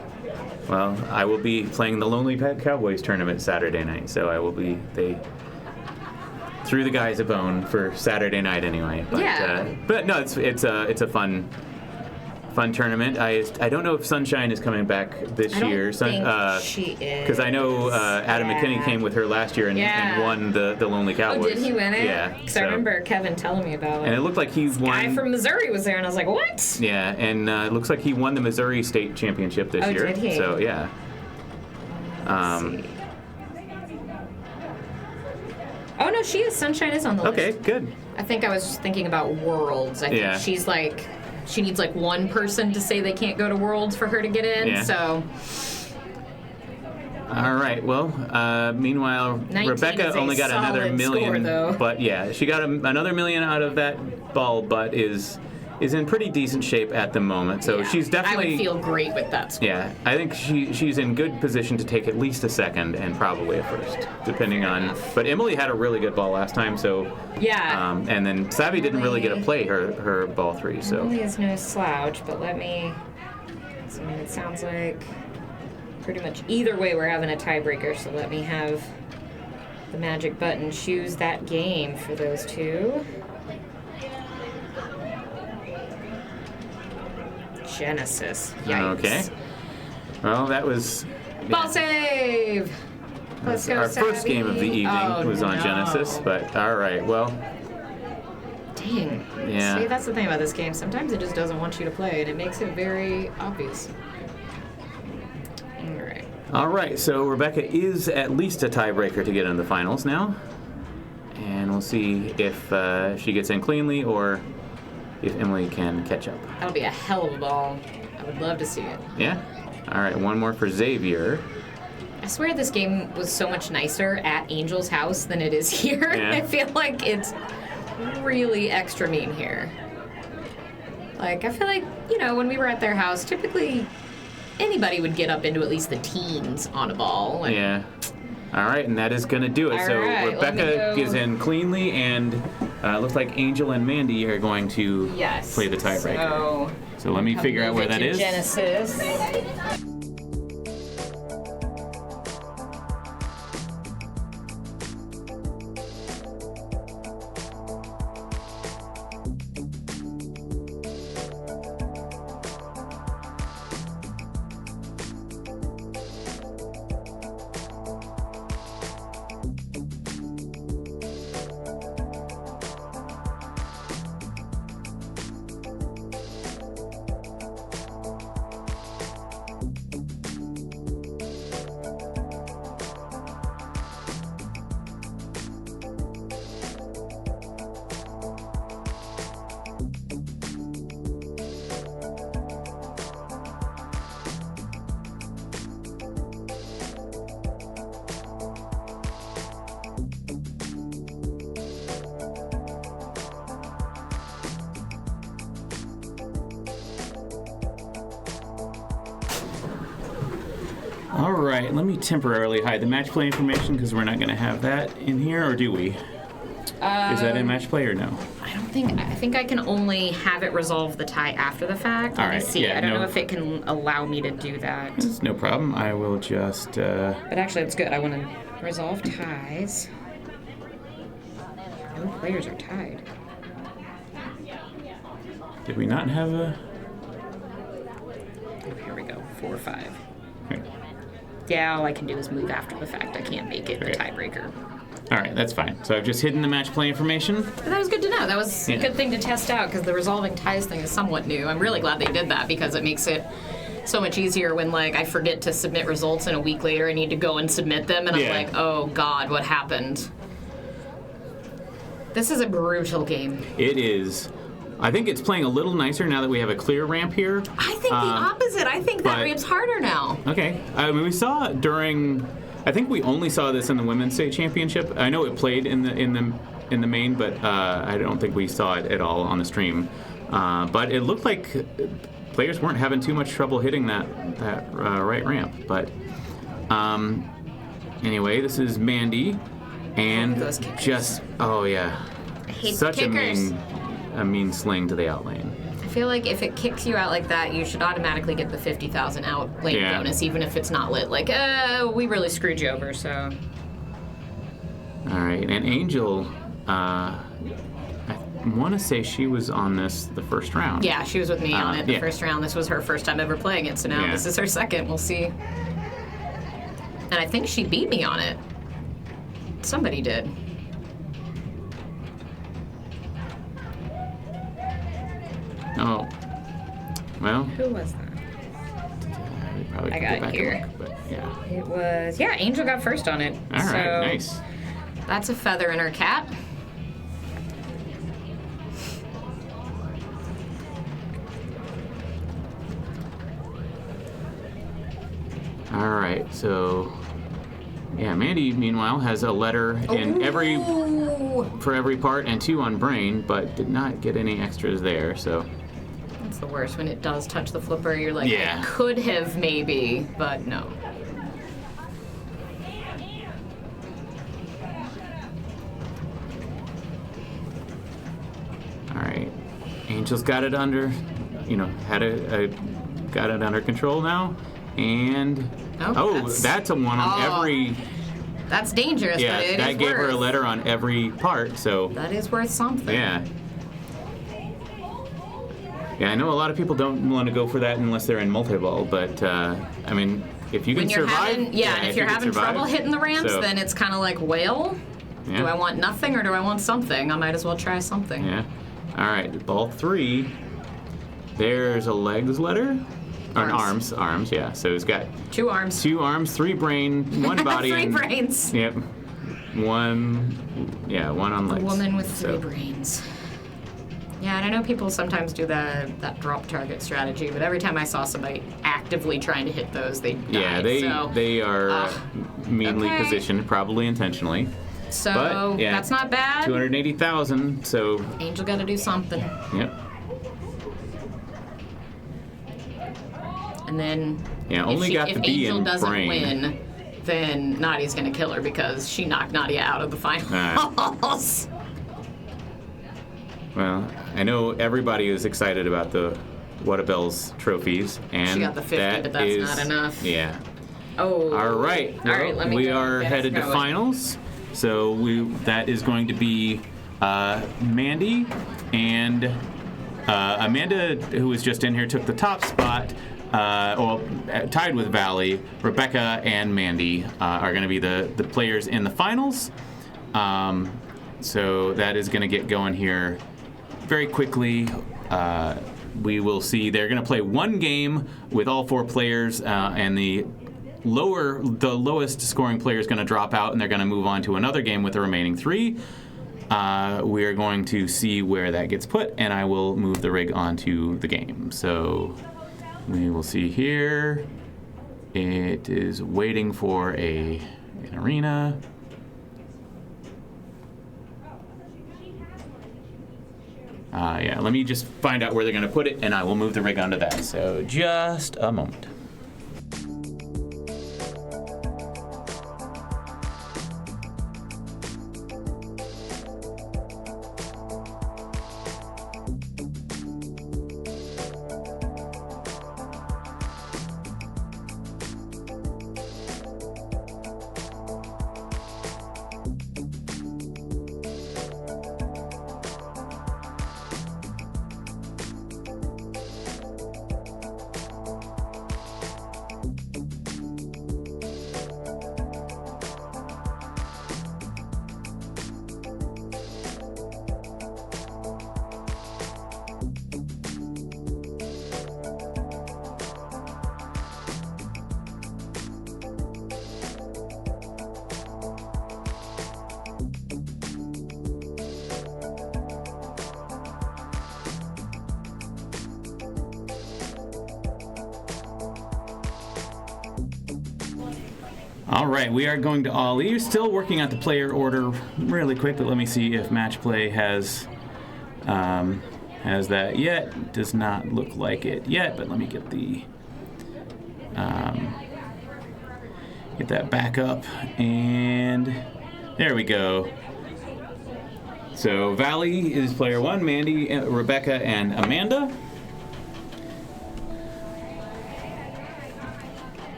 [SPEAKER 1] Well, I will be playing the Lonely Pet Cowboys tournament Saturday night, so they threw the guys a bone for Saturday night anyway. But,
[SPEAKER 5] Yeah.
[SPEAKER 1] But no, it's a fun tournament. I don't know if Sunshine is coming back this year.
[SPEAKER 5] She is.
[SPEAKER 1] Because I know Adam McKinney came with her last year and won the Lonely Cowboys.
[SPEAKER 5] Oh, did he win it?
[SPEAKER 1] Yeah.
[SPEAKER 5] Because I remember Kevin telling me about it.
[SPEAKER 1] And it looked like he won.
[SPEAKER 5] Guy from Missouri was there, and I was like, what?
[SPEAKER 1] Yeah, and it looks like he won the Missouri State Championship this year.
[SPEAKER 5] Did he?
[SPEAKER 1] So yeah.
[SPEAKER 5] Let's see. Oh no, Sunshine is on the list.
[SPEAKER 1] Okay, good.
[SPEAKER 5] I think I was just thinking about Worlds. I think she's like, she needs like one person to say they can't go to Worlds for her to get in.
[SPEAKER 1] Yeah.
[SPEAKER 5] So.
[SPEAKER 1] All right. Well, meanwhile,
[SPEAKER 5] 19
[SPEAKER 1] Rebecca
[SPEAKER 5] is a
[SPEAKER 1] only got another
[SPEAKER 5] solid
[SPEAKER 1] million,
[SPEAKER 5] score, though.
[SPEAKER 1] but yeah, she got another million out of that ball, but is in pretty decent shape at the moment. So she's definitely.
[SPEAKER 5] I would feel great with that score.
[SPEAKER 1] Yeah, I think she's in good position to take at least a second and probably a first, depending on. But Emily had a really good ball last time, so.
[SPEAKER 5] Yeah.
[SPEAKER 1] And then Savvy didn't really get to play her ball 3, so.
[SPEAKER 5] Emily is no slouch, but let me. I mean, it sounds like pretty much either way we're having a tiebreaker. So let me have the magic button choose that game for those two. Genesis. Yikes.
[SPEAKER 1] Okay. Well, that was.
[SPEAKER 5] Ball save! Let's go,
[SPEAKER 1] Our first
[SPEAKER 5] Savvy.
[SPEAKER 1] game of the evening was on
[SPEAKER 5] no.
[SPEAKER 1] Genesis, but all right, well.
[SPEAKER 5] Dang.
[SPEAKER 1] Yeah.
[SPEAKER 5] See, that's the thing about this game. Sometimes it just doesn't want you to play, and it makes it very obvious. All right.
[SPEAKER 1] All right, so Rebecca is at least a tiebreaker to get in the finals now. And we'll see if she gets in cleanly or if Emily can catch up.
[SPEAKER 5] That'll be a hell of a ball. I would love to see it.
[SPEAKER 1] Yeah? All right, one more for Xavier.
[SPEAKER 5] I swear this game was so much nicer at Angel's house than it is here.
[SPEAKER 1] Yeah.
[SPEAKER 5] I feel like it's really extra mean here. Like, I feel like, when we were at their house, typically anybody would get up into at least the teens on a ball. And
[SPEAKER 1] Yeah. All right, and that is going to do it.
[SPEAKER 5] All
[SPEAKER 1] So
[SPEAKER 5] right, let me
[SPEAKER 1] Rebecca
[SPEAKER 5] go.
[SPEAKER 1] is in cleanly, and looks like Angel and Mandy are going to play the tiebreaker. So let me figure out where that is.
[SPEAKER 5] Genesis.
[SPEAKER 1] All right, let me temporarily hide the match play information because we're not going to have that in here, or do we? Is that in match play or no?
[SPEAKER 5] I think I can only have it resolve the tie after the fact. Let me see.
[SPEAKER 1] yeah,
[SPEAKER 5] I don't
[SPEAKER 1] no.
[SPEAKER 5] know if it can allow me to do that.
[SPEAKER 1] It's no problem. I will just.
[SPEAKER 5] But actually, it's good. I want to resolve ties. No players are tied.
[SPEAKER 1] Did we not have a?
[SPEAKER 5] Oh, here we go. 4-5.
[SPEAKER 1] Okay.
[SPEAKER 5] Yeah, all I can do is move after the fact. I can't make it a
[SPEAKER 1] Okay.
[SPEAKER 5] tiebreaker.
[SPEAKER 1] All right, that's fine. So I've just hidden the match play information.
[SPEAKER 5] But that was good to know. That was
[SPEAKER 1] Yeah.
[SPEAKER 5] a good thing to test out because the resolving ties thing is somewhat new. I'm really glad they did that because it makes it so much easier when, like, I forget to submit results and a week later I need to go and submit them and
[SPEAKER 1] Yeah.
[SPEAKER 5] I'm like, oh God, what happened? This is a brutal game.
[SPEAKER 1] It is I think it's playing a little nicer now that we have a clear ramp here.
[SPEAKER 5] I think the opposite. I think that
[SPEAKER 1] but-
[SPEAKER 5] ramp's harder now.
[SPEAKER 1] Okay. I mean, we saw during. I think we only saw this in the women's state championship. I know it played in the main, but I don't think we saw it at all on the stream. But it looked like players weren't having too much trouble hitting that right ramp. But anyway, this is Mandy, and
[SPEAKER 5] Those kickers.
[SPEAKER 1] just oh yeah,
[SPEAKER 5] I hate
[SPEAKER 1] such
[SPEAKER 5] the kickers.
[SPEAKER 1] a mean sling to the out lane.
[SPEAKER 5] I feel like if it kicks you out like that, you should automatically get the 50,000 out lane
[SPEAKER 1] Yeah.
[SPEAKER 5] bonus, even if it's not lit. Like, we really screwed you over, so.
[SPEAKER 1] All right, and Angel, I want to say she was on this the first round.
[SPEAKER 5] Yeah, she was with me on it the
[SPEAKER 1] yeah.
[SPEAKER 5] first round. This was her first time ever playing it, so now
[SPEAKER 1] Yeah.
[SPEAKER 5] this is her second. We'll see. And I think she beat me on it. Somebody did.
[SPEAKER 1] Oh, well,
[SPEAKER 5] Who was that?
[SPEAKER 1] we probably
[SPEAKER 5] I
[SPEAKER 1] could
[SPEAKER 5] got
[SPEAKER 1] go
[SPEAKER 5] it
[SPEAKER 1] back
[SPEAKER 5] here.
[SPEAKER 1] and look, but yeah.
[SPEAKER 5] It was, yeah, Angel got first on it.
[SPEAKER 1] All right,
[SPEAKER 5] so
[SPEAKER 1] nice.
[SPEAKER 5] That's a feather in her cap.
[SPEAKER 1] All right, so yeah, Mandy meanwhile has a letter in for every part and 2 on brain, but did not get any extras there. So
[SPEAKER 5] That's the worst when it does touch the flipper. You're like,
[SPEAKER 1] Yeah.
[SPEAKER 5] I could have maybe, but no.
[SPEAKER 1] all right, Angel's got it under, got it under control now, and that's a 1 on
[SPEAKER 5] Oh,
[SPEAKER 1] every.
[SPEAKER 5] That's dangerous,
[SPEAKER 1] Yeah,
[SPEAKER 5] but it
[SPEAKER 1] that
[SPEAKER 5] is
[SPEAKER 1] gave her a
[SPEAKER 5] worth.
[SPEAKER 1] letter on every part. So
[SPEAKER 5] That is worth something.
[SPEAKER 1] yeah. Yeah, I know a lot of people don't want to go for that unless they're in multi-ball, but I mean, if you can
[SPEAKER 5] When you're
[SPEAKER 1] survive,
[SPEAKER 5] having, and if you're
[SPEAKER 1] you can
[SPEAKER 5] having
[SPEAKER 1] survive,
[SPEAKER 5] trouble hitting the ramps,
[SPEAKER 1] so,
[SPEAKER 5] then it's kind of like, well,
[SPEAKER 1] yeah.
[SPEAKER 5] do I want nothing or do I want something? I might as well try something.
[SPEAKER 1] Yeah. All right, ball 3. There's a legs letter, or an arms. Yeah. So it's got
[SPEAKER 5] 2 arms.
[SPEAKER 1] 2 arms, 3 brain, 1 body,
[SPEAKER 5] 3
[SPEAKER 1] and
[SPEAKER 5] brains.
[SPEAKER 1] yep, 1 on legs.
[SPEAKER 5] A woman with 3
[SPEAKER 1] So,
[SPEAKER 5] brains. Yeah, and I know people sometimes do that drop target strategy, but every time I saw somebody actively trying to hit those, they died.
[SPEAKER 1] Yeah, they are meanly
[SPEAKER 5] okay.
[SPEAKER 1] positioned, probably intentionally.
[SPEAKER 5] So
[SPEAKER 1] But, yeah,
[SPEAKER 5] that's not bad.
[SPEAKER 1] 280,000. So
[SPEAKER 5] Angel got to do something.
[SPEAKER 1] yep.
[SPEAKER 5] And then
[SPEAKER 1] Yeah, only got
[SPEAKER 5] if
[SPEAKER 1] to be
[SPEAKER 5] Angel
[SPEAKER 1] in
[SPEAKER 5] doesn't
[SPEAKER 1] brain.
[SPEAKER 5] win, then Nadia's going to kill her because she knocked Nadia out of the finals.
[SPEAKER 1] Well, I know everybody is excited about the Whatabells trophies, and
[SPEAKER 5] She got the 50,
[SPEAKER 1] that
[SPEAKER 5] but that's
[SPEAKER 1] is-
[SPEAKER 5] not enough.
[SPEAKER 1] Yeah.
[SPEAKER 5] Oh.
[SPEAKER 1] All right.
[SPEAKER 5] All right,
[SPEAKER 1] Well,
[SPEAKER 5] let me
[SPEAKER 1] we
[SPEAKER 5] go.
[SPEAKER 1] are
[SPEAKER 5] Get us
[SPEAKER 1] headed to
[SPEAKER 5] going.
[SPEAKER 1] finals, so that is going to be Mandy and Amanda, who was just in here, took the top spot. Tied with Valley. Rebecca and Mandy are going to be the players in the finals. So that is going to get going here very quickly. We will see. They're going to play 1 game with all 4 players, and the lowest scoring player is going to drop out, and they're going to move on to another game with the remaining 3. We are going to see where that gets put, and I will move the rig onto the game. So we will see here. It is waiting for an arena. Yeah, let me just find out where they're going to put it, and I will move the rig onto that. So just a moment. All right, we are going to Ollie. You're still working out the player order really quick, but let me see if Match Play has that yet. Does not look like it yet, but let me get the get that back up, and there we go. So Valley is player 1, Mandy, Rebecca, and Amanda.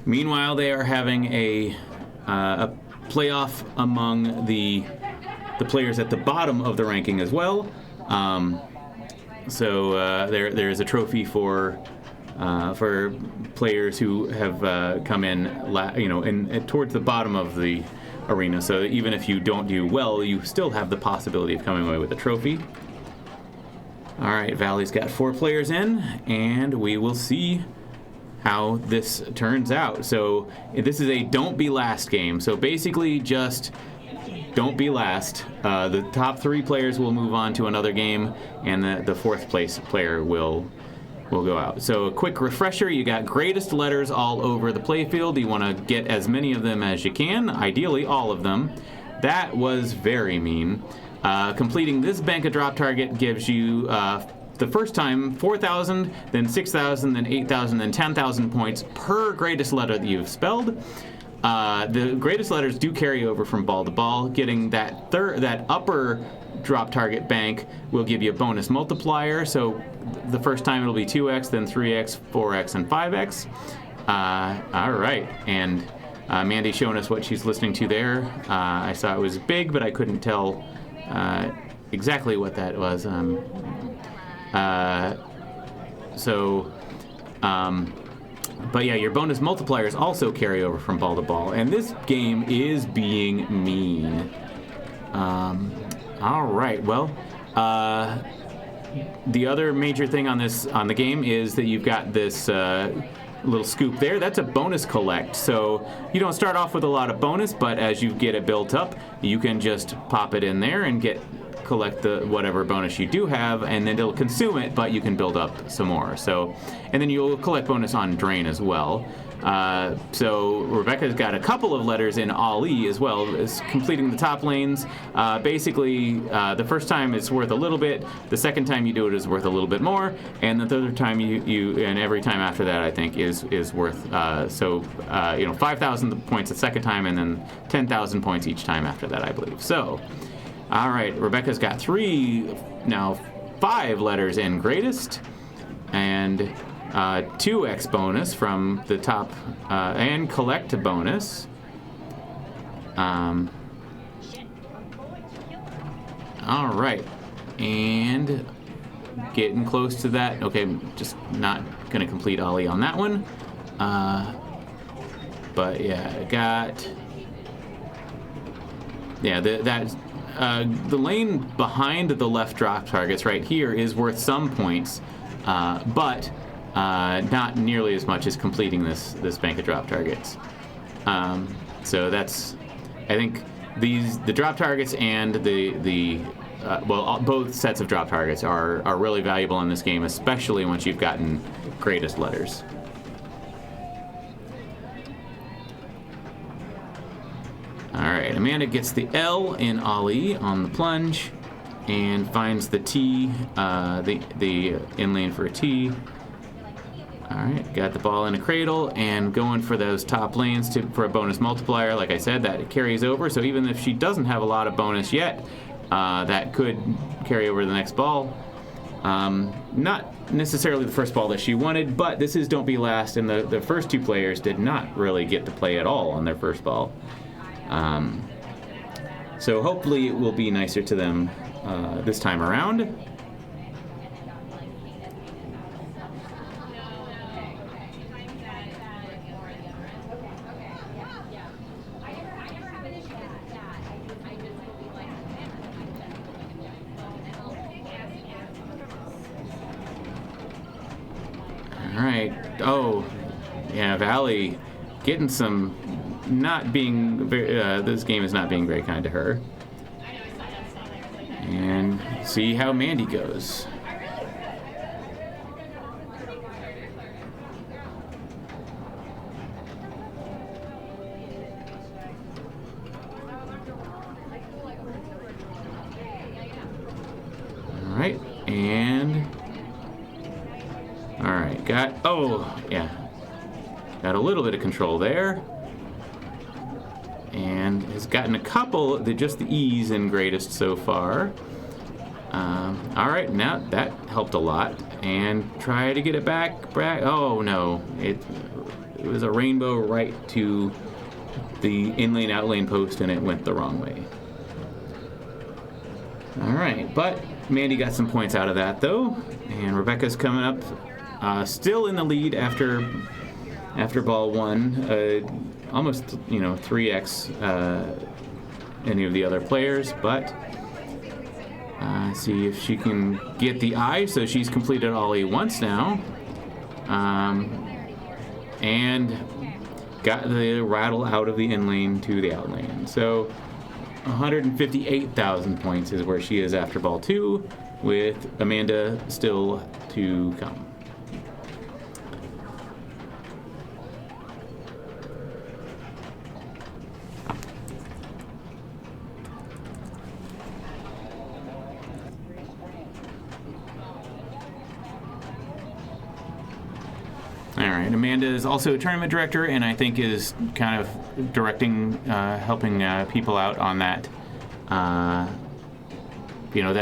[SPEAKER 1] Meanwhile, they are having a playoff among the players at the bottom of the ranking as well. There's a trophy for players who have come in, towards the bottom of the arena. So even if you don't do well, you still have the possibility of coming away with a trophy. All right, Valley's got 4 players in, and we will see how this turns out. So this is a don't be last game. So basically just don't be last. The top 3 players will move on to another game, and the 4th place player will go out. So a quick refresher, you got greatest letters all over the playfield. You want to get as many of them as you can, ideally all of them. That was very mean. Completing this bank of drop target gives you the first time 4,000, then 6,000, then 8,000, then 10,000 points per greatest letter that you've spelled. The greatest letters do carry over from ball to ball. Getting that upper drop target bank will give you a bonus multiplier. So the first time it'll be 2x, then 3x, 4x, and 5x. All right, and Mandy's showing us what she's listening to there. I saw it was big, but I couldn't tell exactly what that was. But yeah, your bonus multipliers also carry over from ball to ball, and this game is being mean. All right, well, the other major thing on the game is that you've got this little scoop there. That's a bonus collect, so you don't start off with a lot of bonus, but as you get it built up, you can just pop it in there and collect the whatever bonus you do have, and then it'll consume it, but you can build up some more. So, and then you'll collect bonus on drain as well. So Rebecca's got a couple of letters in Ali as well, is completing the top lanes. Basically, the first time it's worth a little bit, the second time you do it is worth a little bit more, and the third time and every time after that, I think, is worth 5,000 points the second time, and then 10,000 points each time after that, I believe. So, all right, Rebecca's got 5 letters in greatest, and 2x bonus from the top, and collect a bonus. All right, and getting close to that. Okay, just not gonna complete Ollie on that one. But yeah, I got the lane behind the left drop targets right here is worth some points, but not nearly as much as completing this bank of drop targets. So that's, I think the drop targets and both sets of drop targets are really valuable in this game, especially once you've gotten greatest letters. All right, Amanda gets the L in Ali on the plunge and finds the T, the in lane for a T. All right, got the ball in a cradle and going for those top lanes for a bonus multiplier. Like I said, that it carries over. So even if she doesn't have a lot of bonus yet, that could carry over to the next ball. Not necessarily the first ball that she wanted, but this is don't be last, and the first 2 players did not really get to play at all on their first ball. So hopefully it will be nicer to them this time around. All right. Oh, yeah, Valley getting some. Not being this game is not being very kind to her. And see how Mandy goes. got, oh, yeah. Got a little bit of control there. And has gotten a couple, just the E's in greatest so far. All right, now that helped a lot. And try to get it back. Oh, no. It was a rainbow right to the in-lane, out-lane post, and it went the wrong way. All right, but Mandy got some points out of that, though. And Rebecca's coming up, still in the lead after ball one. Almost, 3x any of the other players, but see if she can get the eye. So she's completed Ollie once now, and got the rattle out of the in lane to the out lane. So 158,000 points is where she is after ball two, with Amanda still to come. All right, Amanda is also a tournament director, and I think is kind of directing, helping people out on that, that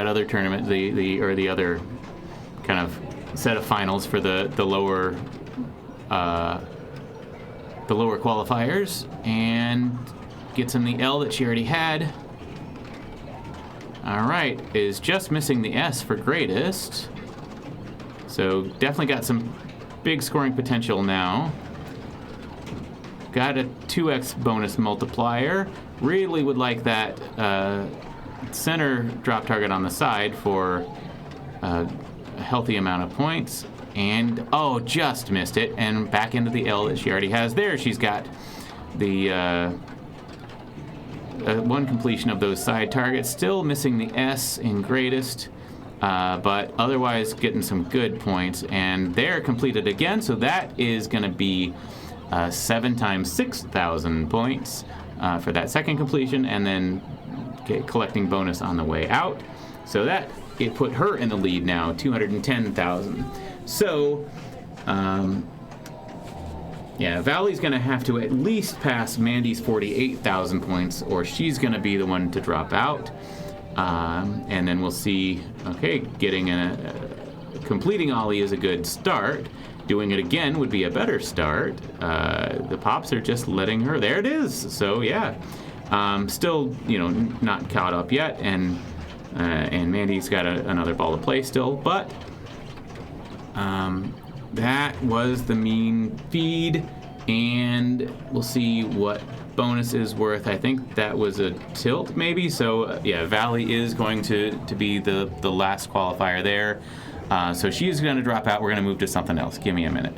[SPEAKER 1] other tournament, the other kind of set of finals for the lower qualifiers, and gets him the L that she already had. All right, is just missing the S for greatest, so definitely got some big scoring potential now. Got a 2x bonus multiplier. Really would like that center drop target on the side for a healthy amount of points. And, oh, just missed it. And back into the L that she already has there. She's got the one completion of those side targets. Still missing the S in greatest. But otherwise getting some good points, and they're completed again, so that is going to be 7 times 6,000 points for that second completion, and then collecting bonus on the way out. So that it put her in the lead now, 210,000. So, Valley's going to have to at least pass Mandy's 48,000 points, or she's going to be the one to drop out. And then we'll see, getting completing Ollie is a good start. Doing it again would be a better start. The Pops are just letting her, there it is. So yeah, still, not caught up yet. And Mandy's got another ball to play still, but that was the mean feed, and we'll see what bonus is worth. I think that was a tilt maybe, so Valley is going to be the last qualifier there, so she's going to drop out. We're going to move to something else. Give me a minute.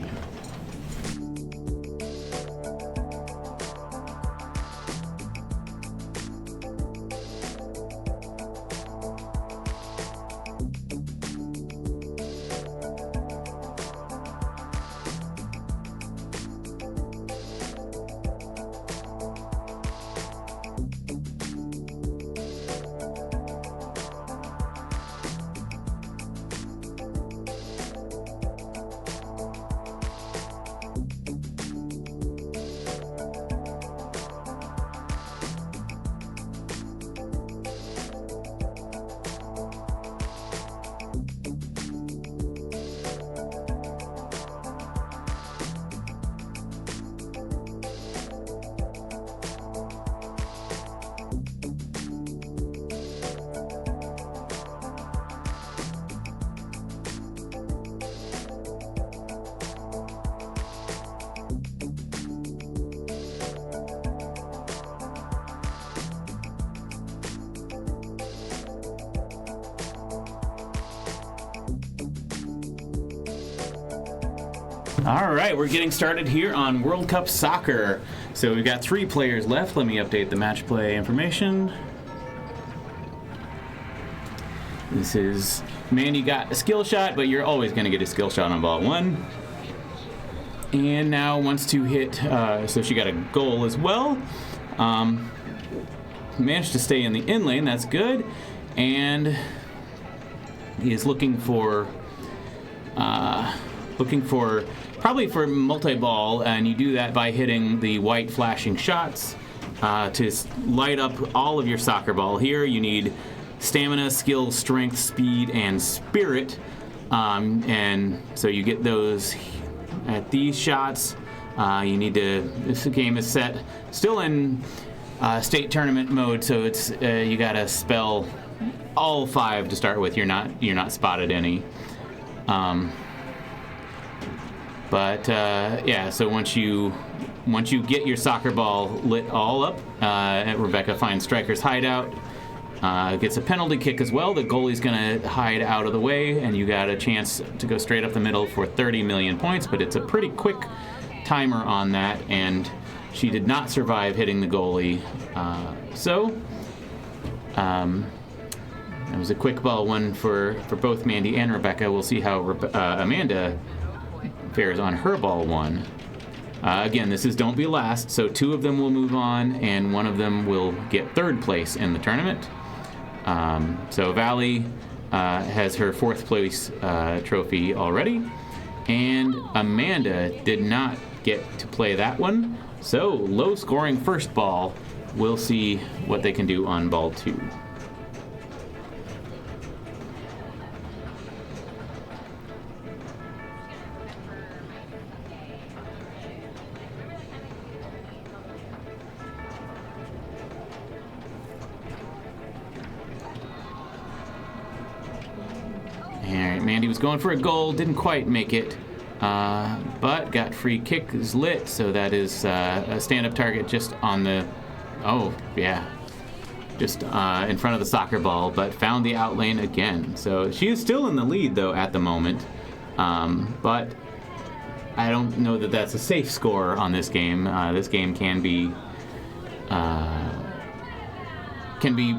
[SPEAKER 1] All right, we're getting started here on World Cup Soccer. So we've got 3 players left. Let me update the match play information. This is, Mandy got a skill shot, but you're always going to get a skill shot on ball 1. And now wants to hit, so she got a goal as well. Managed to stay in the in lane, that's good. And he is looking for looking for probably for multi-ball, and you do that by hitting the white flashing shots to light up all of your soccer ball. Here you need stamina, skill, strength, speed, and spirit, and so you get those at these shots. You need to. This game is set still in state tournament mode, so it's you gotta spell all 5 to start with. You're not spotted any. Yeah, so once you get your soccer ball lit all up, Rebecca finds Striker's hideout, gets a penalty kick as well. The goalie's gonna hide out of the way, and you got a chance to go straight up the middle for 30 million points, but it's a pretty quick timer on that, and she did not survive hitting the goalie. It was a quick ball one for both Mandy and Rebecca. We'll see how Amanda fares on her ball one. Again, this is don't be last, so 2 of them will move on, and 1 of them will get 3rd place in the tournament. So Valley has her 4th place trophy already, and Amanda did not get to play that one. So low scoring first ball. We'll see what they can do on ball 2. Alright, Mandy was going for a goal, didn't quite make it, but got free kick is lit, so that is a stand-up target just on the, just in front of the soccer ball, but found the out lane again. So she is still in the lead, though, at the moment, but I don't know that that's a safe score on this game. This game can be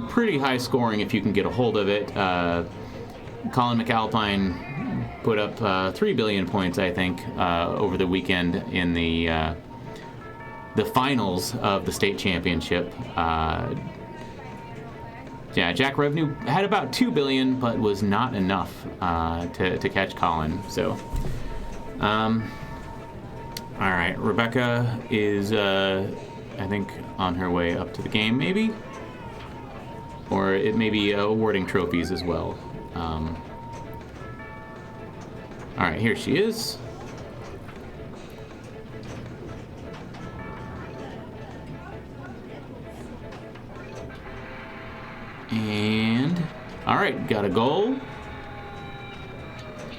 [SPEAKER 1] pretty high scoring if you can get a hold of it. Colin McAlpine put up 3 billion points, I think, over the weekend in the finals of the state championship. Jack Revenue had about 2 billion, but was not enough to catch Colin. So, all right, Rebecca is, I think, on her way up to the game, maybe, or it may be awarding trophies as well. All right, here she is. And, all right, got a goal.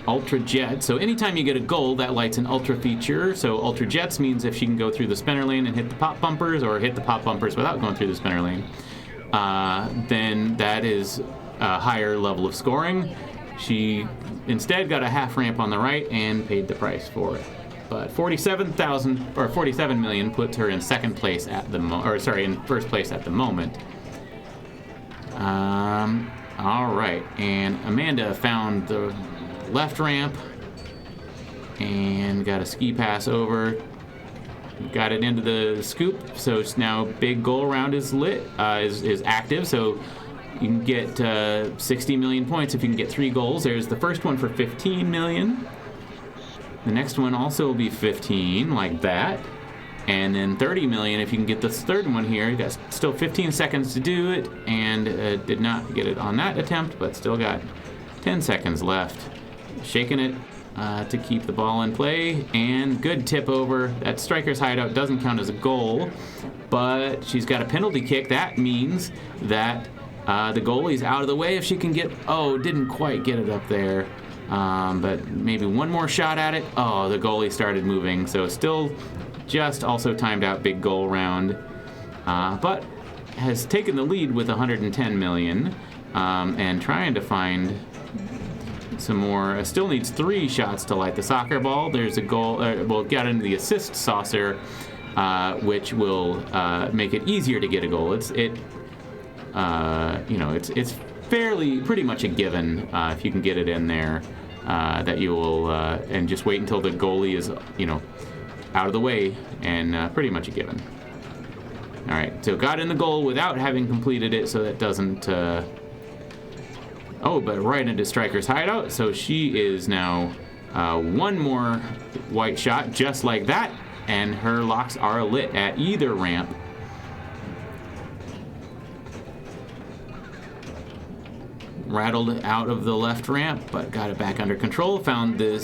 [SPEAKER 1] Ultra Jet. So anytime you get a goal, that lights an Ultra feature. So Ultra Jets means if she can go through the spinner lane and hit the pop bumpers, or hit the pop bumpers without going through the spinner lane, then that is a higher level of scoring. She instead got a half ramp on the right and paid the price for it. But 47 million puts her in second place at the in first place at the moment. All right, and Amanda found the left ramp and got a ski pass over. Got it into the scoop, so it's now big goal round is lit, is active, so you can get 60 million points if you can get 3 goals. There's the first one for 15 million. The next one also will be 15, like that. And then 30 million if you can get this third one here. You got still 15 seconds to do it, and did not get it on that attempt, but still got 10 seconds left. Shaking it to keep the ball in play, and good tip over. That striker's hideout doesn't count as a goal, but she's got a penalty kick. That means that the goalie's out of the way if she can get, didn't quite get it up there. But maybe one more shot at it. The goalie started moving, so still just also timed out big goal round. But has taken the lead with 110 million, and trying to find some more. Still needs 3 shots to light the soccer ball. There's a goal, got into the assist saucer, which will make it easier to get a goal. It's pretty much a given if you can get it in there, that you will, and just wait until the goalie is, out of the way, and pretty much a given. All right, so got in the goal without having completed it, so that doesn't, but right into striker's hideout, so she is now One more white shot, just like that, and her locks are lit at either ramp. Rattled out of the left ramp, but got it back under control. Found the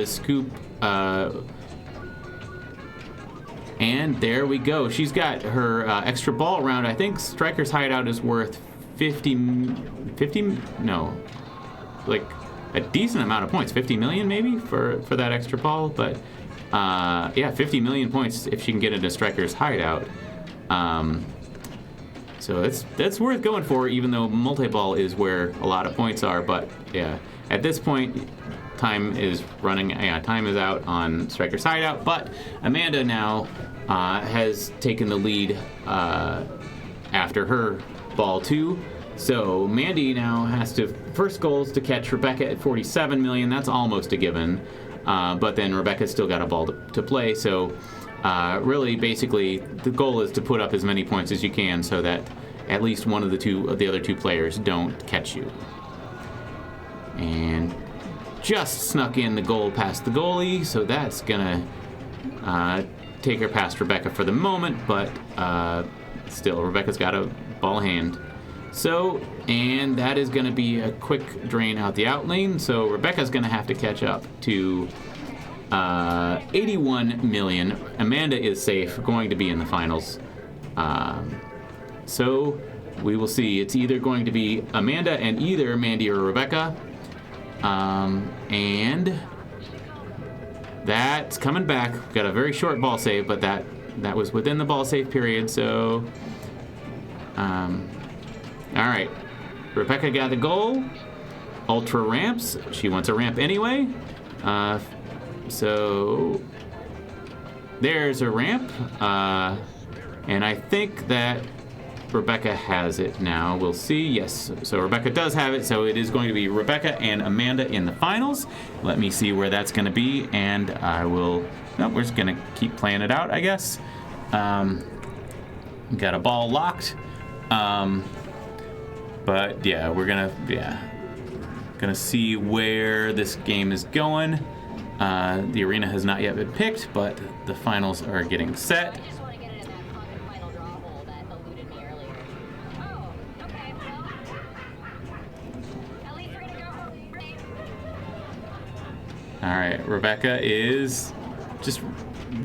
[SPEAKER 1] scoop, and there we go. She's got her extra ball round. I think Striker's Hideout is worth 50, no, like a decent amount of points. 50 million maybe for that extra ball, but yeah, 50 million points if she can get into Striker's Hideout. So that's worth going for, even though multi-ball is where a lot of points are. But yeah, at this point, time is running. Yeah, time is out on Striker's Hideout. But Amanda now has taken the lead after her ball 2. So Mandy now has to, first goal is to catch Rebecca at 47 million. That's almost a given. But then Rebecca's still got a ball to play. So really, basically, the goal is to put up as many points as you can so that at least one of the other two players don't catch you. And just snuck in the goal past the goalie, so that's gonna take her past Rebecca for the moment, but still, Rebecca's got a ball hand. So, and that is gonna be a quick drain out the out lane, so Rebecca's gonna have to catch up to 81 million. Amanda is safe, going to be in the finals. So we will see. It's either going to be Amanda and either Mandy or Rebecca. And that's coming back. Got a very short ball save, but that was within the ball save period. So, all right. Rebecca got the goal. Ultra ramps. She wants a ramp anyway. So there's a ramp, and I think that Rebecca has it now. We'll see. Yes, so Rebecca does have it, so it is going to be Rebecca and Amanda in the finals. Let me see where that's going to be, and I will... No, we're just going to keep playing it out, I guess. Got a ball locked, but yeah, we're gonna see where this game is going. The arena has not yet been picked, but the finals are getting set. All right, Rebecca is just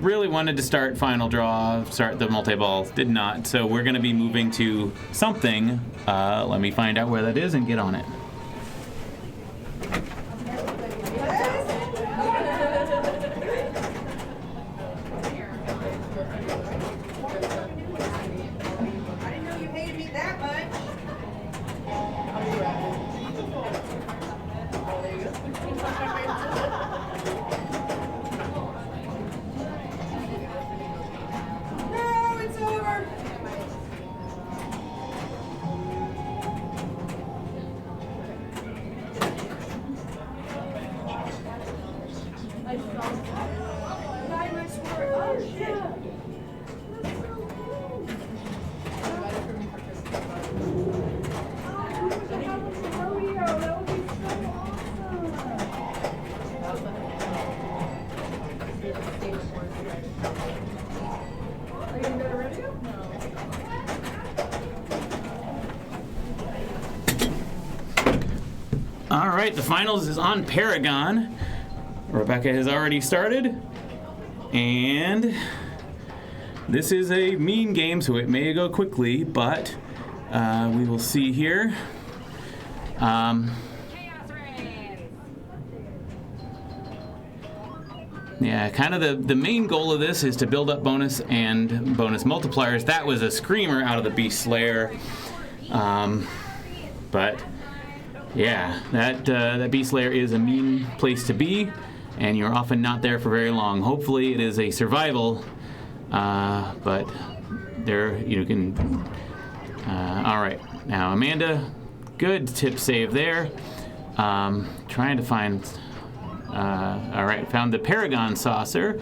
[SPEAKER 1] really wanted to start final draw, start the multi-ball, did not. So we're going to be moving to something. Let me find out where that is and get on it. All right, the finals is on Paragon. Rebecca has already started, and this is a mean game, so it may go quickly, but we will see here. Yeah, kind of the main goal of this is to build up bonus and bonus multipliers. That was a screamer out of the Beast Slayer, but yeah, that Beast Slayer is a mean place to be, and you're often not there for very long. Hopefully it is a survival, but there you can... all right, now Amanda, good tip save there. Trying to find... all right, found the Paragon Saucer,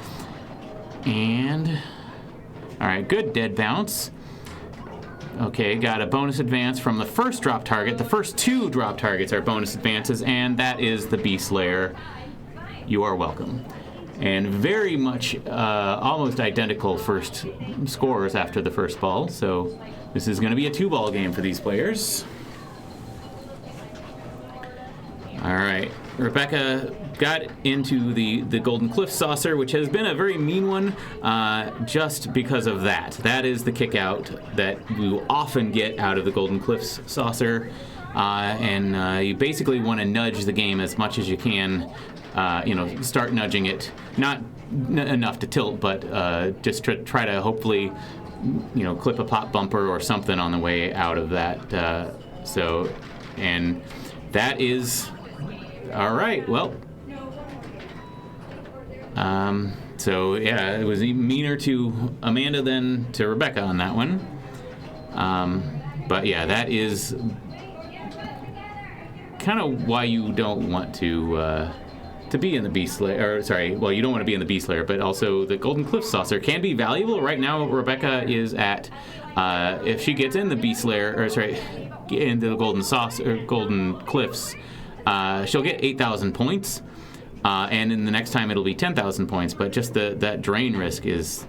[SPEAKER 1] and... all right, good dead bounce. Okay, got a bonus advance from the first drop target. The first two drop targets are bonus advances, and that is the Beast Slayer. you are welcome. And very much almost identical first scores after the first ball, so this is going to be a 2-ball game for these players. All right, Rebecca got into the Golden Cliff saucer, which has been a very mean one just because of that. That is the kick out that you often get out of the Golden Cliffs saucer, and you basically want to nudge the game as much as you can. Start nudging it, not enough to tilt, but just try to hopefully, clip a pop bumper or something on the way out of that. And that is all right. Well, so yeah, it was meaner to Amanda than to Rebecca on that one. But yeah, that is kind of why you don't want to be in the Beast Lair, you don't want to be in the Beast Lair, but also the Golden Cliff saucer can be valuable. Right now, Rebecca is at, if she gets in the Beast Lair, into the Golden Cliffs, she'll get 8,000 points, and in the next time it'll be 10,000 points, but just that drain risk is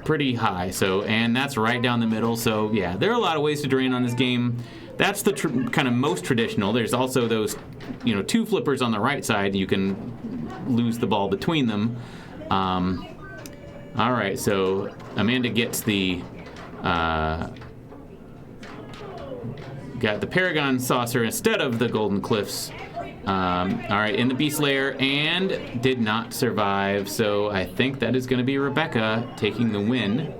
[SPEAKER 1] pretty high. So, and that's right down the middle, so yeah, there are a lot of ways to drain on this game. That's the kind of most traditional. There's also those, 2 flippers on the right side. You can lose the ball between them. All right, so Amanda gets got the Paragon saucer instead of the Golden Cliffs. All right, in the Beast Lair, and did not survive. So I think that is going to be Rebecca taking the win.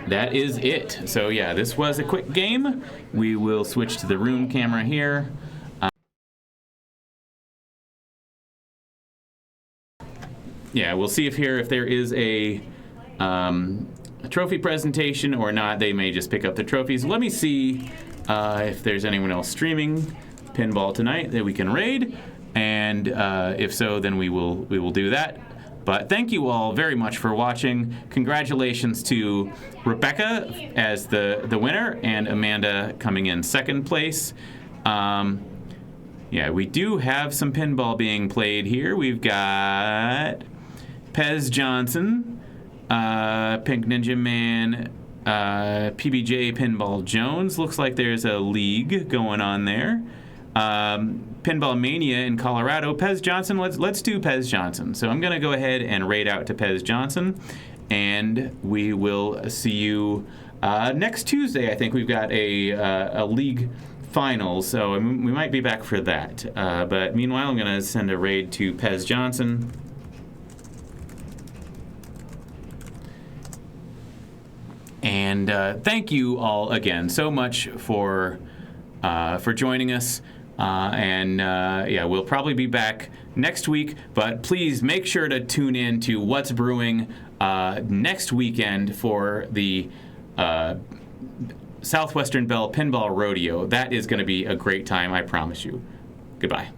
[SPEAKER 1] That is it. So yeah, this was a quick game. We will switch to the room camera here. Yeah, we'll see if there is a trophy presentation or not. They may just pick up the trophies. Let me see if there's anyone else streaming Pinball tonight that we can raid, and if so, then we will do that. But thank you all very much for watching. Congratulations to Rebecca as the winner and Amanda coming in second place. Yeah, we do have some pinball being played here. We've got Pez Johnson, Pink Ninja Man, PBJ Pinball Jones. Looks like there's a league going on there. Pinball Mania in Colorado. Pez Johnson, let's do Pez Johnson. So I'm going to go ahead and raid out to Pez Johnson, and we will see you next Tuesday. I think we've got a league final, so we might be back for that. But meanwhile, I'm going to send a raid to Pez Johnson. And thank you all again so much for joining us. Yeah, we'll probably be back next week, but please make sure to tune in to What's Brewing next weekend for the Southwestern Bell Pinball Rodeo. That is going to be a great time, I promise you. Goodbye.